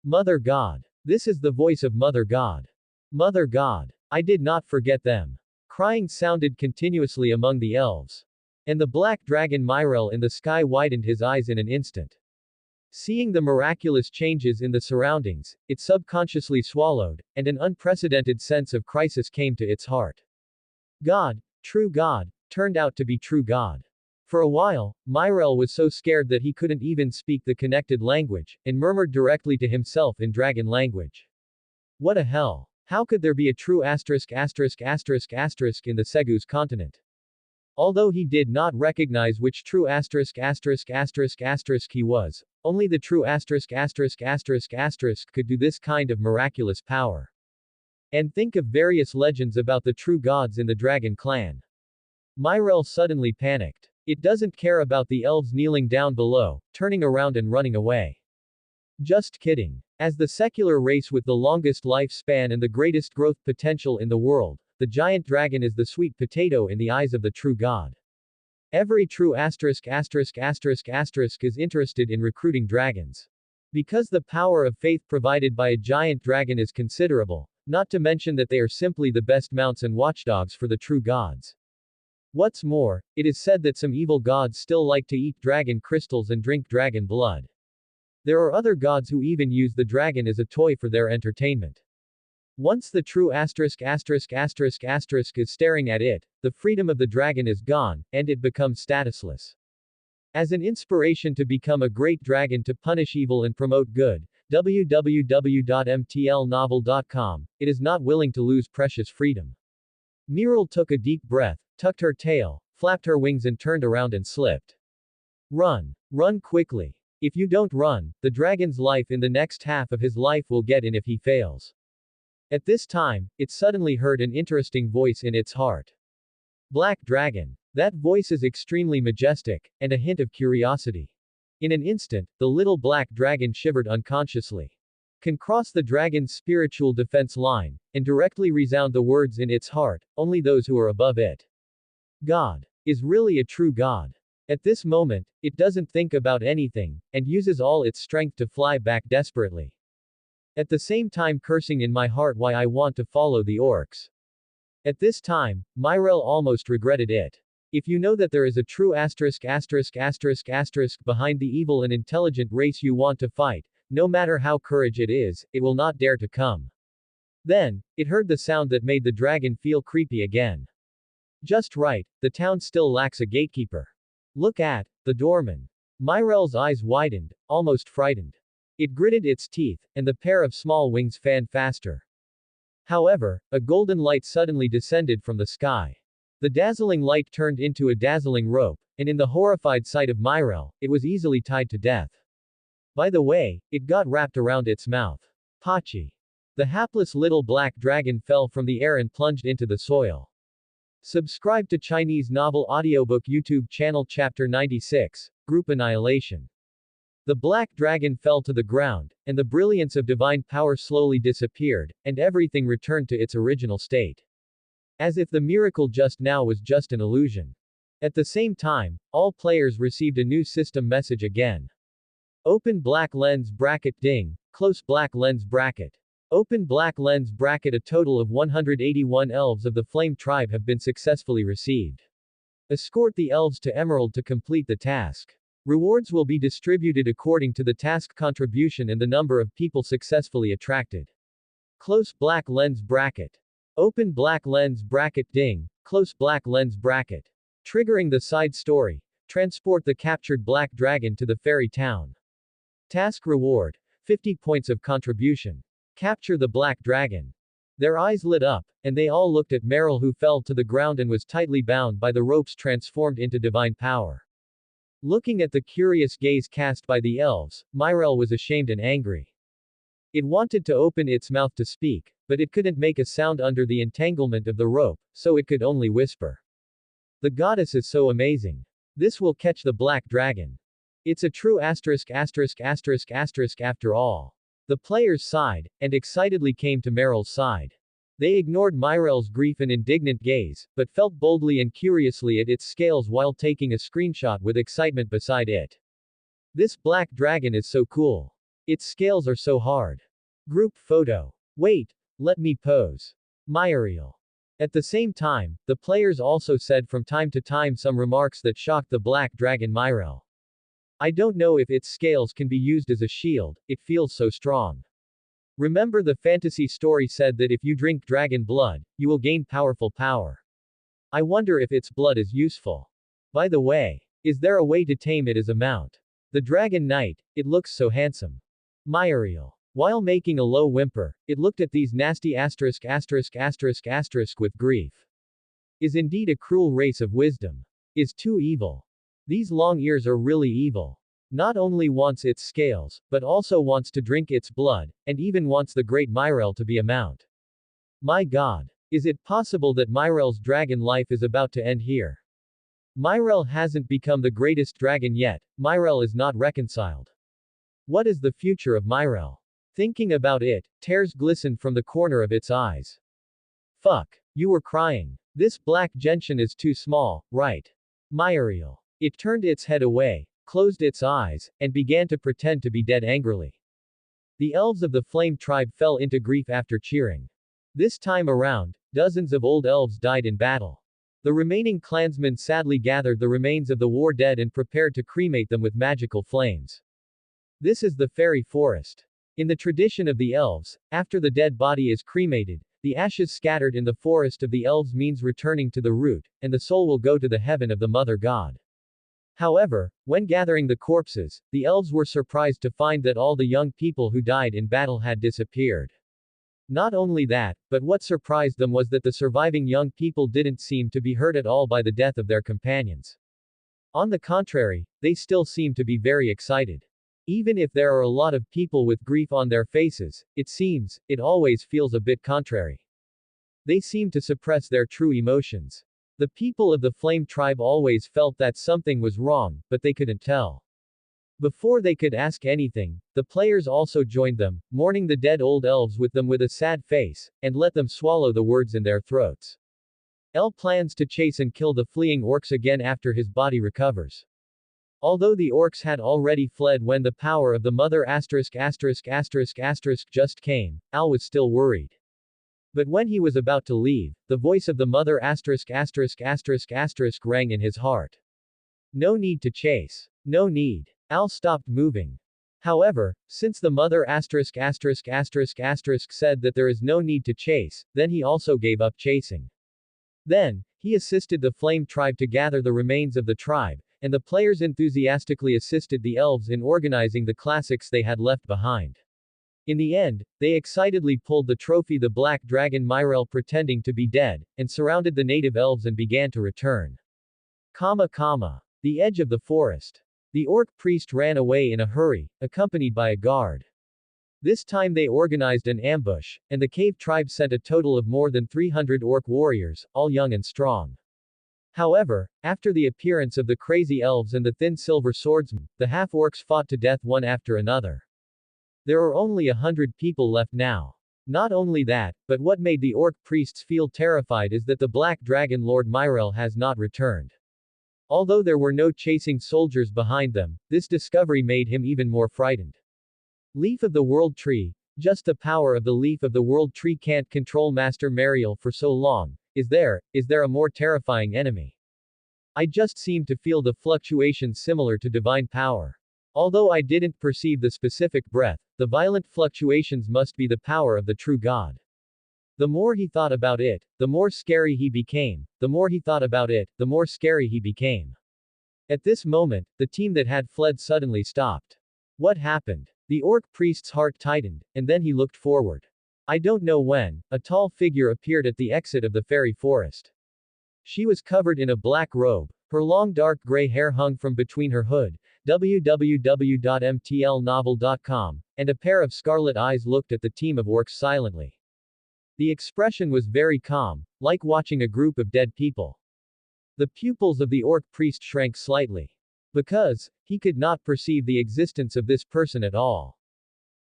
Speaker 1: Mother God. This is the voice of Mother God. Mother God. I did not forget them. Crying sounded continuously among the elves. And the black dragon Myrel in the sky widened his eyes in an instant. Seeing the miraculous changes in the surroundings, it subconsciously swallowed, and an unprecedented sense of crisis came to its heart. God, true God, turned out to be true God. For a while, Myrel was so scared that he couldn't even speak the connected language, and murmured directly to himself in dragon language. What a hell! How could there be a true in the Segu's continent? Although he did not recognize which true he was, only the true could do this kind of miraculous power. And think of various legends about the true gods in the dragon clan. Myrel suddenly panicked. It doesn't care about the elves kneeling down below, turning around and running away. Just kidding. As the secular race with the longest lifespan and the greatest growth potential in the world, the giant dragon is the sweet potato in the eyes of the true god. Every true is interested in recruiting dragons. Because the power of faith provided by a giant dragon is considerable, not to mention that they are simply the best mounts and watchdogs for the true gods. What's more, it is said that some evil gods still like to eat dragon crystals and drink dragon blood. There are other gods who even use the dragon as a toy for their entertainment. Once the true is staring at it, the freedom of the dragon is gone, and it becomes statusless. As an inspiration to become a great dragon to punish evil and promote good, www.mtlnovel.com, it is not willing to lose precious freedom. Myrel took a deep breath, tucked her tail, flapped her wings and turned around and slipped. Run. Run quickly. If you don't run, the dragon's life in the next half of his life will get in if he fails. At this time, it suddenly heard an interesting voice in its heart. Black Dragon. That voice is extremely majestic, and a hint of curiosity. In an instant, the little black dragon shivered unconsciously. Can cross the dragon's spiritual defense line, and directly resound the words in its heart, only those who are above it. God is really a true God. At this moment, it doesn't think about anything, and uses all its strength to fly back desperately. At the same time cursing in my heart why I want to follow the orcs. At this time, Myrel almost regretted it. If you know that there is a true behind the evil and intelligent race you want to fight, no matter how courage it is, it will not dare to come. Then, it heard the sound that made the dragon feel creepy again. Just right, the town still lacks a gatekeeper. Look at the doorman. Myrel's eyes widened, almost frightened. It gritted its teeth, and the pair of small wings fanned faster. However, a golden light suddenly descended from the sky. The dazzling light turned into a dazzling rope, and in the horrified sight of Myrel, it was easily tied to death. By the way, it got wrapped around its mouth. Pachi. The hapless little black dragon fell from the air and plunged into the soil. Subscribe to Chinese Novel Audiobook YouTube channel Chapter 96, Group Annihilation. The black dragon fell to the ground, and the brilliance of divine power slowly disappeared, and everything returned to its original state. As if the miracle just now was just an illusion. At the same time, all players received a new system message again. Open black lens bracket ding, close black lens bracket. Open black lens bracket. A total of 181 elves of the Flame tribe have been successfully received. Escort the elves to Emerald to complete the task. Rewards will be distributed according to the task contribution and the number of people successfully attracted. Close black lens bracket. Open black lens bracket ding, close black lens bracket. Triggering the side story. Transport the captured black dragon to the fairy town. Task reward. 50 points of contribution. Capture the black dragon. Their eyes lit up, and they all looked at Meryl, who fell to the ground and was tightly bound by the ropes transformed into divine power. Looking at the curious gaze cast by the elves, Myrel was ashamed and angry. It wanted to open its mouth to speak, but it couldn't make a sound under the entanglement of the rope, so it could only whisper. The goddess is so amazing. This will catch the black dragon. It's a true after all. The players sighed, and excitedly came to Meryl's side. They ignored Myrel's grief and indignant gaze, but felt boldly and curiously at its scales while taking a screenshot with excitement beside it. This black dragon is so cool. Its scales are so hard. Group photo. Wait, let me pose. Myrel. At the same time, the players also said from time to time some remarks that shocked the black dragon Myrel. I don't know if its scales can be used as a shield, it feels so strong. Remember, the fantasy story said that if you drink dragon blood, you will gain powerful power. I wonder if its blood is useful. By the way, is there a way to tame it as a mount? The dragon knight, it looks so handsome. Myrel. While making a low whimper, it looked at these nasty with grief. Is indeed a cruel race of wisdom. Is too evil. These long ears are really evil. Not only wants its scales, but also wants to drink its blood, and even wants the great Myrel to be a mount. My god. Is it possible that Myrel's dragon life is about to end here? Myrel hasn't become the greatest dragon yet, Myrel is not reconciled. What is the future of Myrel? Thinking about it, tears glistened from the corner of its eyes. Fuck. You were crying. This black gentian is too small, right? Myrel. It turned its head away, closed its eyes, and began to pretend to be dead angrily. The elves of the Flame tribe fell into grief after cheering. This time around, dozens of old elves died in battle. The remaining clansmen sadly gathered the remains of the war dead and prepared to cremate them with magical flames. This is the fairy forest. In the tradition of the elves, after the dead body is cremated, the ashes scattered in the forest of the elves means returning to the root, and the soul will go to the heaven of the mother god. However, when gathering the corpses, the elves were surprised to find that all the young people who died in battle had disappeared. Not only that, but what surprised them was that the surviving young people didn't seem to be hurt at all by the death of their companions. On the contrary, they still seemed to be very excited. Even if there are a lot of people with grief on their faces, it seems, it always feels a bit contrary. They seem to suppress their true emotions. The people of the Flame tribe always felt that something was wrong, but they couldn't tell. Before they could ask anything, the players also joined them, mourning the dead old elves with them with a sad face, and let them swallow the words in their throats. El plans to chase and kill the fleeing orcs again after his body recovers. Although the orcs had already fled when the power of the mother just came, Al was still worried. But when he was about to leave, the voice of the mother rang in his heart. No need to chase. No need. Al stopped moving. However, since the mother said that there is no need to chase, then he also gave up chasing. Then, he assisted the Flame tribe to gather the remains of the tribe, and the players enthusiastically assisted the elves in organizing the classics they had left behind. In the end, they excitedly pulled the trophy the black dragon Myrel pretending to be dead, and surrounded the native elves and began to return. The edge of the forest. The orc priest ran away in a hurry, accompanied by a guard. This time they organized an ambush, and the cave tribe sent a total of more than 300 orc warriors, all young and strong. However, after the appearance of the crazy elves and the thin silver swordsmen, the half-orcs fought to death one after another. There are only 100 people left now. Not only that, but what made the orc priests feel terrified is that the black dragon Lord Myrel has not returned. Although there were no chasing soldiers behind them, this discovery made him even more frightened. Leaf of the World Tree. Just the power of the Leaf of the World Tree can't control Master Mariel for so long. Is there a more terrifying enemy? I just seemed to feel the fluctuations similar to divine power. Although I didn't perceive the specific breath, the violent fluctuations must be the power of the true God. The more he thought about it, the more scary he became. The more he thought about it, the more scary he became. At this moment, the team that had fled suddenly stopped. What happened? The orc priest's heart tightened, and then he looked forward. I don't know when, a tall figure appeared at the exit of the fairy forest. She was covered in a black robe, her long dark gray hair hung from between her hood, www.mtlnovel.com, and a pair of scarlet eyes looked at the team of orcs silently. The expression was very calm, like watching a group of dead people. The pupils of the orc priest shrank slightly. Because, he could not perceive the existence of this person at all.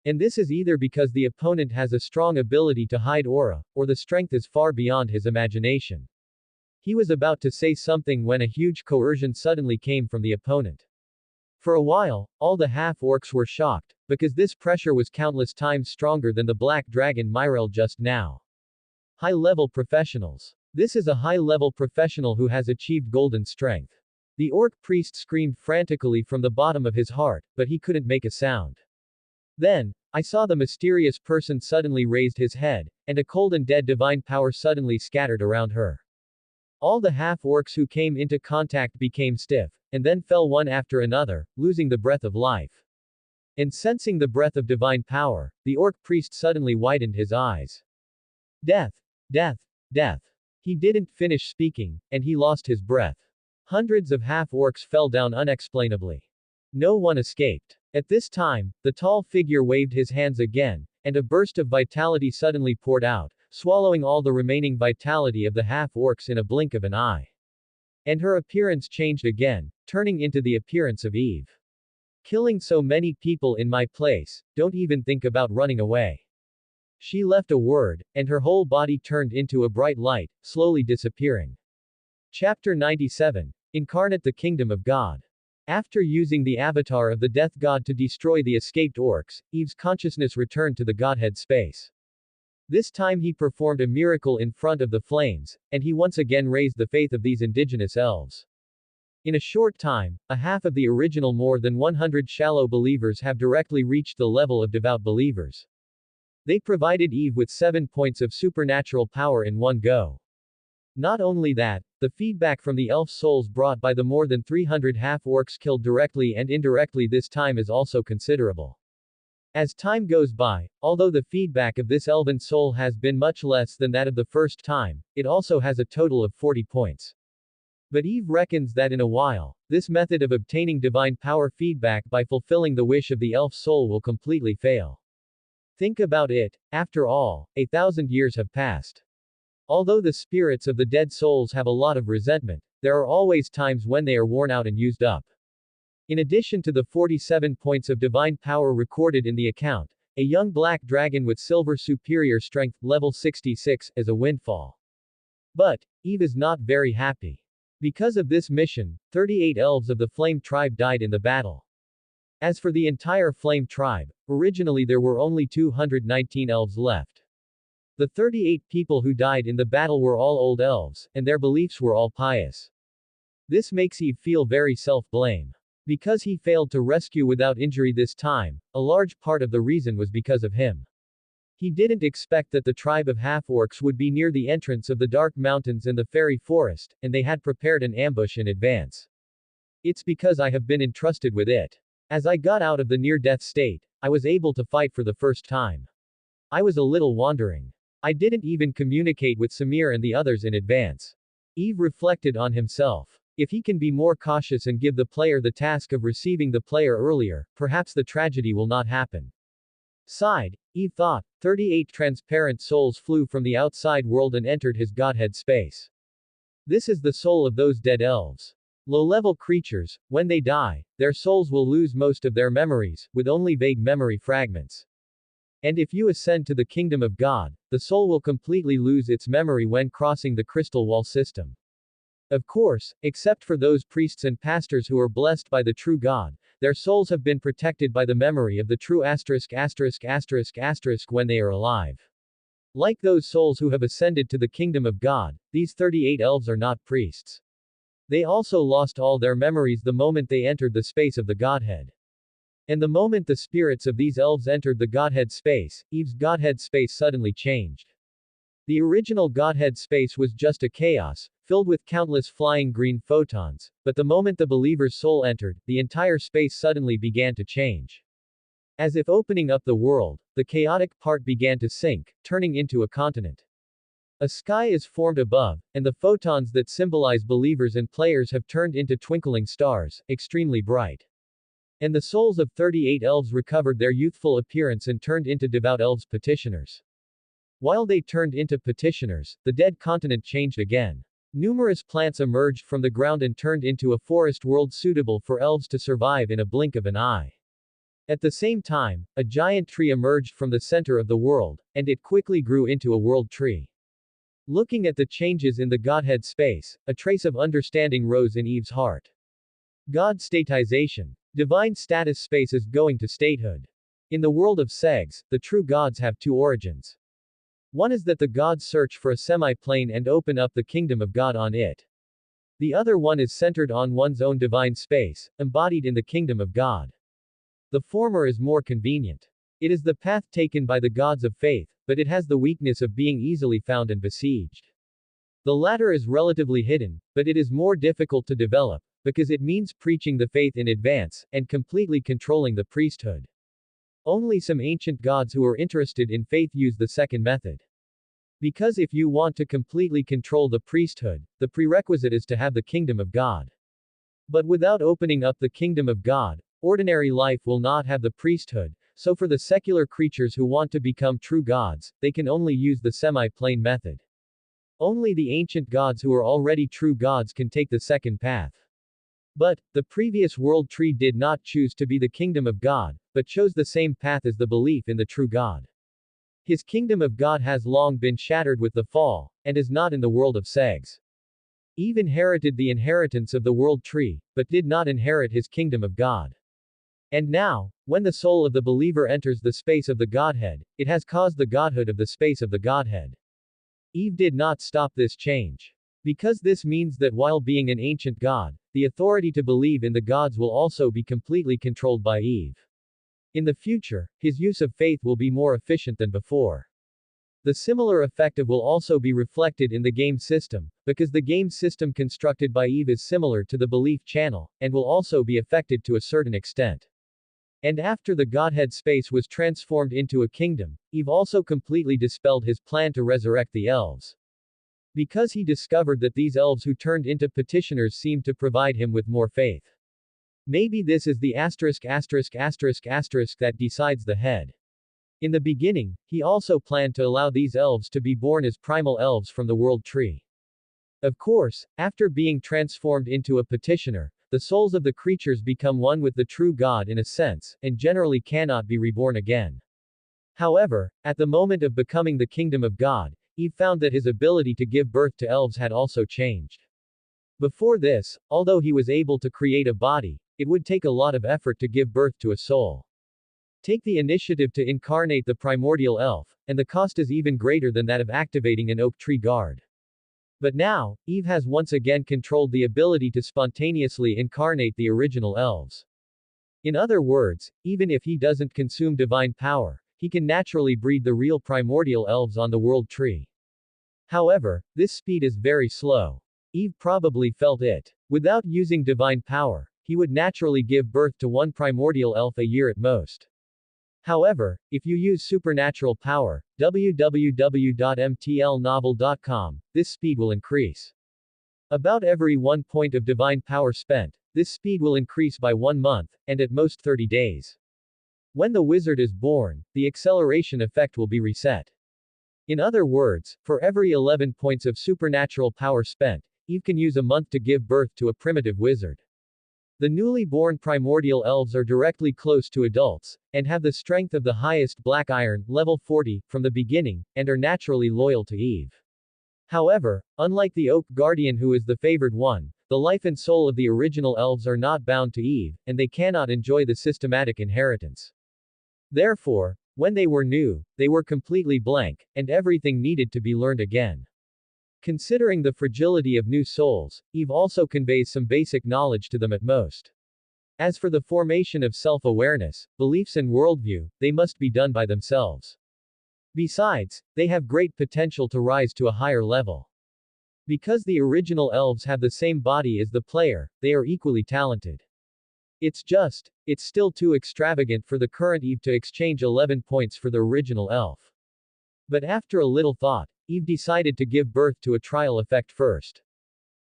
Speaker 1: And this is either because the opponent has a strong ability to hide aura, or the strength is far beyond his imagination. He was about to say something when a huge coercion suddenly came from the opponent. For a while, all the half-orcs were shocked, because this pressure was countless times stronger than the black dragon Myrel just now. High-level professionals. This is a high-level professional who has achieved golden strength. The orc priest screamed frantically from the bottom of his heart, but he couldn't make a sound. Then, I saw the mysterious person suddenly raised his head, and a cold and dead divine power suddenly scattered around her. All the half-orcs who came into contact became stiff, and then fell one after another, losing the breath of life. And sensing the breath of divine power, the orc priest suddenly widened his eyes. Death! Death! Death! He didn't finish speaking, and he lost his breath. Hundreds of half-orcs fell down unexplainably. No one escaped. At this time, the tall figure waved his hands again, and a burst of vitality suddenly poured out, swallowing all the remaining vitality of the half-orcs in a blink of an eye. And her appearance changed again, turning into the appearance of Eve. Killing so many people in my place, don't even think about running away. She left a word, and her whole body turned into a bright light, slowly disappearing. Chapter 97. Incarnate the Kingdom of God. After using the avatar of the Death God to destroy the escaped orcs, Eve's consciousness returned to the Godhead space. This time he performed a miracle in front of the flames, and he once again raised the faith of these indigenous elves. In a short time, a half of the original more than 100 shallow believers have directly reached the level of devout believers. They provided Eve with 7 points of supernatural power in one go. Not only that, the feedback from the elf souls brought by the more than 300 half-orcs killed directly and indirectly this time is also considerable. As time goes by, although the feedback of this elven soul has been much less than that of the first time, it also has a total of 40 points. But Eve reckons that in a while, this method of obtaining divine power feedback by fulfilling the wish of the elf soul will completely fail. Think about it, after all, 1,000 years have passed. Although the spirits of the dead souls have a lot of resentment, there are always times when they are worn out and used up. In addition to the 47 points of divine power recorded in the account, a young black dragon with silver superior strength, level 66, is a windfall. But, Eve is not very happy. Because of this mission, 38 elves of the Flame tribe died in the battle. As for the entire Flame tribe, originally there were only 219 elves left. The 38 people who died in the battle were all old elves, and their beliefs were all pious. This makes Eve feel very self-blame. Because he failed to rescue without injury this time, a large part of the reason was because of him. He didn't expect that the tribe of half-orcs would be near the entrance of the dark mountains and the fairy forest, and they had prepared an ambush in advance. It's because I have been entrusted with it. As I got out of the near-death state, I was able to fight for the first time. I was a little wandering. I didn't even communicate with Samir and the others in advance. Eve reflected on himself. If he can be more cautious and give the player the task of receiving the player earlier, perhaps the tragedy will not happen. Sighed, Eve thought. 38 transparent souls flew from the outside world and entered his godhead space. This is the soul of those dead elves. Low-level creatures, when they die, their souls will lose most of their memories, with only vague memory fragments. And if you ascend to the kingdom of God, the soul will completely lose its memory when crossing the crystal wall system. Of course, except for those priests and pastors who are blessed by the true God, their souls have been protected by the memory of the true ***** when they are alive. Like those souls who have ascended to the kingdom of God, these 38 elves are not priests. They also lost all their memories the moment they entered the space of the Godhead. And the moment the spirits of these elves entered the Godhead space, Eve's Godhead space suddenly changed. The original Godhead space was just a chaos, filled with countless flying green photons, but the moment the believer's soul entered, the entire space suddenly began to change. As if opening up the world, the chaotic part began to sink, turning into a continent. A sky is formed above, and the photons that symbolize believers and players have turned into twinkling stars, extremely bright. And the souls of 38 elves recovered their youthful appearance and turned into devout elves petitioners. While they turned into petitioners, the dead continent changed again. Numerous plants emerged from the ground and turned into a forest world suitable for elves to survive in a blink of an eye. At the same time, a giant tree emerged from the center of the world, and it quickly grew into a world tree. Looking at the changes in the Godhead space, a trace of understanding rose in Eve's heart. God statization. Divine status space is going to statehood. In the world of Segs, the true gods have two origins. One is that the gods search for a semi-plane and open up the kingdom of God on it. The other one is centered on one's own divine space, embodied in the kingdom of God. The former is more convenient. It is the path taken by the gods of faith, but it has the weakness of being easily found and besieged. The latter is relatively hidden, but it is more difficult to develop, because it means preaching the faith in advance, and completely controlling the priesthood. Only some ancient gods who are interested in faith use the second method. Because if you want to completely control the priesthood, the prerequisite is to have the kingdom of God. But without opening up the kingdom of God, ordinary life will not have the priesthood, so for the secular creatures who want to become true gods, they can only use the semi-plane method. Only the ancient gods who are already true gods can take the second path. But, the previous world tree did not choose to be the kingdom of God, but chose the same path as the belief in the true God. His kingdom of God has long been shattered with the fall, and is not in the world of Segs. Eve inherited the inheritance of the world tree, but did not inherit his kingdom of God. And now, when the soul of the believer enters the space of the Godhead, it has caused the godhood of the space of the Godhead. Eve did not stop this change. Because this means that while being an ancient god, the authority to believe in the gods will also be completely controlled by Eve. In the future, his use of faith will be more efficient than before. The similar effect will also be reflected in the game system, because the game system constructed by Eve is similar to the belief channel, and will also be affected to a certain extent. And after the Godhead space was transformed into a kingdom, Eve also completely dispelled his plan to resurrect the elves. Because he discovered that these elves who turned into petitioners seemed to provide him with more faith. Maybe this is the ***** that decides the head. In the beginning, he also planned to allow these elves to be born as primal elves from the world tree. Of course, after being transformed into a petitioner, the souls of the creatures become one with the true God in a sense, and generally cannot be reborn again. However, at the moment of becoming the kingdom of God, Eve found that his ability to give birth to elves had also changed. Before this, although he was able to create a body, it would take a lot of effort to give birth to a soul. Take the initiative to incarnate the primordial elf, and the cost is even greater than that of activating an oak tree guard. But now, Eve has once again controlled the ability to spontaneously incarnate the original elves. In other words, even if he doesn't consume divine power, he can naturally breed the real primordial elves on the world tree. However, this speed is very slow. Eve probably felt it. Without using divine power, he would naturally give birth to one primordial elf a year at most. However, if you use supernatural power, www.mtlnovel.com, this speed will increase. About every 1 point of divine power spent, this speed will increase by 1 month, and at most 30 days. When the wizard is born, the acceleration effect will be reset. In other words, for every 11 points of supernatural power spent, Eve can use a month to give birth to a primitive wizard. The newly born primordial elves are directly close to adults, and have the strength of the highest black iron, level 40, from the beginning, and are naturally loyal to Eve. However, unlike the Oak Guardian who is the favored one, the life and soul of the original elves are not bound to Eve, and they cannot enjoy the systematic inheritance. Therefore, when they were new, they were completely blank, and everything needed to be learned again. Considering the fragility of new souls, Eve also conveys some basic knowledge to them at most. As for the formation of self-awareness, beliefs and worldview, they must be done by themselves. Besides, they have great potential to rise to a higher level. Because the original elves have the same body as the player, they are equally talented. It's still too extravagant for the current Eve to exchange 11 points for the original elf. But after a little thought, Eve decided to give birth to a trial effect first.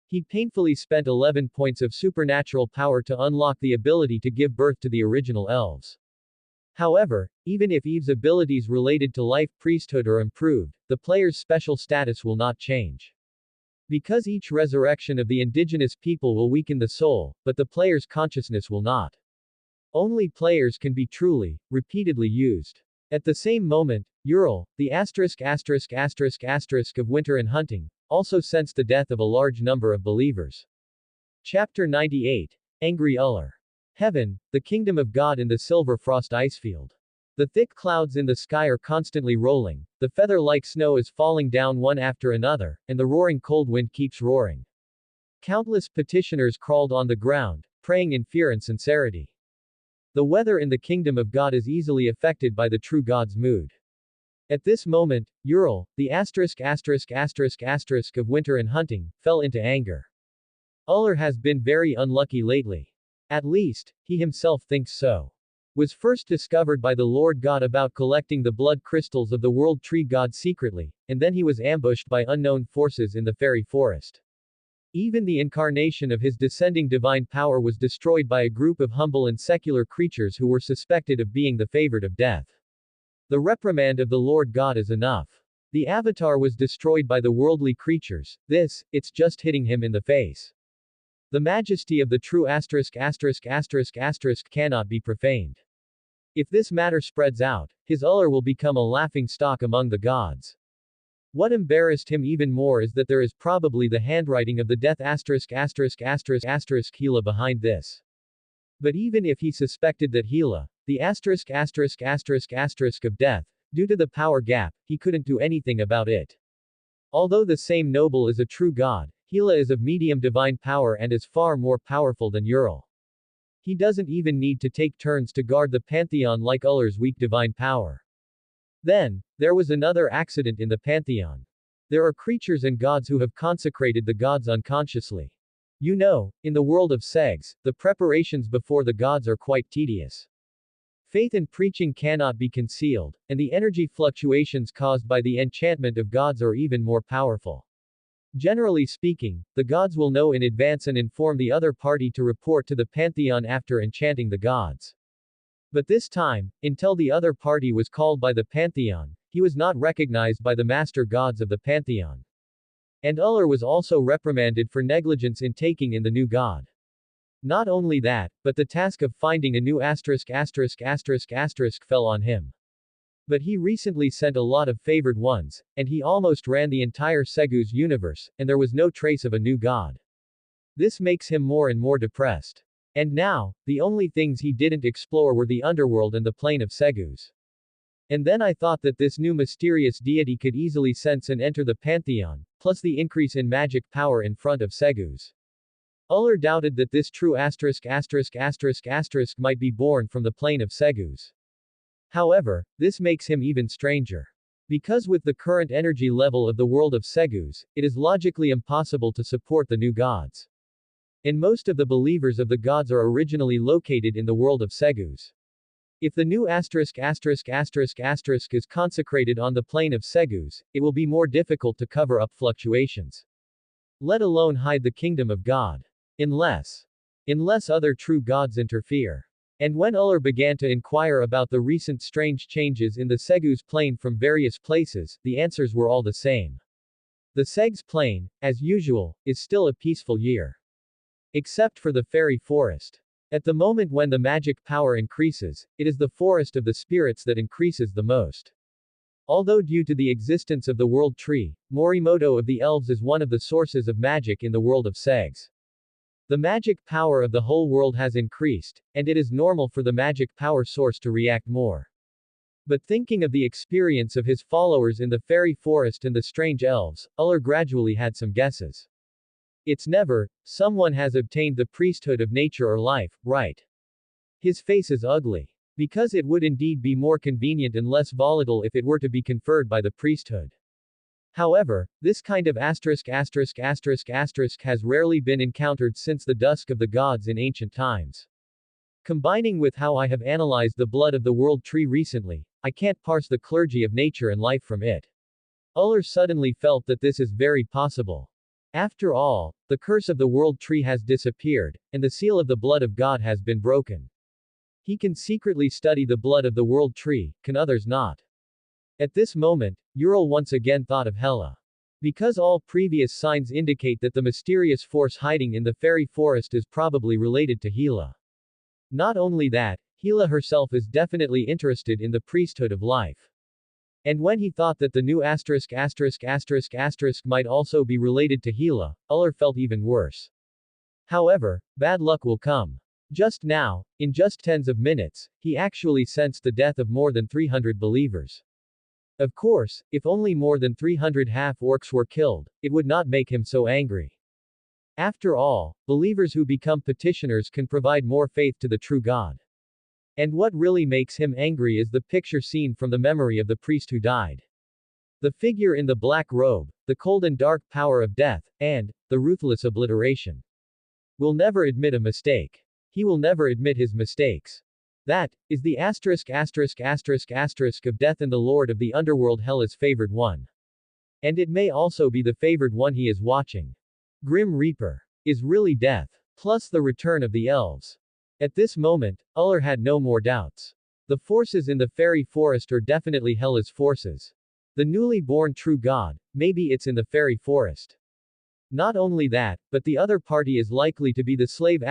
Speaker 1: He painfully spent 11 points of supernatural power to unlock the ability to give birth to the original elves. However, even if Eve's abilities related to life priesthood are improved, the player's special status will not change. Because each resurrection of the indigenous people will weaken the soul, but the player's consciousness will not. Only players can be truly, repeatedly used. At the same moment, Ural, the of Winter and Hunting, also sensed the death of a large number of believers. Chapter 98. Angry Uller. Heaven, the kingdom of God in the silver frost icefield. The thick clouds in the sky are constantly rolling, the feather-like snow is falling down one after another, and the roaring cold wind keeps roaring. Countless petitioners crawled on the ground, praying in fear and sincerity. The weather in the kingdom of God is easily affected by the true God's mood. At this moment, Ural, the of Winter and Hunting, fell into anger. Uller has been very unlucky lately. At least, he himself thinks so. Was first discovered by the Lord God about collecting the blood crystals of the World Tree God secretly, and then he was ambushed by unknown forces in the fairy forest. Even the incarnation of his descending divine power was destroyed by a group of humble and secular creatures who were suspected of being the favored of death. The reprimand of the Lord God is enough. The avatar was destroyed by the worldly creatures, it's just hitting him in the face. The majesty of the true cannot be profaned. If this matter spreads out, his Uller will become a laughing stock among the gods. What embarrassed him even more is that there is probably the handwriting of the death Hela behind this. But even if he suspected that Hela, the of death, due to the power gap, he couldn't do anything about it. Although the same noble is a true god, Hela is of medium divine power and is far more powerful than Ural. He doesn't even need to take turns to guard the pantheon like Uller's weak divine power. Then, there was another accident in the pantheon. There are creatures and gods who have consecrated the gods unconsciously. You know, in the world of Segs, the preparations before the gods are quite tedious. Faith and preaching cannot be concealed, and the energy fluctuations caused by the enchantment of gods are even more powerful. Generally speaking, the gods will know in advance and inform the other party to report to the pantheon after enchanting the gods. But this time, until the other party was called by the pantheon, he was not recognized by the master gods of the pantheon. And Uller was also reprimanded for negligence in taking in the new god. Not only that, but the task of finding a new fell on him. But he recently sent a lot of favored ones, and he almost ran the entire Segu's universe, and there was no trace of a new god. This makes him more and more depressed. And now, the only things he didn't explore were the underworld and the plane of Segus. And then I thought that this new mysterious deity could easily sense and enter the pantheon, plus the increase in magic power in front of Segus. Uller doubted that this true might be born from the plane of Segus. However, this makes him even stranger. Because with the current energy level of the world of Segus, it is logically impossible to support the new gods. And most of the believers of the gods are originally located in the world of Segus. If the new **** is consecrated on the plane of Segus, it will be more difficult to cover up fluctuations. Let alone hide the kingdom of God. Unless other true gods interfere. And when Uller began to inquire about the recent strange changes in the Segus plane from various places, the answers were all the same. The Segs plane, as usual, is still a peaceful year. Except for the fairy forest. At the moment when the magic power increases, it is the forest of the spirits that increases the most. Although due to the existence of the world tree, Morimoto of the elves is one of the sources of magic in the world of Segs. The magic power of the whole world has increased, and it is normal for the magic power source to react more. But thinking of the experience of his followers in the fairy forest and the strange elves, Uller gradually had some guesses. It's never, someone has obtained the priesthood of nature or life, right? His face is ugly. Because it would indeed be more convenient and less volatile if it were to be conferred by the priesthood. However, this kind of **** has rarely been encountered since the dusk of the gods in ancient times. Combining with how I have analyzed the blood of the world tree recently, I can't parse the clergy of nature and life from it. Uller suddenly felt that this is very possible. After all, the curse of the world tree has disappeared, and the seal of the blood of God has been broken. He can secretly study the blood of the world tree, can others not? At this moment, Ural once again thought of Hela. Because all previous signs indicate that the mysterious force hiding in the fairy forest is probably related to Hela. Not only that, Hela herself is definitely interested in the priesthood of life. And when he thought that the new **** might also be related to Hela, Uller felt even worse. However, bad luck will come. Just now, in just tens of minutes, he actually sensed the death of more than 300 believers. Of course, if only more than 300 half-orcs were killed, it would not make him so angry. After all, believers who become petitioners can provide more faith to the true God. And what really makes him angry is the picture seen from the memory of the priest who died. The figure in the black robe, the cold and dark power of death, and the ruthless obliteration. Will never admit a mistake. He will never admit his mistakes. That is the **** of death and the Lord of the underworld Hela's favored one. And it may also be the favored one he is watching. Grim Reaper is really death, plus the return of the elves. At this moment, Uller had no more doubts. The forces in the fairy forest are definitely Hela's forces. The newly born true god, maybe it's in the fairy forest. Not only that, but the other party is likely to be the slave ****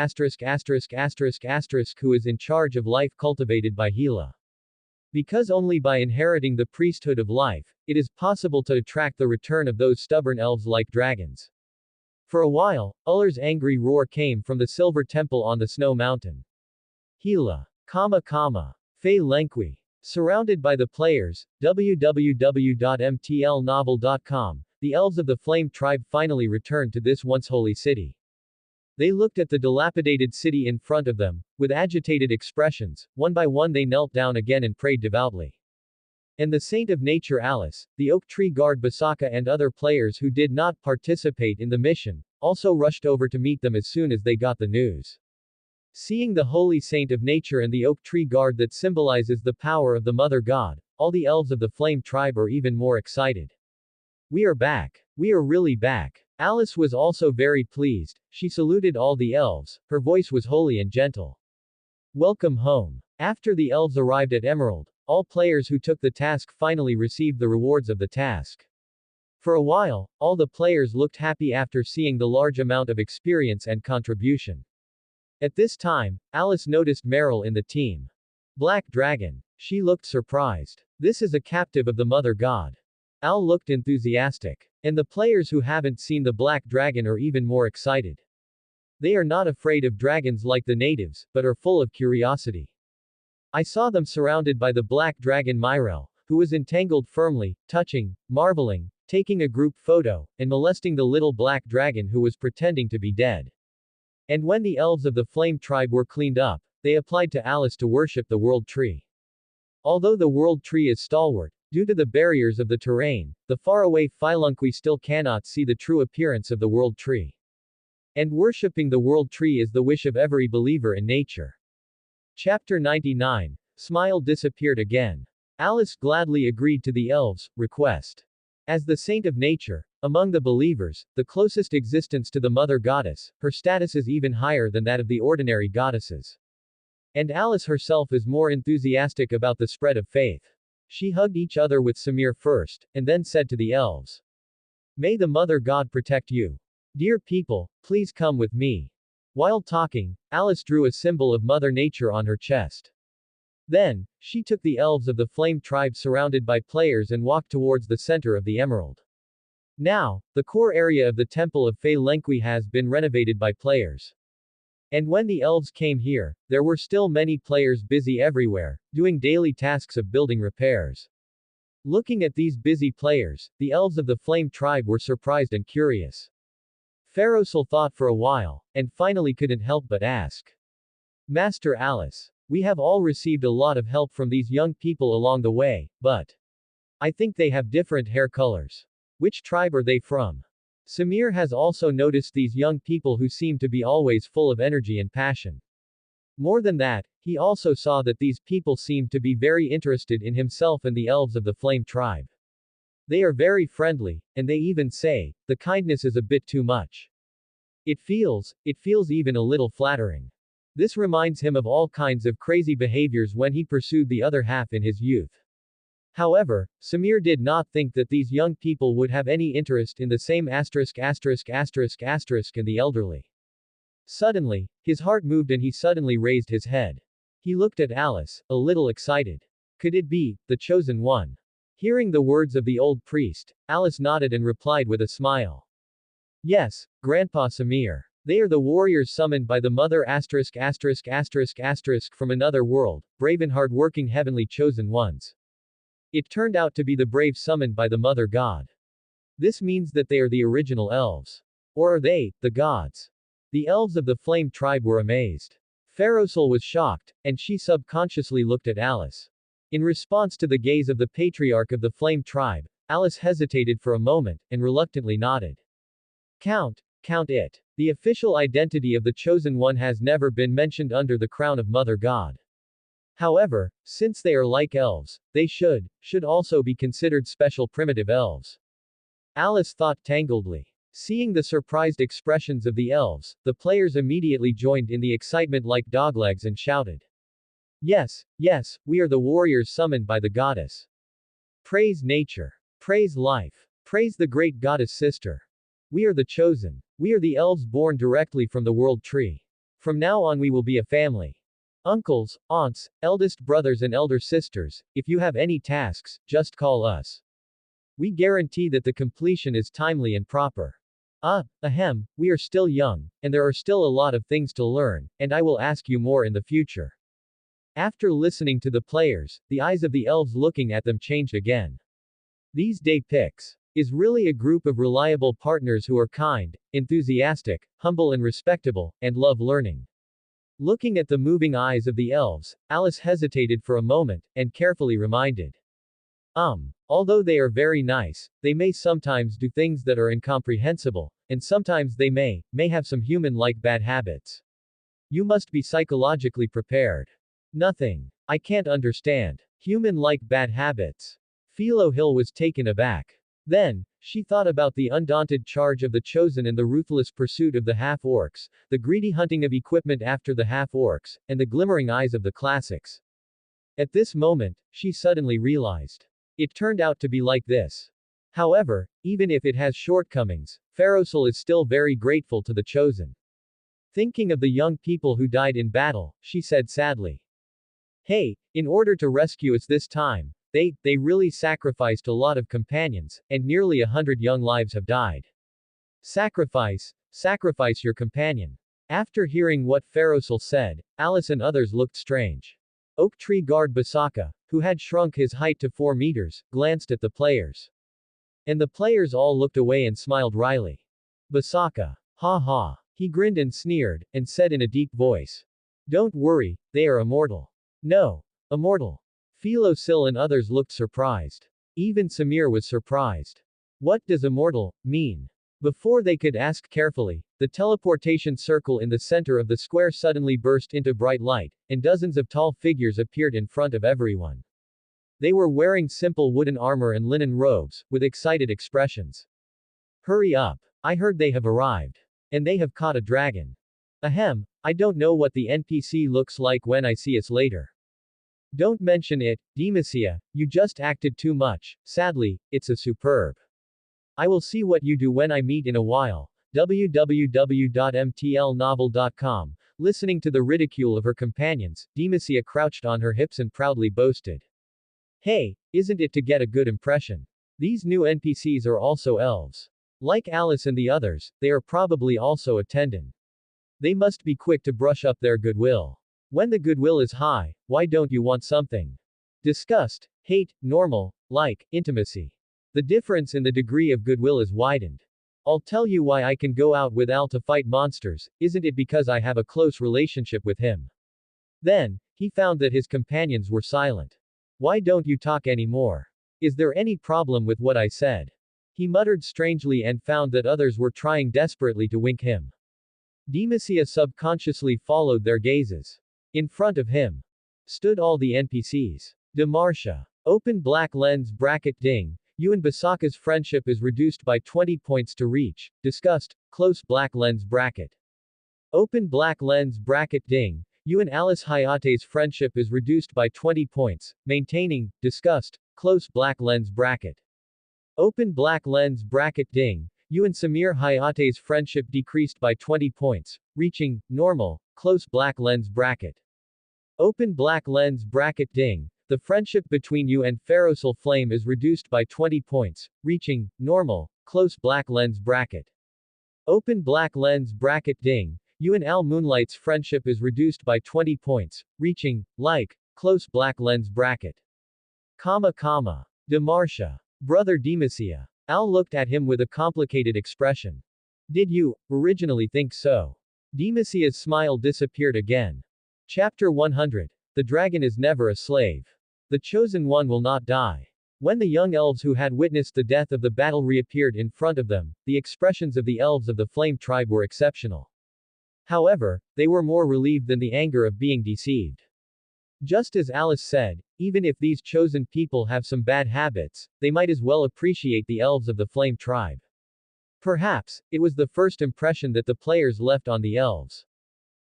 Speaker 1: who is in charge of life cultivated by Hela. Because only by inheriting the priesthood of life, it is possible to attract the return of those stubborn elves like dragons. For a while, Uller's angry roar came from the silver temple on the snow mountain. Hela. Fei Lenqui. Surrounded by the players, www.mtlnovel.com. The elves of the Flame tribe finally returned to this once holy city. They looked at the dilapidated city in front of them, with agitated expressions. One by one they knelt down again and prayed devoutly. And the saint of nature Alice, the oak tree guard Basaka and other players who did not participate in the mission, also rushed over to meet them as soon as they got the news. Seeing the holy saint of nature and the oak tree guard that symbolizes the power of the mother god, all the elves of the Flame tribe are even more excited. We are back. We are really back. Alice was also very pleased. She saluted all the elves. Her voice was holy and gentle. Welcome home. After the elves arrived at Emerald, all players who took the task finally received the rewards of the task. For a while, all the players looked happy after seeing the large amount of experience and contribution. At this time, Alice noticed Meryl in the team. Black Dragon. She looked surprised. This is a captive of the Mother God. Al looked enthusiastic. And the players who haven't seen the Black Dragon are even more excited. They are not afraid of dragons like the natives, but are full of curiosity. I saw them surrounded by the Black Dragon Myrel, who was entangled firmly, touching, marveling, taking a group photo, and molesting the little Black Dragon who was pretending to be dead. And when the elves of the Flame tribe were cleaned up, they applied to Alice to worship the World Tree. Although the World Tree is stalwart, due to the barriers of the terrain, the faraway Phylunqui still cannot see the true appearance of the World Tree. And worshipping the World Tree is the wish of every believer in nature. Chapter 99. smile disappeared again. Alice gladly agreed to the elves' request. As the saint of nature, among the believers, the closest existence to the mother goddess, her status is even higher than that of the ordinary goddesses. And Alice herself is more enthusiastic about the spread of faith. She hugged each other with Samir first, and then said to the elves, "May the mother god protect you. Dear people, please come with me." While talking, Alice drew a symbol of Mother Nature on her chest. Then, she took the elves of the Flame tribe surrounded by players and walked towards the center of the emerald. Now, the core area of the Temple of Fei Lengqui has been renovated by players. And when the elves came here, there were still many players busy everywhere, doing daily tasks of building repairs. Looking at these busy players, the elves of the Flame tribe were surprised and curious. Pharosil thought for a while, and finally couldn't help but ask. "Master Alice, we have all received a lot of help from these young people along the way, but I think they have different hair colors. Which tribe are they from?" Samir has also noticed these young people who seem to be always full of energy and passion. More than that, he also saw that these people seemed to be very interested in himself and the elves of the Flame tribe. They are very friendly, and they even say, the kindness is a bit too much. It feels even a little flattering. This reminds him of all kinds of crazy behaviors when he pursued the other half in his youth. However, Samir did not think that these young people would have any interest in the same ****** and the elderly. Suddenly, his heart moved and he suddenly raised his head. He looked at Alice, a little excited. Could it be the chosen one? Hearing the words of the old priest, Alice nodded and replied with a smile. "Yes, Grandpa Samir. They are the warriors summoned by the mother ***** from another world, brave and hard-working heavenly chosen ones. It turned out to be the brave summoned by the mother god. This means that they are the original elves. Or are they, the gods?" The elves of the Flame tribe were amazed. Pharosil was shocked, and she subconsciously looked at Alice. In response to the gaze of the patriarch of the Flame tribe, Alice hesitated for a moment, and reluctantly nodded. Count it. The official identity of the chosen one has never been mentioned under the crown of Mother God. However, since they are like elves, they should also be considered special primitive elves. Alice thought tangledly. Seeing the surprised expressions of the elves, the players immediately joined in the excitement like doglegs and shouted. Yes, we are the warriors summoned by the goddess. Praise nature. Praise life. Praise the great goddess sister. We are the chosen. We are the elves born directly from the world tree. From now on we will be a family. Uncles, aunts, eldest brothers and elder sisters, if you have any tasks, just call us. We guarantee that the completion is timely and proper. We are still young, and there are still a lot of things to learn, and I will ask you more in the future. After listening to the players, the eyes of the elves looking at them changed again. These day picks is really a group of reliable partners who are kind, enthusiastic, humble and respectable, and love learning. Looking at the moving eyes of the elves, Alice hesitated for a moment, and carefully reminded. Although they are very nice, they may sometimes do things that are incomprehensible, and sometimes they may have some human-like bad habits. You must be psychologically prepared. Nothing. I can't understand. Human-like bad habits. Philo Hill was taken aback. Then, she thought about the undaunted charge of the chosen and the ruthless pursuit of the half-orcs, the greedy hunting of equipment after the half-orcs, and the glimmering eyes of the classics. At this moment, she suddenly realized. It turned out to be like this. However, even if it has shortcomings, Pharosil is still very grateful to the chosen. Thinking of the young people who died in battle, she said sadly. Hey, in order to rescue us this time, they really sacrificed a lot of companions, and nearly 100 young lives have died. Sacrifice your companion. After hearing what Pharosil said, Alice and others looked strange. Oak Tree Guard Basaka, who had shrunk his height to 4 meters, glanced at the players. And the players all looked away and smiled wryly. Basaka. Ha ha. He grinned and sneered, and said in a deep voice. Don't worry, they are immortal. No. Immortal. Philo Sil and others looked surprised. Even Samir was surprised. What does immortal mean? Before they could ask carefully, the teleportation circle in the center of the square suddenly burst into bright light, and dozens of tall figures appeared in front of everyone. They were wearing simple wooden armor and linen robes, with excited expressions. Hurry up. I heard they have arrived. And they have caught a dragon. Ahem, I don't know what the NPC looks like when I see us later. Don't mention it, Demacia, you just acted too much. Sadly, it's a superb. I will see what you do when I meet in a while. www.mtlnovel.com. Listening to the ridicule of her companions, Demacia crouched on her hips and proudly boasted. Hey, isn't it to get a good impression? These new NPCs are also elves. Like Alice and the others, they are probably also attendant. They must be quick to brush up their goodwill. When the goodwill is high, why don't you want something? Disgust, hate, normal, like, intimacy. The difference in the degree of goodwill is widened. I'll tell you why I can go out with Al to fight monsters, isn't it because I have a close relationship with him? Then, he found that his companions were silent. Why don't you talk anymore? Is there any problem with what I said? He muttered strangely and found that others were trying desperately to wink him. Demacia subconsciously followed their gazes. In front of him stood all the NPCs. Demarcia. Open black lens bracket ding. You and Basaka's friendship is reduced by 20 points to reach. Disgust. Close black lens bracket. Open black lens bracket ding. You and Alice Hayate's friendship is reduced by 20 points. Maintaining. Disgust. Close black lens bracket. Open black lens bracket ding. You and Samir Hayate's friendship decreased by 20 points. Reaching. Normal. Close black lens bracket. Open black lens bracket ding. The friendship between you and Ferocil Flame is reduced by 20 points, reaching, normal, close black lens bracket. Open black lens bracket ding. You and Al Moonlight's friendship is reduced by 20 points, reaching, like, close black lens bracket. Demarcia. Brother Demacia. Al looked at him with a complicated expression. Did you, originally think so? Demacia's smile disappeared again. Chapter 100. The dragon is never a slave. The chosen one will not die. When the young elves who had witnessed the death of the battle reappeared in front of them, the expressions of the elves of the Flame tribe were exceptional. However, they were more relieved than the anger of being deceived. Just as Alice said, even if these chosen people have some bad habits, they might as well appreciate the elves of the Flame tribe. Perhaps, it was the first impression that the players left on the elves.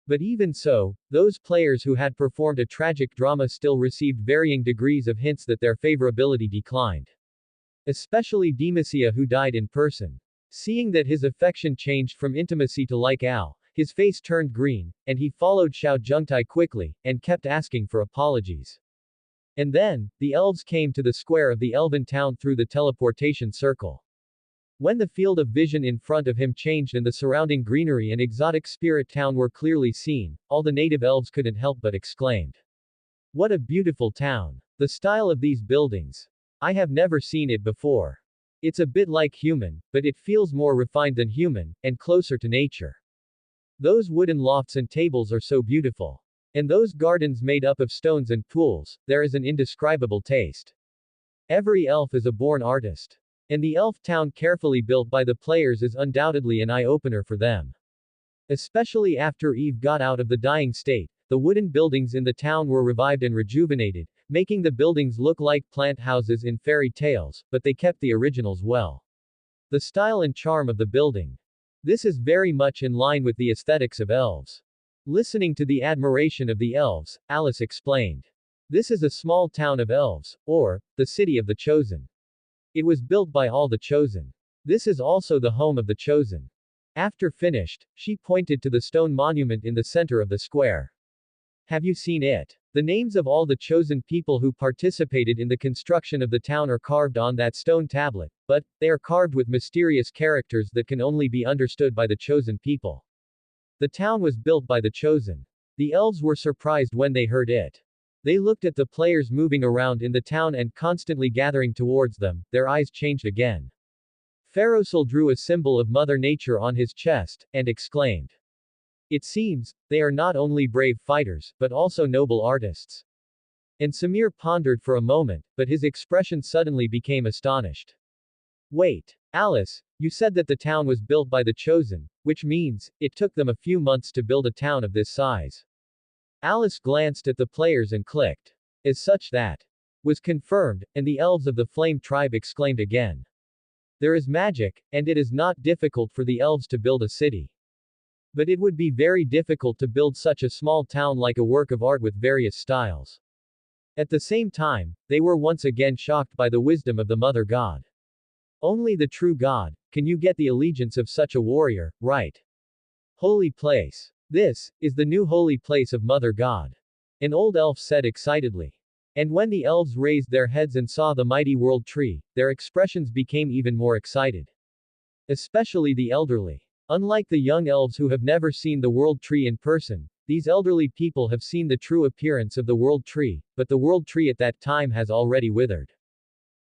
Speaker 1: But even so, those players who had performed a tragic drama still received varying degrees of hints that their favorability declined. Especially Demacia, who died in person. Seeing that his affection changed from intimacy to like Al, his face turned green, and he followed Xiao Zhengtai quickly, and kept asking for apologies. And then, the elves came to the square of the elven town through the teleportation circle. When the field of vision in front of him changed and the surrounding greenery and exotic spirit town were clearly seen, all the native elves couldn't help but exclaimed. What a beautiful town. The style of these buildings. I have never seen it before. It's a bit like human, but it feels more refined than human, and closer to nature. Those wooden lofts and tables are so beautiful. And those gardens made up of stones and pools, there is an indescribable taste. Every elf is a born artist. And the elf town carefully built by the players is undoubtedly an eye-opener for them. Especially after Eve got out of the dying state, the wooden buildings in the town were revived and rejuvenated, making the buildings look like plant houses in fairy tales, but they kept the originals well. The style and charm of the building. This is very much in line with the aesthetics of elves. Listening to the admiration of the elves, Alice explained. This is a small town of elves, or, the city of the chosen. It was built by all the chosen. This is also the home of the chosen. After finished, she pointed to the stone monument in the center of the square. Have you seen it? The names of all the chosen people who participated in the construction of the town are carved on that stone tablet, but, they are carved with mysterious characters that can only be understood by the chosen people. The town was built by the chosen. The elves were surprised when they heard it. They looked at the players moving around in the town and constantly gathering towards them, their eyes changed again. Ferocil drew a symbol of Mother Nature on his chest, and exclaimed. It seems, they are not only brave fighters, but also noble artists. And Samir pondered for a moment, but his expression suddenly became astonished. Wait. Alice, you said that the town was built by the Chosen, which means, it took them a few months to build a town of this size. Alice glanced at the players and clicked. As such that was confirmed, and the elves of the Flame tribe exclaimed again. There is magic, and it is not difficult for the elves to build a city. But it would be very difficult to build such a small town like a work of art with various styles. At the same time, they were once again shocked by the wisdom of the Mother God. Only the true God can you get the allegiance of such a warrior, right? Holy place. This is the new holy place of Mother God. An old elf said excitedly. And when the elves raised their heads and saw the mighty world tree, their expressions became even more excited. Especially the elderly. Unlike the young elves who have never seen the world tree in person, these elderly people have seen the true appearance of the world tree, but the world tree at that time has already withered.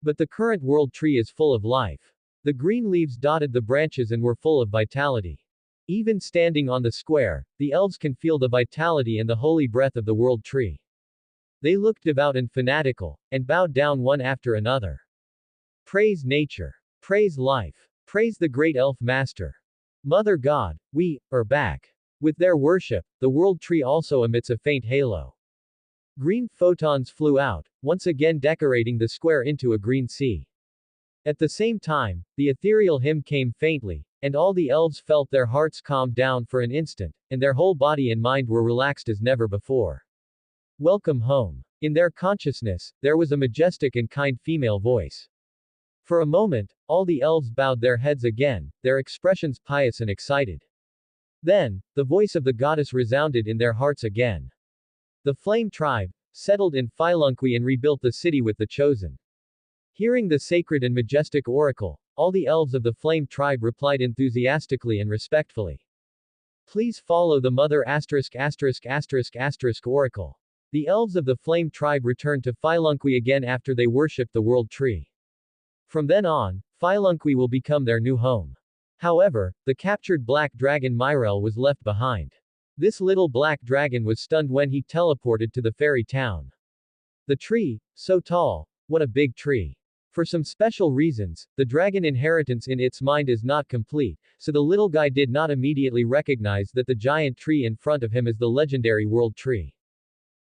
Speaker 1: But the current world tree is full of life. The green leaves dotted the branches and were full of vitality. Even standing on the square, the elves can feel the vitality and the holy breath of the world tree. They looked devout and fanatical, and bowed down one after another. Praise nature. Praise life. Praise the great elf master. Mother God, we are back. With their worship, the world tree also emits a faint halo. Green photons flew out, once again decorating the square into a green sea. At the same time, the ethereal hymn came faintly, and all the elves felt their hearts calmed down for an instant, and their whole body and mind were relaxed as never before. Welcome home. In their consciousness, there was a majestic and kind female voice. For a moment, all the elves bowed their heads again, their expressions pious and excited. Then, the voice of the goddess resounded in their hearts again. The Flame tribe settled in Phylunqui and rebuilt the city with the Chosen. Hearing the sacred and majestic oracle, all the elves of the Flame tribe replied enthusiastically and respectfully. Please follow the Mother ***** oracle. The elves of the Flame tribe returned to Phylunqui again after they worshipped the world tree. From then on, Phylunqui will become their new home. However, the captured black dragon Myrel was left behind. This little black dragon was stunned when he teleported to the fairy town. The tree, so tall, what a big tree. For some special reasons, the dragon inheritance in its mind is not complete, so the little guy did not immediately recognize that the giant tree in front of him is the legendary world tree.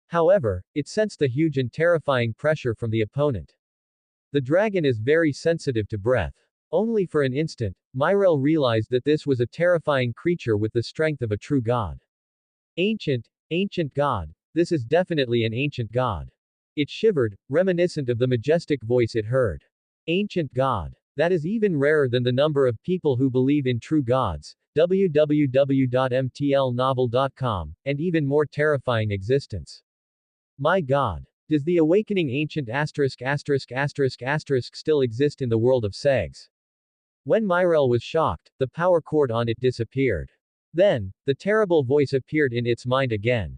Speaker 1: However, it sensed the huge and terrifying pressure from the opponent. The dragon is very sensitive to breath. Only for an instant, Myrel realized that this was a terrifying creature with the strength of a true god. Ancient god. This is definitely an ancient god. It shivered, reminiscent of the majestic voice it heard. Ancient god. That is even rarer than the number of people who believe in true gods, www.mtlnovel.com, and even more terrifying existence. My god. Does the awakening ancient ***** still exist in the world of Segs? When Myrel was shocked, the power cord on it disappeared. Then, the terrible voice appeared in its mind again.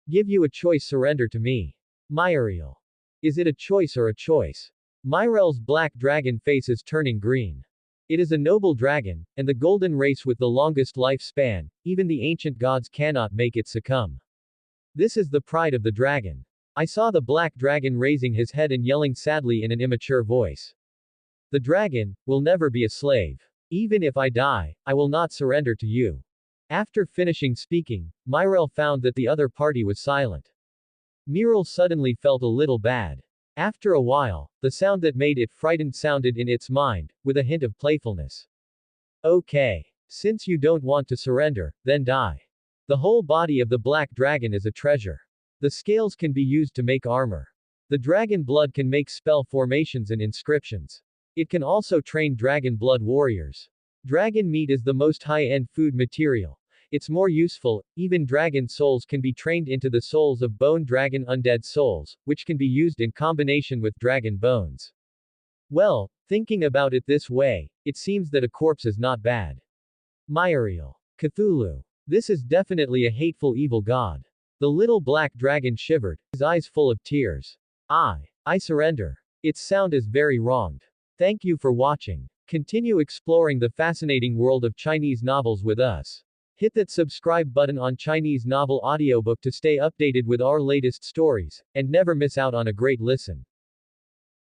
Speaker 1: Give you a choice, surrender to me. Myrel. Is it a choice or a choice? Myrel's black dragon face is turning green. It is a noble dragon, and the golden race with the longest lifespan, even the ancient gods cannot make it succumb. This is the pride of the dragon. I saw the black dragon raising his head and yelling sadly in an immature voice. The dragon will never be a slave. Even if I die, I will not surrender to you. After finishing speaking, Myrel found that the other party was silent. Myrel suddenly felt a little bad. After a while, the sound that made it frightened sounded in its mind, with a hint of playfulness. Okay. Since you don't want to surrender, then die. The whole body of the black dragon is a treasure. The scales can be used to make armor. The dragon blood can make spell formations and inscriptions. It can also train dragon blood warriors. Dragon meat is the most high-end food material. It's more useful, even dragon souls can be trained into the souls of bone dragon undead souls, which can be used in combination with dragon bones. Well, thinking about it this way, it seems that a corpse is not bad. Myrel. Cthulhu. This is definitely a hateful evil god. The little black dragon shivered, his eyes full of tears. I surrender. Its sound is very wronged. Thank you for watching. Continue exploring the fascinating world of Chinese novels with us. Hit that subscribe button on Chinese Novel Audiobook to stay updated with our latest stories, and never miss out on a great listen.